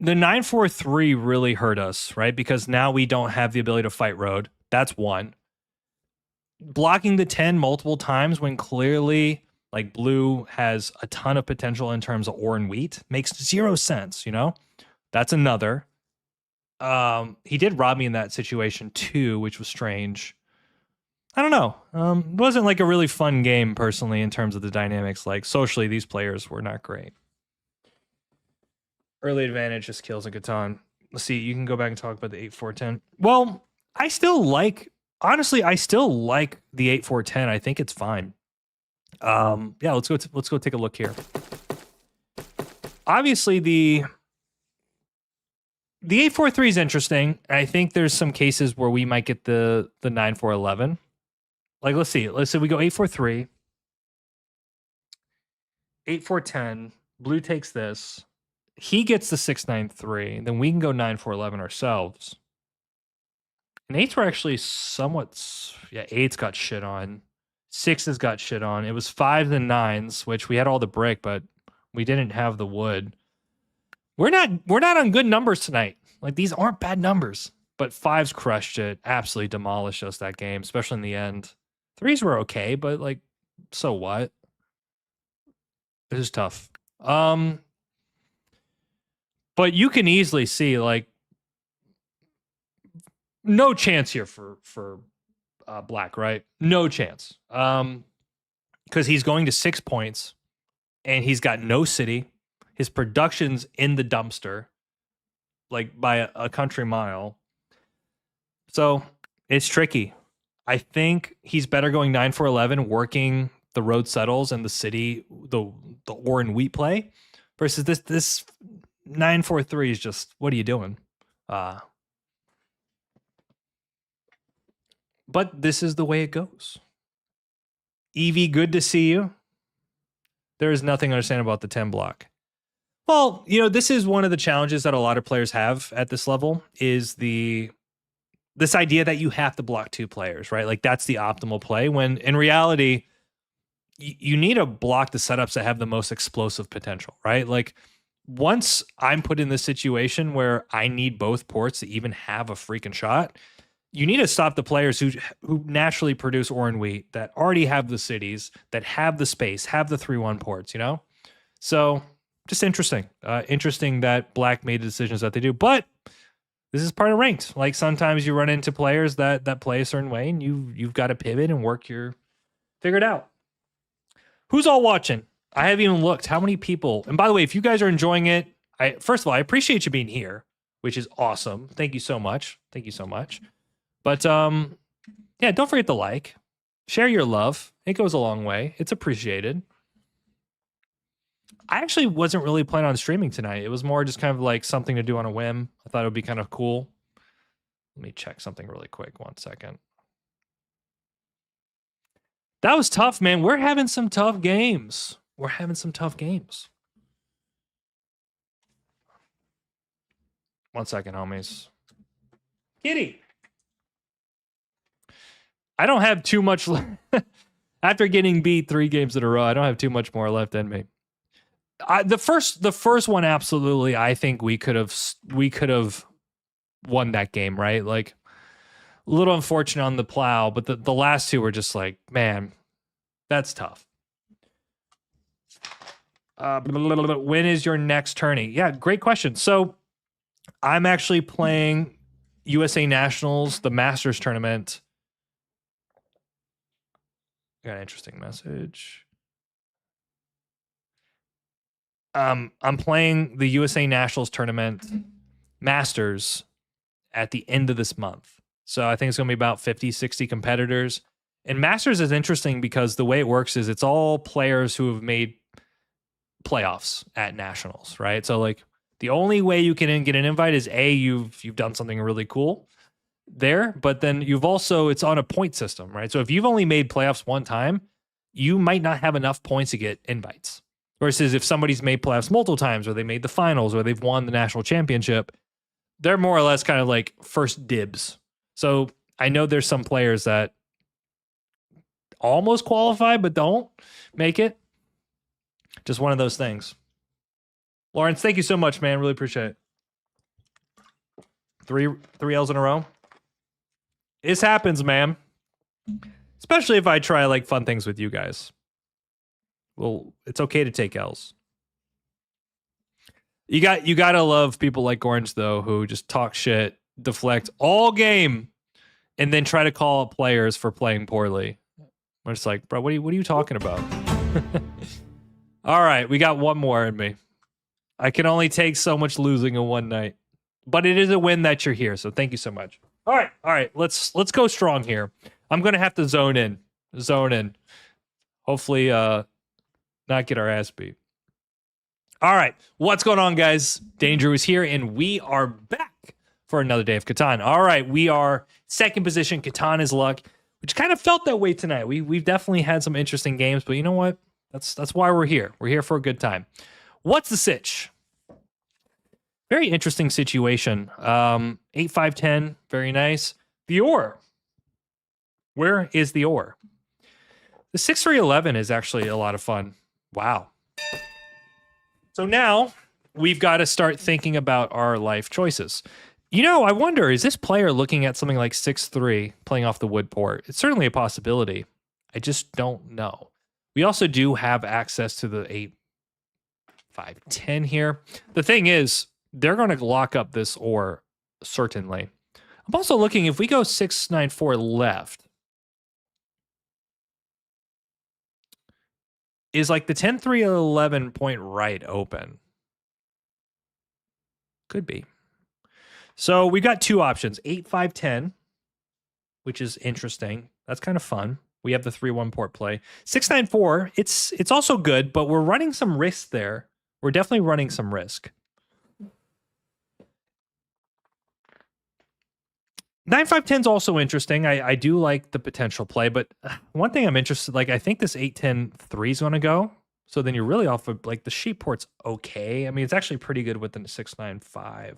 9-4-3 really hurt us, right? Because now we don't have the ability to fight road. That's one. Blocking the 10 multiple times when clearly like blue has a ton of potential in terms of ore and wheat makes 0 sense, you know? That's another. He did rob me in that situation too, which was strange. I don't know. It wasn't like a really fun game personally in terms of the dynamics. Like socially, these players were not great. Early advantage just kills a Catan. Let's see. You can go back and talk about the 8-4-10. Well, I still like. Honestly, I still like the 8-4-10. I think it's fine. Yeah, let's go take a look here. Obviously, the 8-4-3 is interesting. I think there's some cases where we might get the 9-4-11. Like, let's see. Let's say we go 8-4-3, 8-4-10. Blue takes this. He gets the 6-9-3. Then we can go 9-4-11 ourselves. And 8s were actually somewhat. Yeah, 8s got shit on. 6s got shit on. It was 5s and 9s, which we had all the brick, but we didn't have the wood. We're not on good numbers tonight. Like, these aren't bad numbers. But 5s crushed it, absolutely demolished us that game, especially in the end. 3s were okay, but like, so what? It was tough. But you can easily see like no chance here for black, right? No chance. Because he's going to 6 points and he's got no city. His production's in the dumpster, like by a country mile. So it's tricky. I think he's better going 9-4-11, working the road settles and the city, the ore and wheat play, versus this 9-4-3 is just, what are you doing? But this is the way it goes. Evie, good to see you. There is nothing to understand about the 10 block. Well, this is one of the challenges that a lot of players have at this level is this idea that you have to block 2 players, right? Like that's the optimal play when in reality, you need to block the setups that have the most explosive potential, right? Like once I'm put in this situation where I need both ports to even have a freaking shot, you need to stop the players who naturally produce ore and wheat that already have the cities, that have the space, have the 3-1 ports, So just interesting. Interesting that Black made the decisions that they do. But this is part of ranked. Like sometimes you run into players that play a certain way and you've got to pivot and figure it out. Who's all watching? I haven't even looked. How many people? And by the way, if you guys are enjoying it, first of all, I appreciate you being here, which is awesome. Thank you so much. Thank you so much. But yeah, don't forget to like. Share your love. It goes a long way. It's appreciated. I actually wasn't really planning on streaming tonight. It was more just kind of like something to do on a whim. I thought it would be kind of cool. Let me check something really quick. 1 second. That was tough, man. We're having some tough games. 1 second, homies. Kitty. I don't have too much after getting beat 3 games in a row. I don't have too much more left in me. The first one, absolutely. I think we could have won that game, right? Like a little unfortunate on the plow, but the last 2 were just like, man, that's tough. When is your next tourney? Yeah, great question. So I'm actually playing USA Nationals, the Masters tournament. Got an interesting message. I'm playing the USA Nationals tournament Masters at the end of this month. So I think it's going to be about 50, 60 competitors. And Masters is interesting because the way it works is it's all players who have made playoffs at Nationals, right? So like the only way you can get an invite is you've done something really cool there, but then it's on a point system, right? So if you've only made playoffs 1 time, you might not have enough points to get invites. Versus if somebody's made playoffs multiple times or they made the finals or they've won the national championship, they're more or less kind of like first dibs. So I know there's some players that almost qualify but don't make it. Just one of those things. Lawrence, thank you so much, man. Really appreciate it. 3 L's in a row. This happens, man. Especially if I try like fun things with you guys. Well, it's okay to take L's. You gotta love people like Orange though, who just talk shit, deflect all game, and then try to call out players for playing poorly. I'm just like, bro, what are you talking about? All right, we got one more in me. I can only take so much losing in one night, but it is a win that you're here. So thank you so much. All right. Let's go strong here. I'm gonna have to zone in. Hopefully, not get our ass beat. All right, what's going on, guys? Danger is here, and we are back for another day of Catan. All right, we are second position. Catan is luck, which kind of felt that way tonight. We've definitely had some interesting games, but you know what? That's why we're here. We're here for a good time. What's the sitch? Very interesting situation. 8, 5, 10. Very nice. The ore. Where is the ore? The 6, 3, 11 is actually a lot of fun. Wow. So now we've got to start thinking about our life choices. I wonder, is this player looking at something like 6-3 playing off the wood port? It's certainly a possibility. I just don't know. We also do have access to the 8, 5, 10 here. The thing is, they're going to lock up this ore, certainly. I'm also looking, if we go 6, 9, 4 left, is like the 10, 3, 11 point right open? Could be. So we've got 2 options, 8, 5, 10, which is interesting. That's kind of fun. We have the 3-1 port play. 6, 9, 4, it's also good, but we're running some risk there. We're definitely running some risk. 9-5-10 is also interesting. I do like the potential play, but one thing I'm interested, like I think this 8-10-3 is going to go. So then you're really off of like the sheep port's okay. I mean, it's actually pretty good with the 6-9-5. Let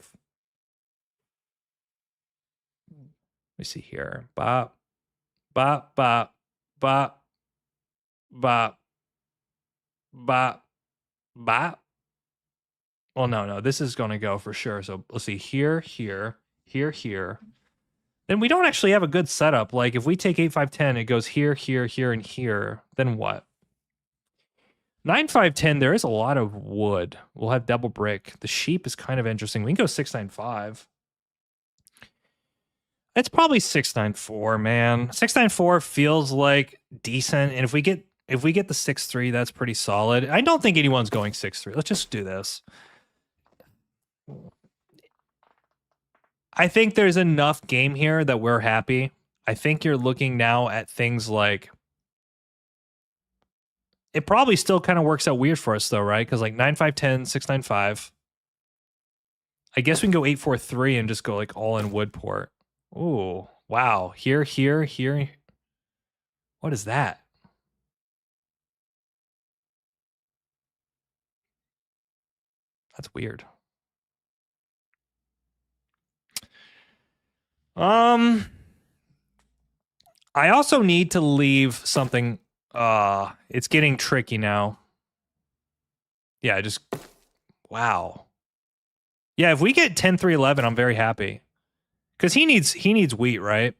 me see here. Bop, bop, bop, bop, bop, bop, bop. Well, no. This is going to go for sure. So let's see here, here, here, here. Then we don't actually have a good setup. Like if we take 8-5-10, it goes here, here, here, and here. Then what? 9-5-10, there is a lot of wood. We'll have double brick. The sheep is kind of interesting. We can go 6-9-5. It's probably 6-9-4, man. 6-9-4 feels like decent. And if we get the 6-3, that's pretty solid. I don't think anyone's going 6-3. Let's just do this. I think there's enough game here that we're happy. I think you're looking now at things like, it probably still kind of works out weird for us though, right? Because like 9-5-10, 6-9-5. I guess we can go 8-4-3 and just go like all in wood port. Ooh, wow. Here, here, here. What is that? That's weird. I also need to leave something. It's getting tricky now. Yeah, just wow. Yeah, if we get 10-3-11, I'm very happy. Cuz he needs wheat, right?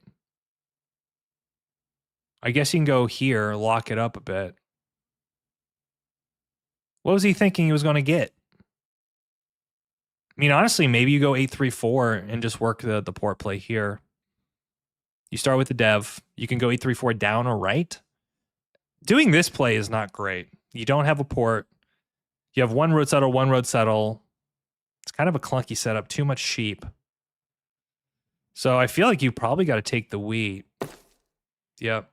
I guess you can go here, lock it up a bit. What was he thinking he was going to get? I mean, honestly, maybe you go 8-3-4 and just work the port play here. You start with the dev. You can go 8-3-4 down or right. Doing this play is not great. You don't have a port. You have one road settle. It's kind of a clunky setup. Too much sheep. So I feel like you probably got to take the wheat. Yep.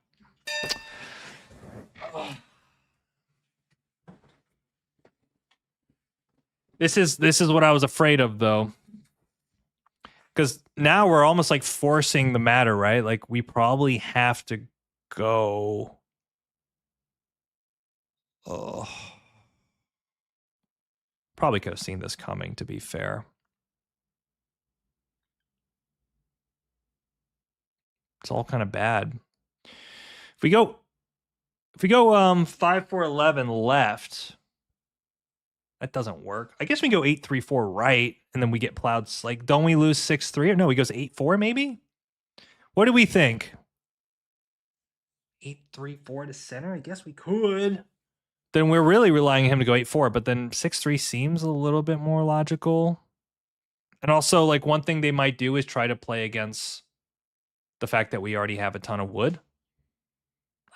This is what I was afraid of, though. Because now we're almost like forcing the matter, right? Like we probably have to go. Oh. Probably could have seen this coming, to be fair. It's all kind of bad. If we go 5-4-11 left, that doesn't work. I guess we go 8-3-4 right, and then we get plowed. Like, don't we lose 6-3? Or no, he goes 8-4 maybe? What do we think? 8-3-4 to center? I guess we could. Then we're really relying on him to go 8-4, but then 6-3 seems a little bit more logical. And also, like, one thing they might do is try to play against the fact that we already have a ton of wood.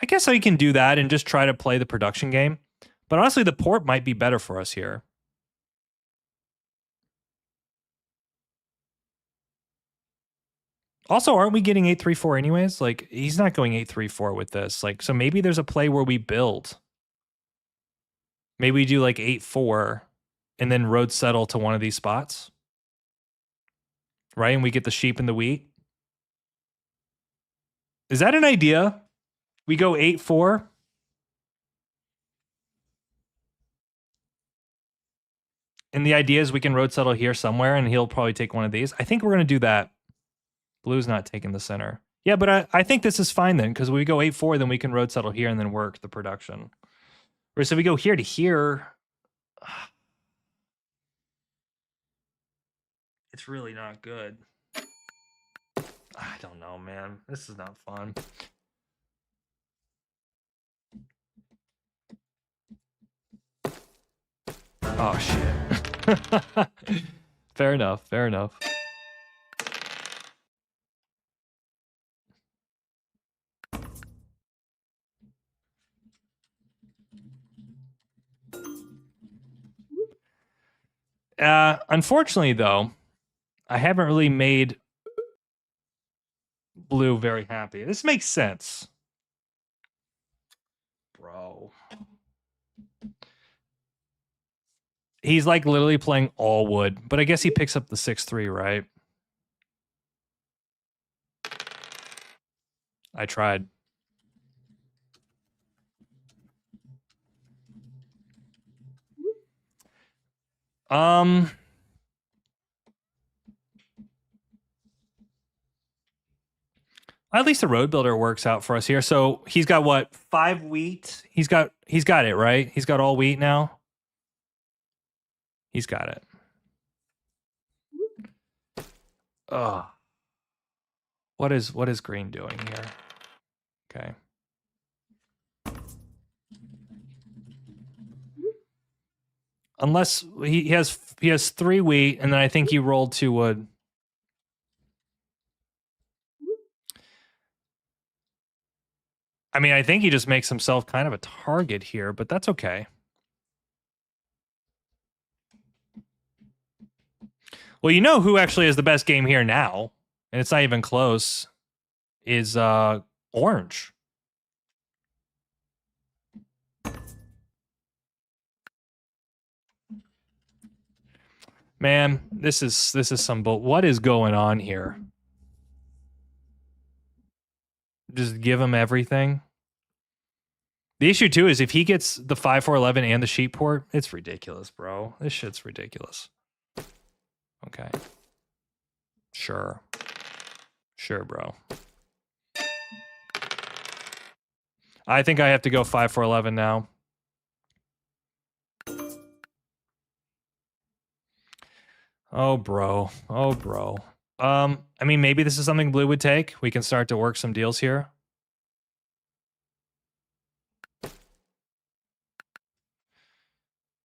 I guess I can do that and just try to play the production game. But honestly, the port might be better for us here. Also, aren't we getting 8-3-4 anyways? Like, he's not going 8-3-4 with this. Like, so maybe there's a play where we build. Maybe we do like 8-4 and then road settle to one of these spots. Right? And we get the sheep and the wheat. Is that an idea? We go 8-4. And the idea is we can road settle here somewhere and he'll probably take one of these. I think we're going to do that. Blue's not taking the center. Yeah, but I think this is fine then, because we go 8-4, then we can road settle here and then work the production. Whereas if we go here to here, it's really not good. I don't know, man. This is not fun. Oh, shit. Fair enough. Fair enough. Unfortunately, though, I haven't really made Blue very happy. This makes sense. Bro. He's like literally playing all wood, but I guess he picks up the 6-3, right? I tried. At least the road builder works out for us here. So he's got what, 5 wheat? He's got it, right? He's got all wheat now. He's got it. Ugh. What is green doing here? Okay. Unless he has 3 wheat, and then I think he rolled 2 wood. I mean, I think he just makes himself kind of a target here, but that's okay. Well, you know who actually has the best game here now, and it's not even close, is Orange. Man, this is some bull. What is going on here? Just give him everything. The issue too is if he gets the 5-4-11 and the sheep port, it's ridiculous, bro. This shit's ridiculous. Okay. Sure. Sure, bro. I think I have to go 5-4-11 now. Oh, bro. Oh, bro. I mean, maybe this is something blue would take. We can start to work some deals here.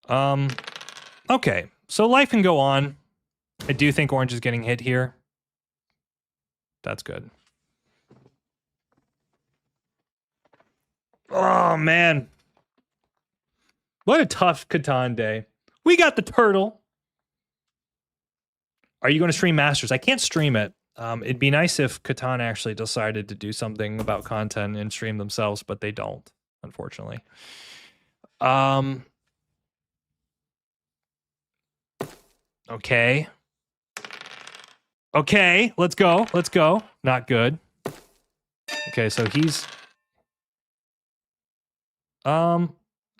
Okay. So life can go on. I do think orange is getting hit here. That's good. Oh, man. What a tough Catan day. We got the turtle. Are you going to stream Masters? I can't stream it. It'd be nice if Catan actually decided to do something about content and stream themselves, but they don't, unfortunately. Okay. Okay, let's go. Let's go. Not good. Okay, so he's... I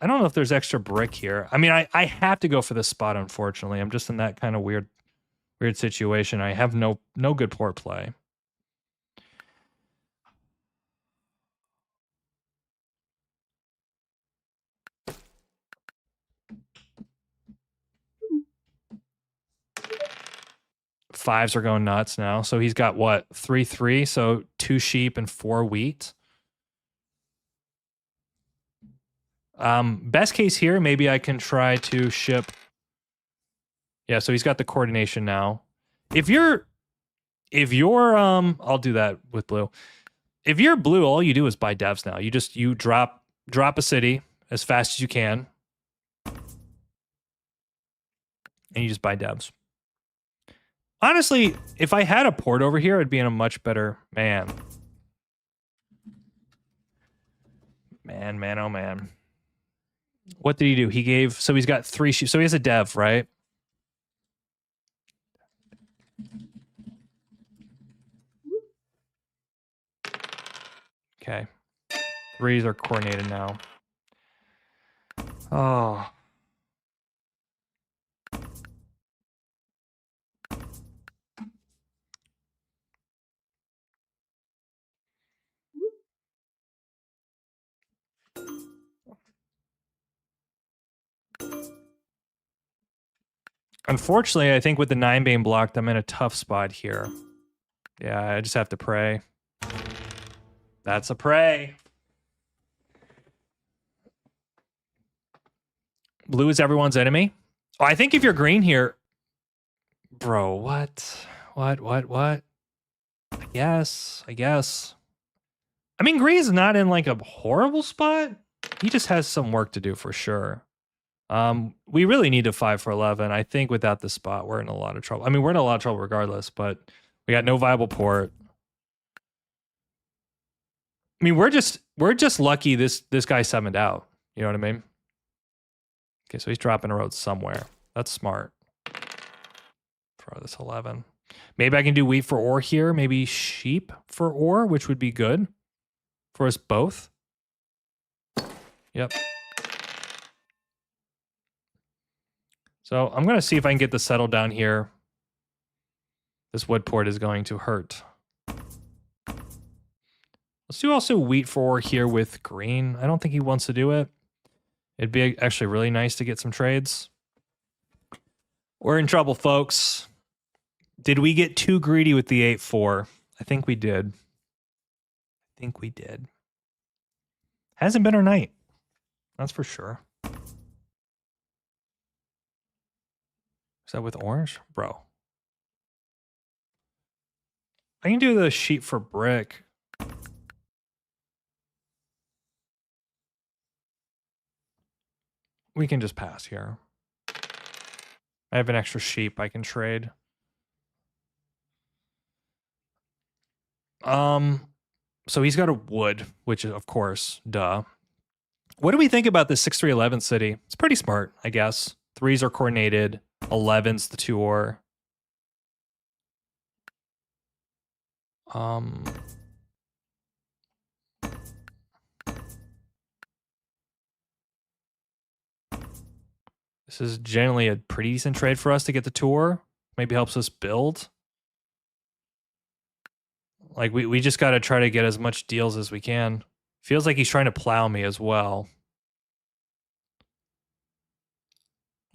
don't know if there's extra brick here. I mean, I have to go for this spot, unfortunately. I'm just in that kind of weird situation. I have no good port play. Fives are going nuts now. So he's got what? 3-3, so 2 sheep and 4 wheat. Best case here, maybe I can try to ship. Yeah, so he's got the coordination now. If you're I'll do that with blue. If you're blue, all you do is buy devs now. You drop a city as fast as you can. And you just buy devs. Honestly, if I had a port over here, I'd be in a much better man. Man, oh man. What did he do? He gave, so he's got 3 sheep. So he has a dev, right? Okay. 3s are coordinated now. Oh. Unfortunately, I think with the 9 being blocked, I'm in a tough spot here. Yeah, I just have to pray. That's a pray. Blue is everyone's enemy. Oh, I think if you're green here... Bro, what? What? I guess. I mean, green's not in like a horrible spot. He just has some work to do for sure. We really need a 5-4-11. I think without the spot, we're in a lot of trouble. I mean, we're in a lot of trouble regardless, but we got no viable port. I mean, we're just lucky this guy 7'd out. You know what I mean? Okay, so he's dropping a road somewhere. That's smart. Throw this 11. Maybe I can do wheat for ore here. Maybe sheep for ore, which would be good. for us both. Yep. So I'm going to see if I can get the settle down here. This wood port is going to hurt. Let's do also wheat 4 here with green. I don't think he wants to do it. It'd be actually really nice to get some trades. We're in trouble, folks. Did we get too greedy with the 8-4? I think we did. Hasn't been our night. That's for sure. Is that with orange? Bro. I can do the sheet for brick. We can just pass here. I have an extra sheep I can trade. So he's got a wood, which is, of course, duh. What do we think about this 6-3-11 city? It's pretty smart, I guess. 3s are coordinated. 11's the 2-or. This is generally a pretty decent trade for us to get the 2-or. Maybe helps us build. Like, we just got to try to get as much deals as we can. Feels like he's trying to plow me as well.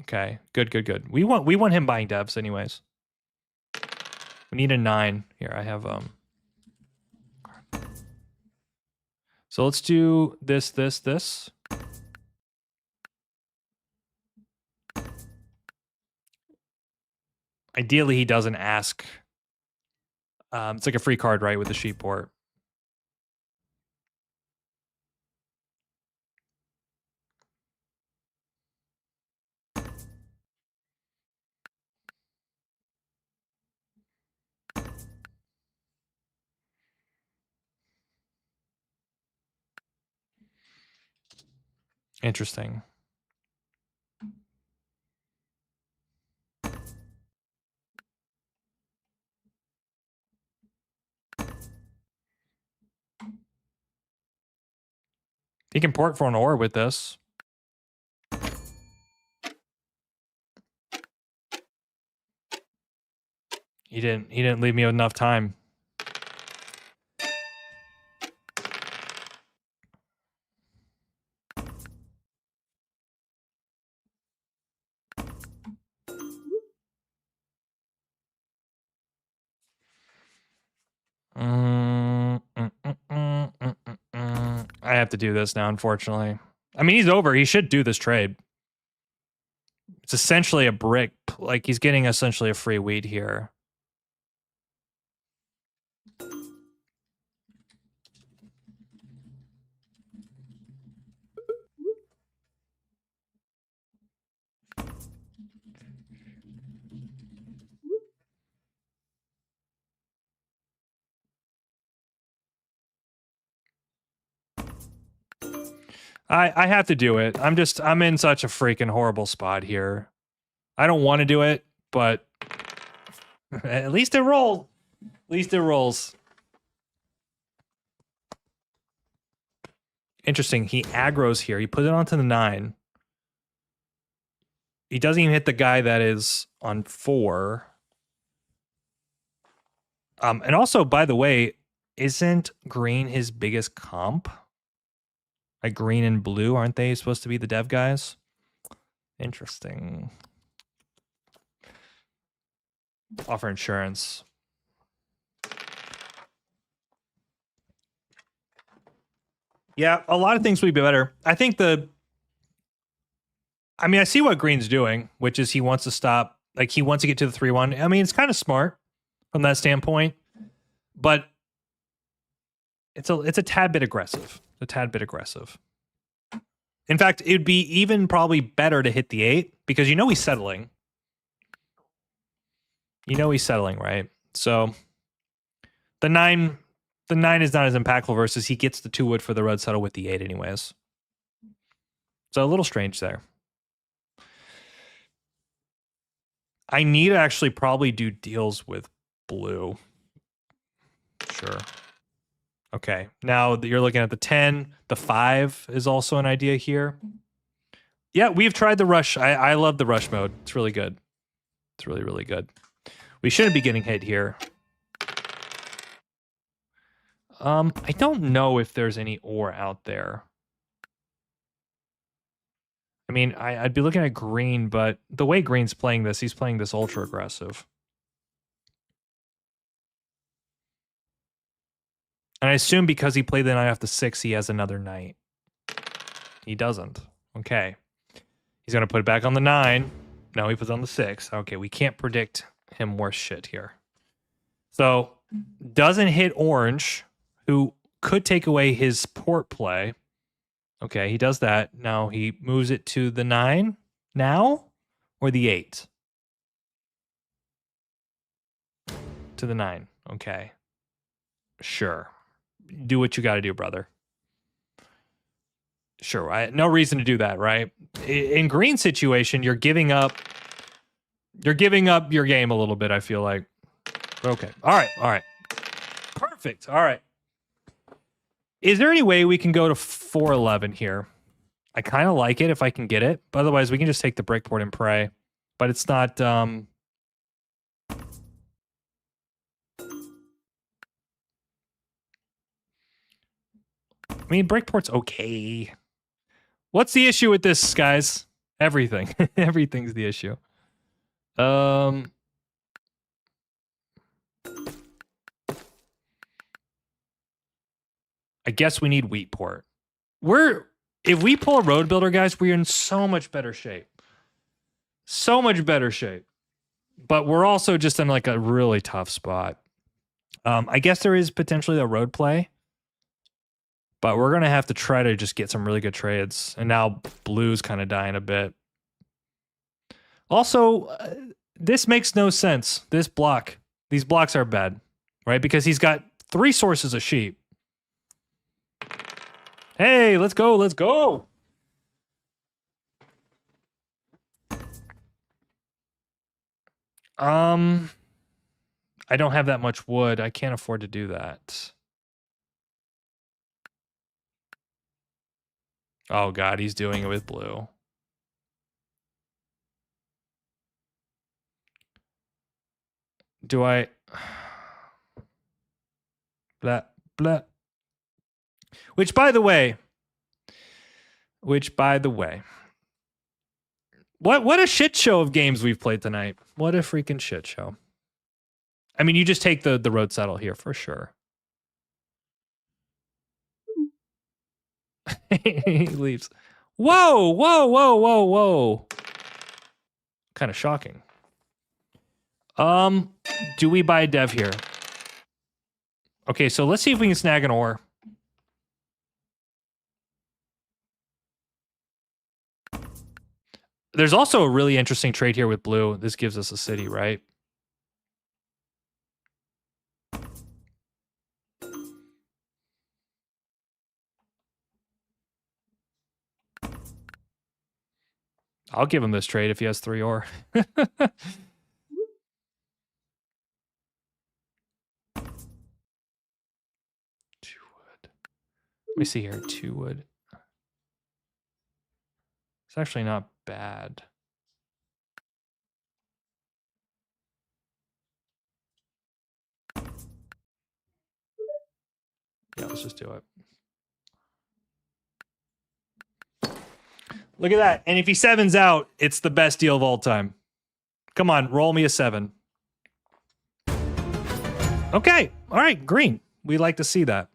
Okay, good. We want him buying devs anyways. We need a 9. Here, I have So let's do this. Ideally, he doesn't ask. It's like a free card, right, with the sheep port. Interesting. He can port for an ore with this. He didn't leave me enough time. I have to do this now, unfortunately. I mean, he's over. He should do this trade. It's essentially a brick. Like, he's getting essentially a free wheat here. I have to do it. I'm in such a freaking horrible spot here. I don't want to do it, but at least it rolled. At least it rolls. Interesting. He aggroes here. He put it onto the 9. He doesn't even hit the guy that is on 4. And also, by the way, isn't green his biggest comp? Like green and blue, aren't they supposed to be the dev guys? Interesting. Offer insurance. Yeah, a lot of things would be better. I think I see what green's doing, which is he wants to stop. Like, he wants to get to the 3-1. I mean, it's kind of smart from that standpoint, but it's a tad bit aggressive. In fact, it'd be even probably better to hit the 8 because he's settling. He's settling, right? So the 9 is not as impactful versus he gets the 2 wood for the red settle with the 8 anyways. So a little strange there. I need to actually probably do deals with blue. Sure. Okay, now that you're looking at the 10, the 5 is also an idea here. Yeah, we've tried the rush. I love the rush mode. It's really good. It's really, really good. We shouldn't be getting hit here. I don't know if there's any ore out there. I mean, I'd be looking at green, but the way green's playing this, he's playing this ultra aggressive. And I assume because he played the knight off the 6, he has another knight. He doesn't. Okay. He's going to put it back on the 9. No, he puts on the 6. Okay, we can't predict him worse shit here. So, doesn't hit orange, who could take away his port play. Okay, he does that. Now he moves it to the 9 now or the 8? To the 9. Okay. Sure. Do what you got to do, brother. Sure. No reason to do that, right? In green situation, you're giving up your game a little bit, I feel like. Okay. All right. Perfect. All right. Is there any way we can go to 411 here? I kind of like it if I can get it. But otherwise, we can just take the breakport and pray. But it's not... I mean, breakport's okay. What's the issue with this, guys? Everything. Everything's the issue. I guess we need wheat port. If we pull a road builder, guys, we're in so much better shape. So much better shape. But we're also just in like a really tough spot. I guess there is potentially a road play. But we're going to have to try to just get some really good trades. And now blue's kind of dying a bit. Also, this makes no sense. This block. These blocks are bad. Right? Because he's got 3 sources of sheep. Hey, let's go. Let's go. I don't have that much wood. I can't afford to do that. Oh, God, he's doing it with blue. Do I... Blah, blah. Which, by the way... What a shit show of games we've played tonight. What a freaking shit show. I mean, you just take the road settle here for sure. He leaves. Whoa. Kind of shocking. Do we buy a dev here? Okay, so let's see if we can snag an ore. There's also a really interesting trade here with blue. This gives us a city, right? I'll give him this trade if he has 3 ore. 2 wood. Let me see here. 2 wood. It's actually not bad. Yeah, let's just do it. Look at that. And if he 7s out, it's the best deal of all time. Come on, roll me a 7. Okay. All right, green. We like to see that.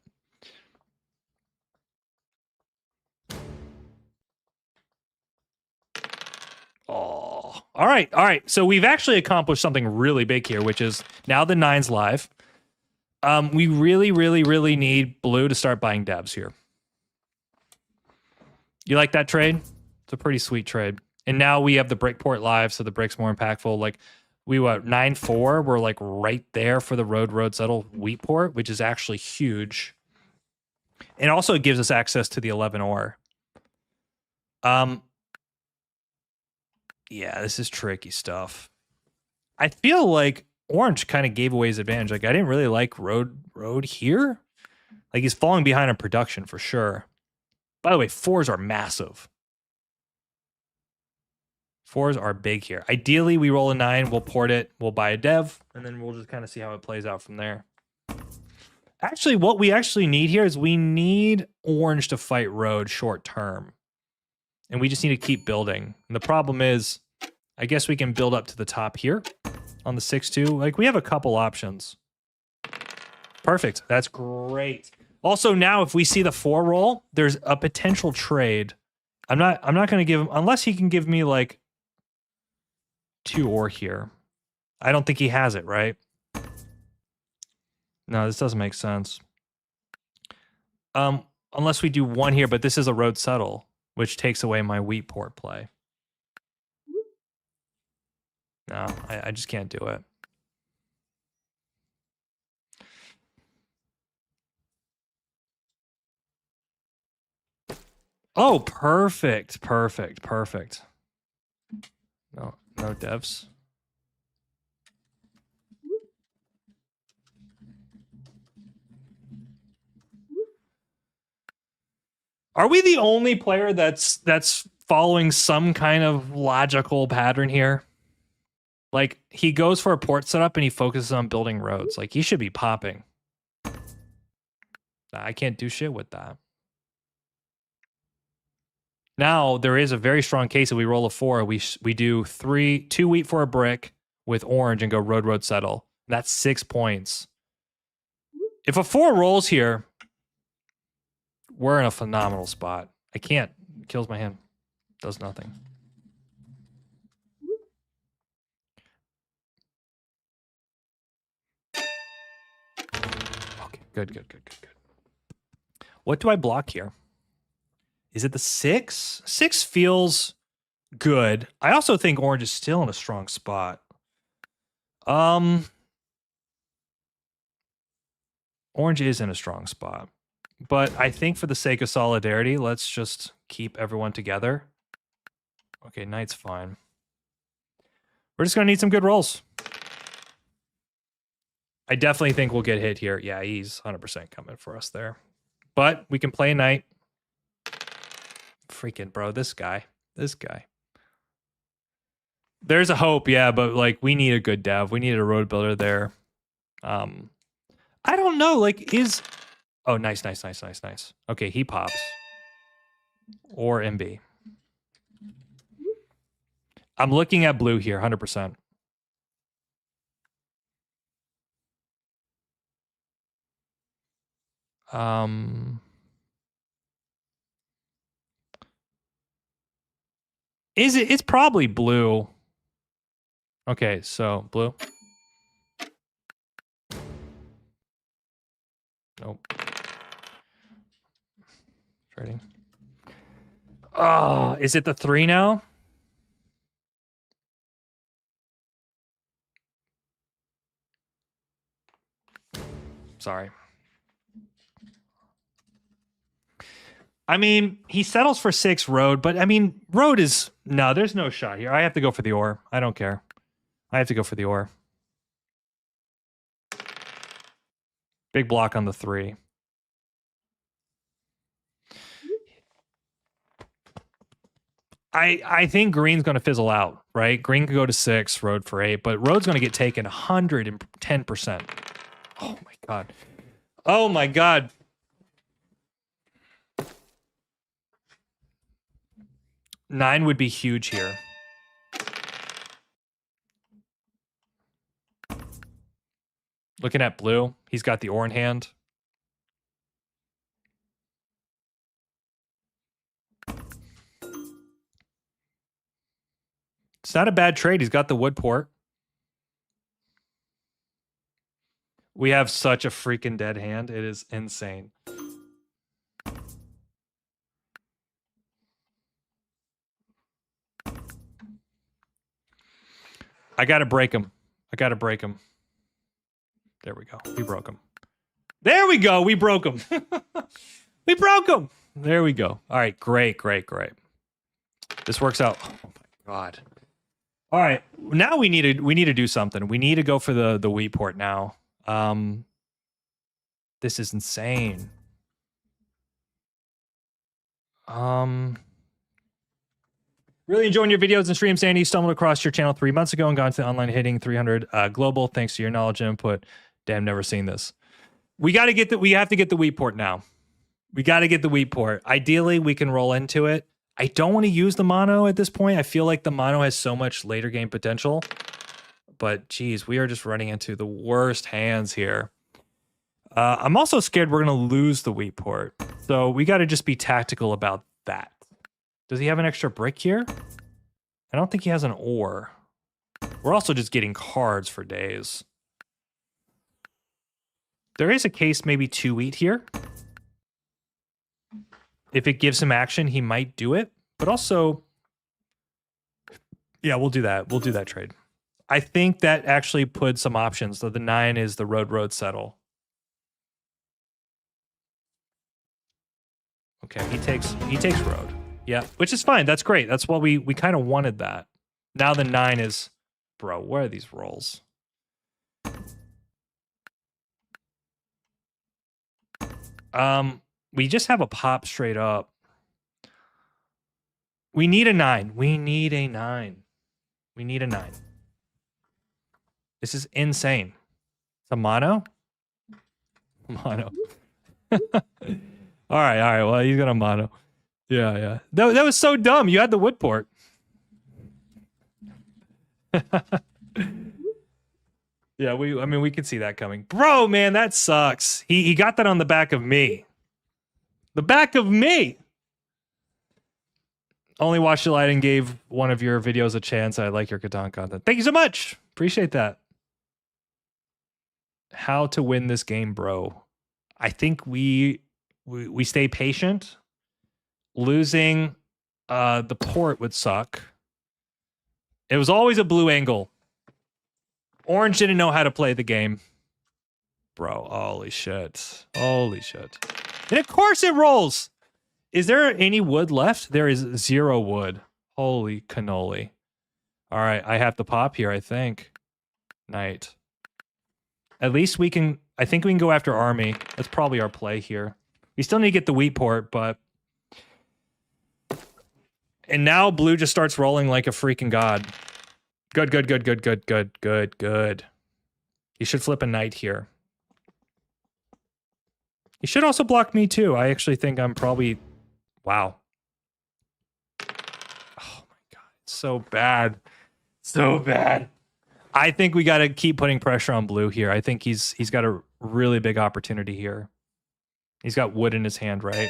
Oh. All right. So we've actually accomplished something really big here, which is now the 9's live. We really need blue to start buying devs here. You like that trade? It's a pretty sweet trade. And now we have the breakport live, so the break's more impactful. Like, we went 9-4. We're like right there for the road settle wheat port, which is actually huge. And also it gives us access to the 11 ore. Yeah, this is tricky stuff. I feel like orange kind of gave away his advantage. Like, I didn't really like road here. Like, he's falling behind on production for sure. By the way, 4s are massive. 4s are big here. Ideally, we roll a 9, we'll port it, we'll buy a dev, and then we'll just kind of see how it plays out from there. Actually, what we actually need here is we need orange to fight road short term. And we just need to keep building. And the problem is, I guess we can build up to the top here on the 6-2. Like, we have a couple options. Perfect. That's great. Also, now if we see the 4 roll, there's a potential trade. I'm not going to give him, unless he can give me like 2 ore here. I don't think he has it, right? No, this doesn't make sense. Unless we do 1 here, but this is a road settle, which takes away my wheat port play. No, I just can't do it. Oh, perfect, perfect, perfect. No devs. Are we the only player that's following some kind of logical pattern here? Like, he goes for a port setup and he focuses on building roads. Like, he should be popping. I can't do shit with that. Now, there is a very strong case that we roll a 4. We do 2 wheat for a brick with orange and go road settle. That's 6 points. If a 4 rolls here, we're in a phenomenal spot. I can't. It kills my hand. Does nothing. Okay, good. What do I block here? Is it the 6? 6 feels good. I also think orange is still in a strong spot. Orange is in a strong spot. But I think for the sake of solidarity, let's just keep everyone together. Okay, knight's fine. We're just going to need some good rolls. I definitely think we'll get hit here. Yeah, he's 100% coming for us there. But we can play a knight. Freaking bro, this guy. There's a hope, yeah, but like we need a good dev. We need a road builder there. I don't know, like is... Oh, nice. Okay, he pops. Or MB. I'm looking at blue here, 100%. Is it? It's probably blue. Okay, so blue. Nope. Trading. Oh, is it the 3 now? Sorry. I mean, he settles for 6 road, but I mean, road is... No, there's no shot here. I have to go for the ore. I don't care. I have to go for the ore. Big block on the 3. I think green's going to fizzle out, right? Green could go to 6, road for 8, but road's going to get taken 110%. Oh my god. Oh my god. Nine would be huge here. Looking at blue, he's got the ore in hand. It's not a bad trade. He's got the wood port. We have such a freaking dead hand. It is insane. I gotta break him. There we go. We broke him. There we go. We broke him. We broke him. There we go. All right. Great. This works out. Oh my god. All right. Now we need to do something. We need to go for the wheat port now. This is insane. Really enjoying your videos and streams, Sandy. Stumbled across your channel 3 months ago and got into online hitting 300 global thanks to your knowledge and input. Damn, never seen this. We have to get the wheat port now. We got to get the wheat port. Ideally, we can roll into it. I don't want to use the mono at this point. I feel like the mono has so much later game potential. But geez, we are just running into the worst hands here. I'm also scared we're going to lose the wheat port. So we got to just be tactical about that. Does he have an extra brick here? I don't think he has an ore. We're also just getting cards for days. There is a case maybe 2 wheat here. If it gives him action, he might do it. But also, yeah, we'll do that. We'll do that trade. I think that actually put some options. So the 9 is the road settle. Okay, he takes road. Yeah, which is fine. That's great. That's what we kind of wanted that. Now the 9 is, bro, where are these rolls? We just have a pop straight up. We need a 9. We need a 9. We need a 9. This is insane. It's a mono? Mono. All right. Well, he's gonna mono. Yeah. That was so dumb. You had the wood port. Yeah, we could see that coming. Bro, man, that sucks. He got that on the back of me. The back of me. Only watched the light and gave one of your videos a chance. I like your Catan content. Thank you so much. Appreciate that. How to win this game, bro. I think we stay patient. Losing the port would suck. It was always a blue angle. Orange didn't know how to play the game. Bro, holy shit. Holy shit. And of course it rolls. Is there any wood left? There is 0 wood. Holy cannoli. All right, I have to pop here, I think. Knight. At least we can... I think we can go after army. That's probably our play here. We still need to get the wheat port, but... And now blue just starts rolling like a freaking god. Good. He should flip a knight here. He should also block me too. I actually think I'm probably... Wow. Oh my god. So bad. So bad. I think we got to keep putting pressure on blue here. I think he's got a really big opportunity here. He's got wood in his hand, right?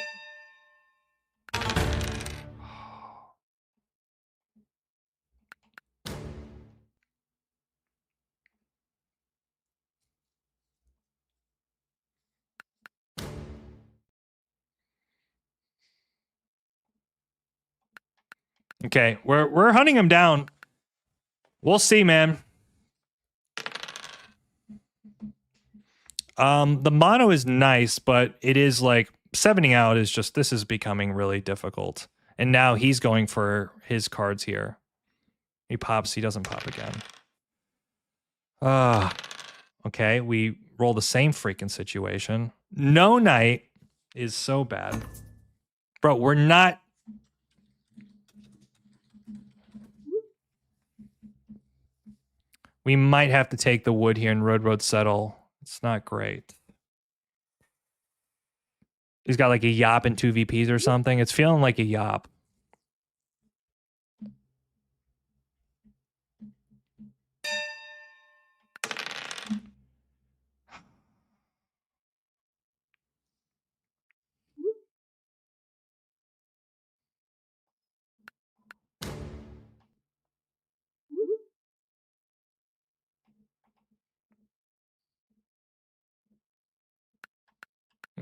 Okay, we're hunting him down. We'll see, man. The mono is nice, but it is like 7ing out is just, this is becoming really difficult. And now he's going for his cards here. He pops, he doesn't pop again. Okay, we roll the same freaking situation. No knight is so bad. Bro, we're not... We might have to take the wood here and road settle. It's not great. He's got like a yop and 2 VPs or something. It's feeling like a yop.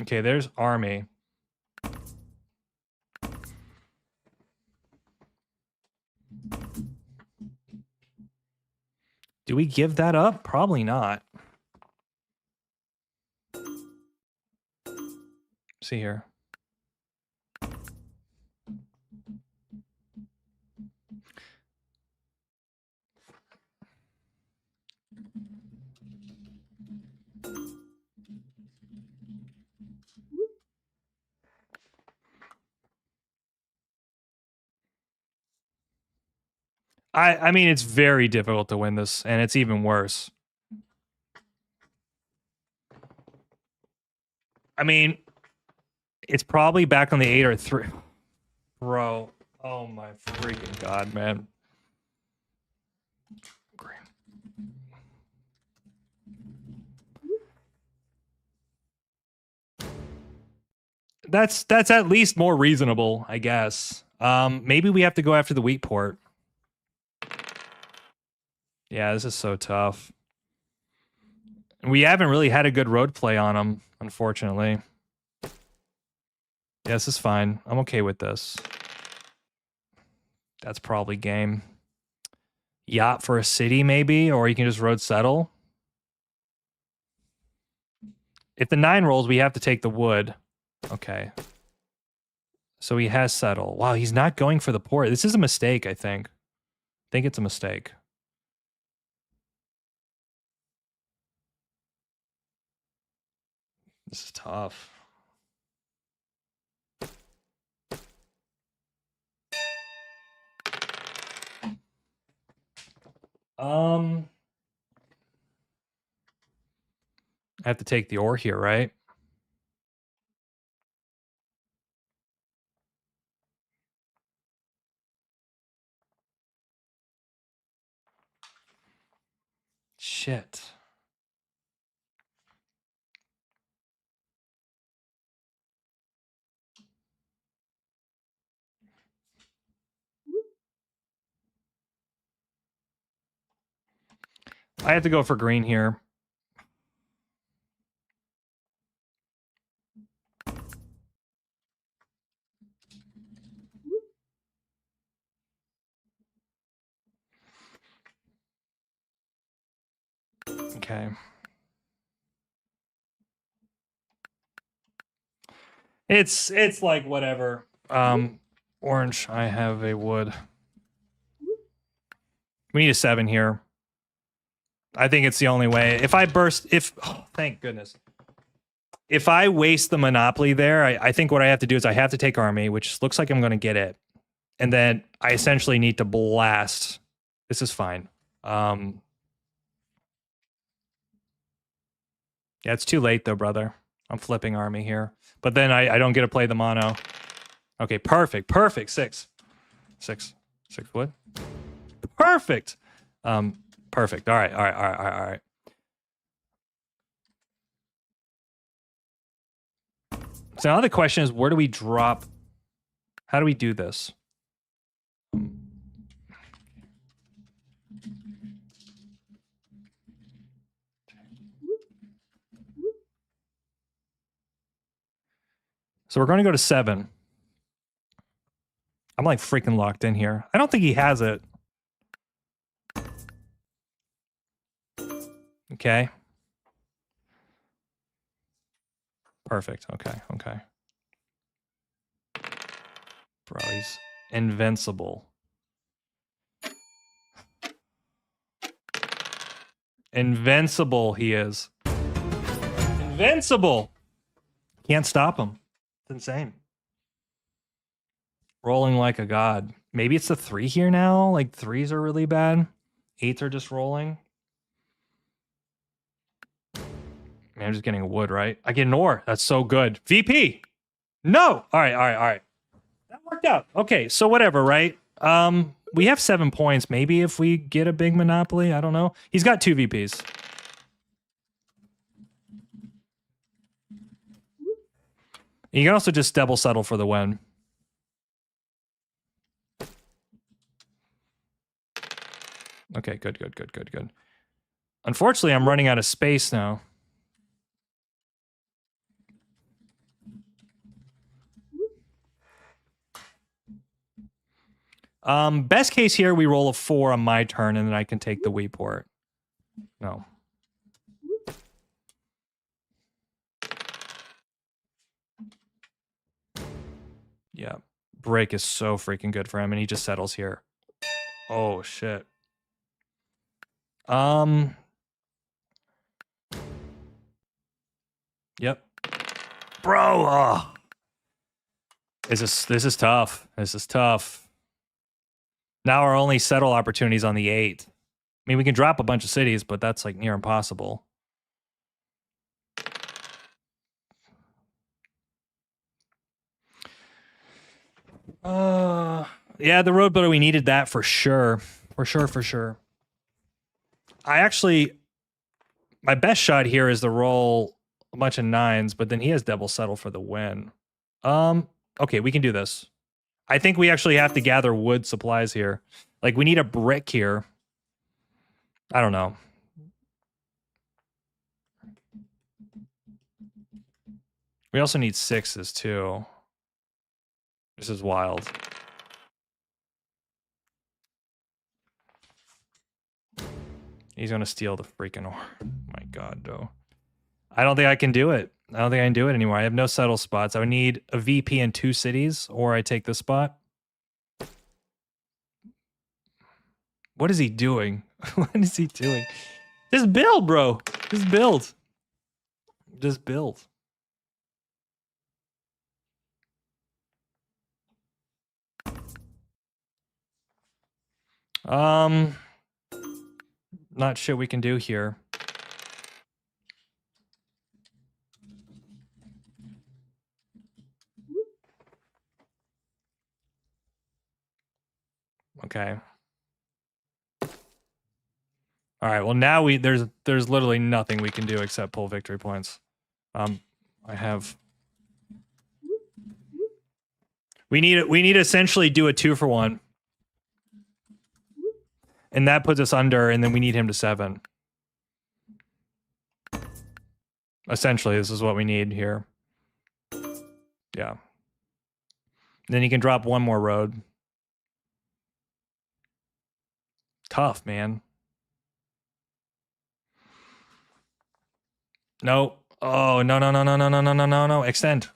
Okay, there's army. Do we give that up? Probably not. See here. I mean, it's very difficult to win this, and it's even worse. I mean, it's probably back on the 8 or 3. Bro, oh my freaking god, man. That's at least more reasonable, I guess. Maybe we have to go after the wheat port. Yeah, this is so tough. We haven't really had a good road play on him, unfortunately. Yeah, this is fine. I'm okay with this. That's probably game. Yacht for a city, maybe, or you can just road settle. If the 9 rolls, we have to take the wood. Okay. So he has settle. Wow, he's not going for the port. This is a mistake, I think. I think it's a mistake. This is tough. I have to take the ore here, right? Shit. I have to go for green here. Okay. It's like whatever. Orange, I have a wood. We need a 7 here. I think it's the only way. If I burst, oh, thank goodness. If I waste the monopoly there, I think what I have to do is I have to take army, which looks like I'm going to get it. And then I essentially need to blast. This is fine. Yeah, it's too late though, brother. I'm flipping army here. But then I don't get to play the mono. Okay, perfect. Perfect. 6. 6. 6 wood. Perfect. Perfect. All right. So now the question is, where do we drop? How do we do this? So we're going to go to 7. I'm like freaking locked in here. I don't think he has it. Okay. Perfect. Okay. Bro, he's invincible. Invincible he is. Invincible. Can't stop him. It's insane. Rolling like a god. Maybe it's the 3 here now. Like 3s are really bad. 8s are just rolling. Man, I'm just getting a wood, right? I get an ore. That's so good. VP. No. All right. That worked out. Okay, so whatever, right? We have 7 points. Maybe if we get a big monopoly, I don't know. He's got 2 VPs. You can also just double settle for the win. Okay, good. Unfortunately, I'm running out of space now. Best case here, we roll a 4 on my turn, and then I can take the wheat port. No. Yeah. Break is so freaking good for him, and he just settles here. Oh, shit. Yep. Bro, oh. This is tough. This is tough. Now our only settle opportunities on the 8th. I mean, we can drop a bunch of cities, but that's like near impossible. Yeah, the road builder, we needed that for sure. For sure. My best shot here is to roll a bunch of 9s, but then he has double settle for the win. Okay, we can do this. I think we actually have to gather wood supplies here. Like, we need a brick here. I don't know. We also need 6s too. This is wild. He's gonna steal the freaking ore. My god, though. I don't think I can do it. I don't think I can do it anymore. I have no settle spots. I would need a VP in 2 cities, or I take this spot. What is he doing? What is he doing? Just build, bro. Just build. Just build. Not shit we can do here. Okay. All right. Well, now there's literally nothing we can do except pull victory points. I have. We need to essentially do a 2-for-1, and that puts us under. And then we need him to 7. Essentially, this is what we need here. Yeah. Then he can drop 1 more road. Tough, man. No. Oh, no. Extend.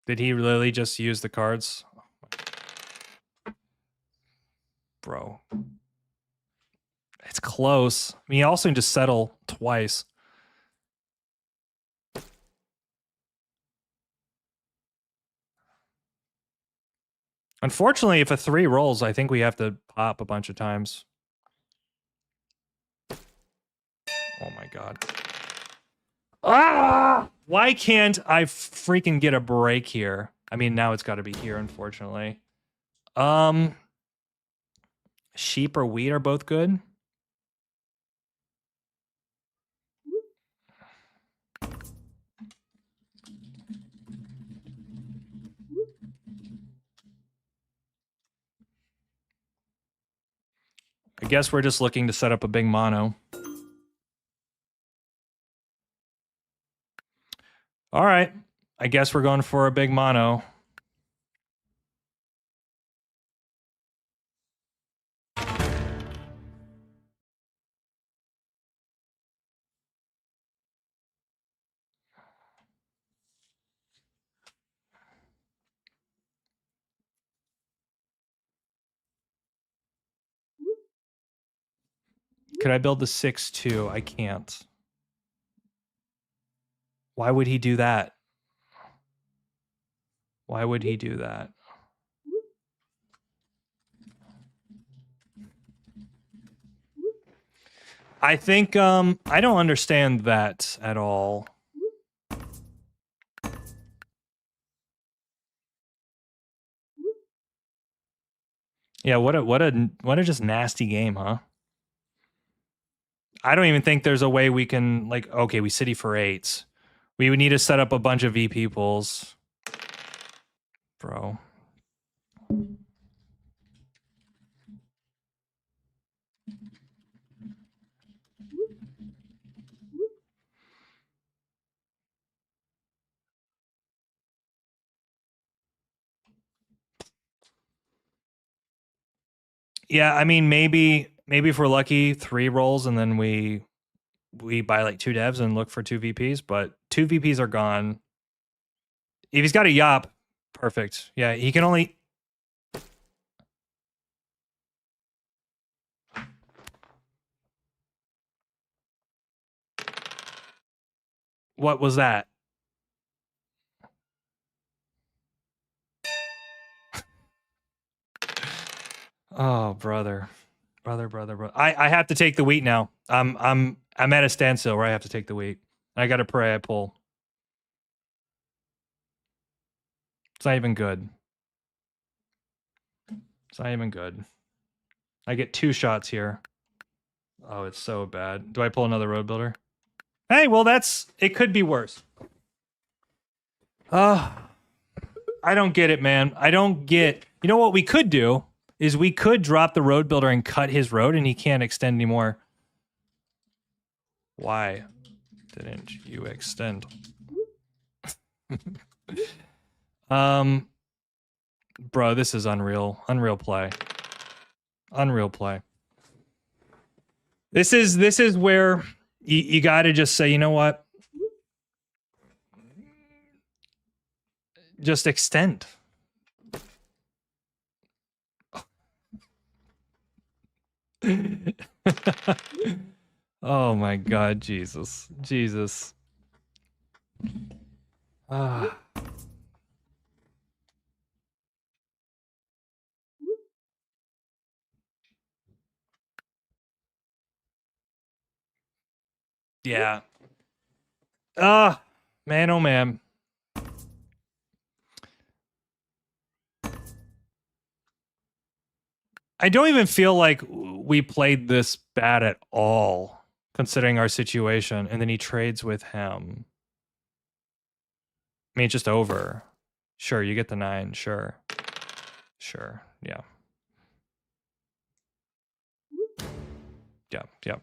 Did he really just use the cards? Bro. It's close. I mean, he also just settle twice. Unfortunately, if a 3 rolls, I think we have to pop a bunch of times. Oh my god. Ah! Why can't I freaking get a break here? I mean, now it's got to be here, unfortunately. Sheep or wheat are both good. I guess we're just looking to set up a big mono. All right. I guess we're going for a big mono. Could I build the 6-2? I can't. Why would he do that? Why would he do that? I think I don't understand that at all. Yeah, what a just nasty game, huh? I don't even think there's a way we can, like, okay, we city for 8s. We would need to set up a bunch of VP pools. Bro. Yeah, I mean, maybe if we're lucky, 3 rolls, and then we buy like 2 devs and look for 2 VPs, but 2 VPs are gone. If he's got a yop, perfect. Yeah, he can only. What was that? Oh, brother. Brother. I have to take the wheat now. I'm at a standstill where I have to take the wheat. I gotta pray I pull. It's not even good. It's not even good. I get 2 shots here. Oh, it's so bad. Do I pull another road builder? Hey, well it could be worse. I don't get it, man. I don't get. You know what we could do is we could drop the road builder and cut his road and he can't extend anymore. Why didn't you extend? Bro, this is unreal. Unreal play. Unreal play. This is where you got to just say, you know what? Just extend. Oh my God, Jesus. Yeah. Man, oh man. I don't even feel like we played this bad at all, considering our situation. And then he trades with him. I mean, it's just over. Sure, you get the 9. Sure. Yeah. Yeah.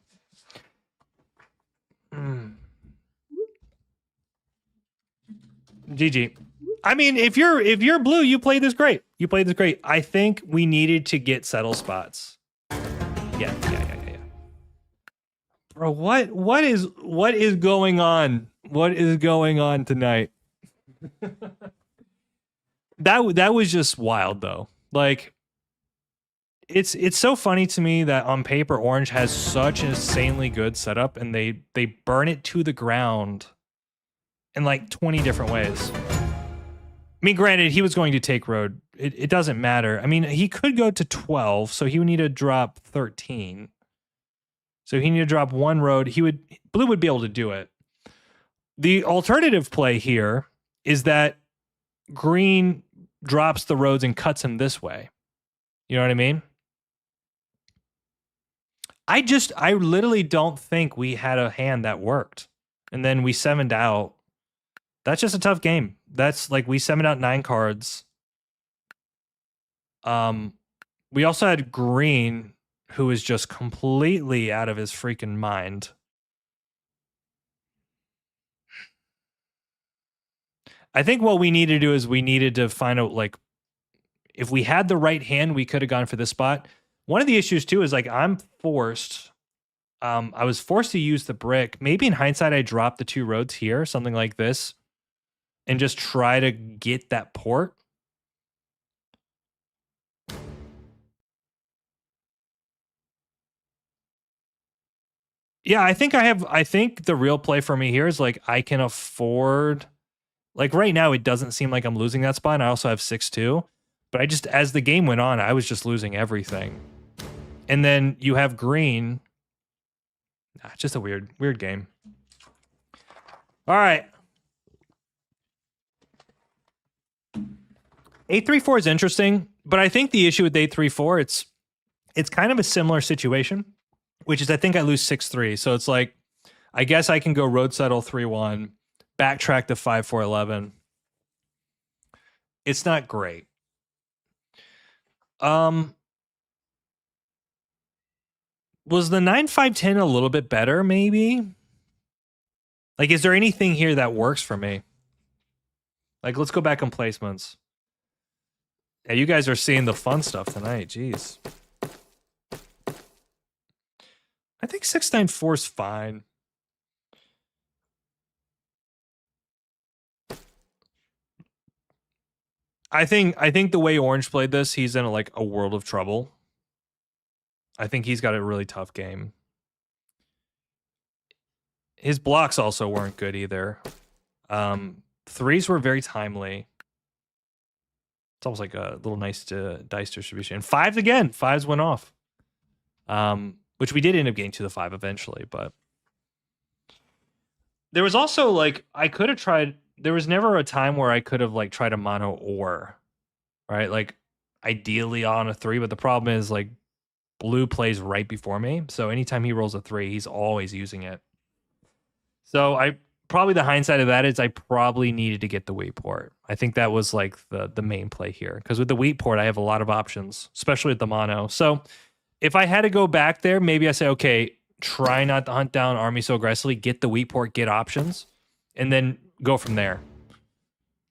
GG. I mean, if you're blue, you played this great. I think we needed to get settle spots. Yeah. Bro, what is going on? What is going on tonight? That was just wild though. Like it's so funny to me that on paper Orange has such an insanely good setup and they burn it to the ground in like 20 different ways. I mean, granted, he was going to take road. It doesn't matter. I mean, he could go to 12, so he would need to drop 13. So he need to drop 1 road. Blue would be able to do it. The alternative play here is that green drops the roads and cuts him this way. You know what I mean? I literally don't think we had a hand that worked. And then we 7'd out. That's just a tough game. That's like we 7'd out 9 cards. We also had green, who is just completely out of his freaking mind. I think what we need to do is we needed to find out, like, if we had the right hand, we could have gone for this spot. One of the issues too is like I'm forced. I was forced to use the brick. Maybe in hindsight, I dropped the 2 roads here, something like this, and just try to get that port. Yeah, I think the real play for me here is like I can afford, like right now it doesn't seem like I'm losing that spot. And I also have 6-2, but I just, as the game went on, I was just losing everything. And then you have green. Just a weird game. All right. 8-3-4 is interesting, but I think the issue with 8-3-4, it's kind of a similar situation, which is I think I lose 6-3. So it's like, I guess I can go road settle 3-1, backtrack to 5-4-11. It's not great. Was the 9-5-10 a little bit better, maybe? Like, is there anything here that works for me? Like, let's go back on placements. Yeah, you guys are seeing the fun stuff tonight. Jeez. I think 6-9-4 is fine. I think the way Orange played this, he's in like a world of trouble. I think he's got a really tough game. His blocks also weren't good either. 3s were very timely. It's almost like a little nice dice distribution. And fives again. Fives went off. Which we did end up getting to the 5 eventually, but there was also like I could have tried. There was never a time where I could have like tried a mono or, right? Like ideally on a 3, but the problem is like blue plays right before me, so anytime he rolls a 3, he's always using it. So I probably the hindsight of that is I probably needed to get the wheat port. I think that was like the main play here because with the wheat port I have a lot of options, especially with the mono. So if I had to go back there, maybe I say, okay, try not to hunt down army so aggressively, get the wheat port, get options, and then go from there.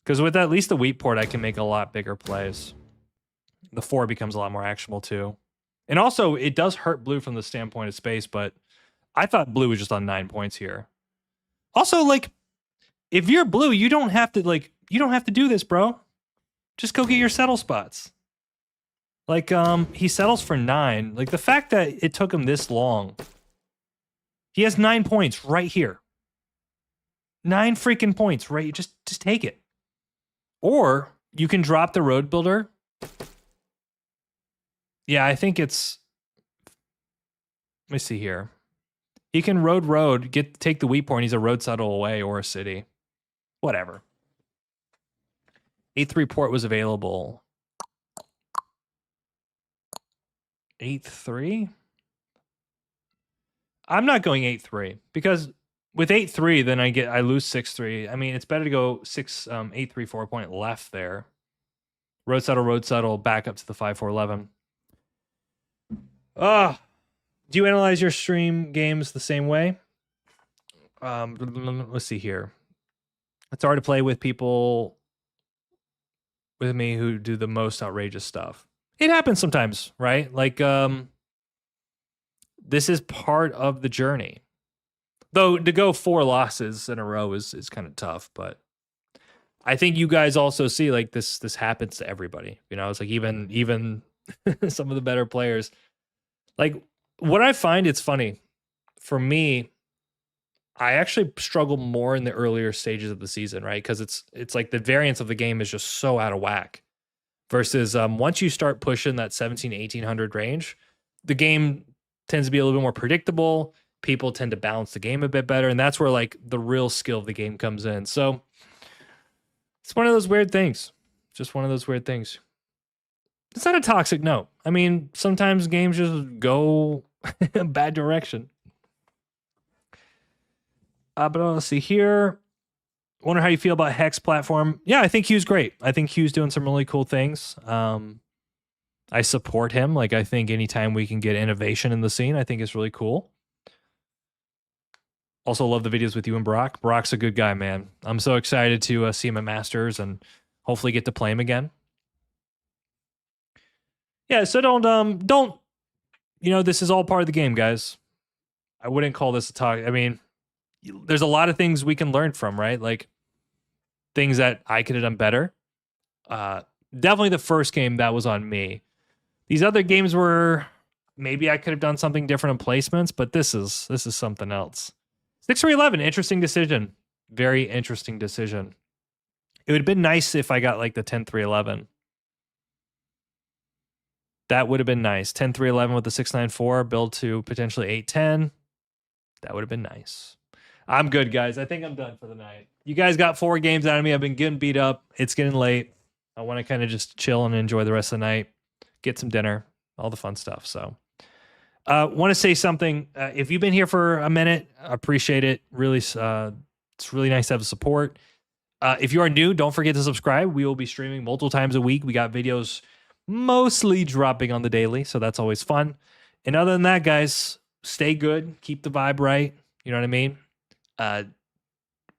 Because with at least the wheat port, I can make a lot bigger plays. The 4 becomes a lot more actionable too. And also, it does hurt blue from the standpoint of space, but I thought blue was just on 9 points here. Also, like, if you're blue, you don't have to do this, bro. Just go get your settle spots. Like, he settles for 9. Like, the fact that it took him this long. He has 9 points right here. 9 freaking points, right? Just take it. Or you can drop the road builder. Yeah, I think it's... Let me see here. He can road, take the wheat point. He's a road settle away or a city. Whatever. 8-3 port was available. 8-3? I'm not going 8-3 because with 8-3, then I lose 6-3. I mean, it's better to go 8-3 4 point left there. Road settle, back up to the 5-4-11. Do you analyze your stream games the same way? Let's see here. It's hard to play with people with me who do the most outrageous stuff. It happens sometimes, right? Like, this is part of the journey. Though to go 4 losses in a row is kind of tough, but I think you guys also see like this happens to everybody. You know, it's like even some of the better players. Like what I find, it's funny for me, I actually struggle more in the earlier stages of the season, right? Because it's like the variance of the game is just so out of whack. Versus once you start pushing that 1700-1800 range, the game tends to be a little bit more predictable. People tend to balance the game a bit better, and that's where like the real skill of the game comes in. So it's one of those weird things. Just one of those weird things. It's not a toxic note. I mean, sometimes games just go a bad direction. But let's see here. Wonder how you feel about Hex platform. Yeah, I think Hugh's great. I think Hugh's doing some really cool things. I support him. Like, I think anytime we can get innovation in the scene, I think it's really cool. Also love the videos with you and Brock. Brock's a good guy, man. I'm so excited to see him at Masters and hopefully get to play him again. Yeah, so don't, you know, this is all part of the game, guys. I wouldn't call this a talk. I mean, there's a lot of things we can learn from, right? Like things that I could have done better. Definitely the first game that was on me. These other games were maybe I could have done something different in placements, but this is something else. 6-3-11, interesting decision. Very interesting decision. It would have been nice if I got like the 10-3-11. That would have been nice. 10-3-11 with the 6-9-4, build to potentially 8-10. That would have been nice. I'm good, guys. I think I'm done for the night. You guys got 4 games out of me. I've been getting beat up. It's getting late. I want to kind of just chill and enjoy the rest of the night. Get some dinner. All the fun stuff. So want to say something. If you've been here for a minute, I appreciate it. Really, it's really nice to have the support. If you are new, don't forget to subscribe. We will be streaming multiple times a week. We got videos mostly dropping on the daily, so that's always fun. And other than that, guys, stay good. Keep the vibe right. You know what I mean?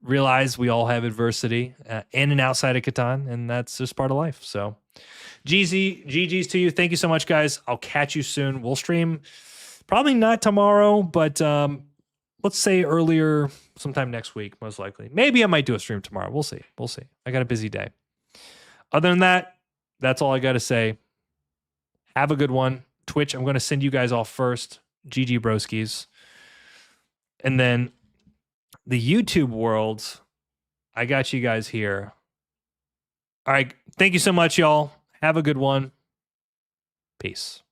Realize we all have adversity in and outside of Catan, and that's just part of life. So GG's to you. Thank you so much, guys. I'll catch you soon. We'll stream probably not tomorrow, but let's say earlier sometime next week, most likely. Maybe I might do a stream tomorrow. We'll see. We'll see. I got a busy day. Other than that, that's all I got to say. Have a good one. Twitch, I'm going to send you guys off first. GG broskies. And then the YouTube world, I got you guys here. All right. Thank you so much, y'all. Have a good one. Peace.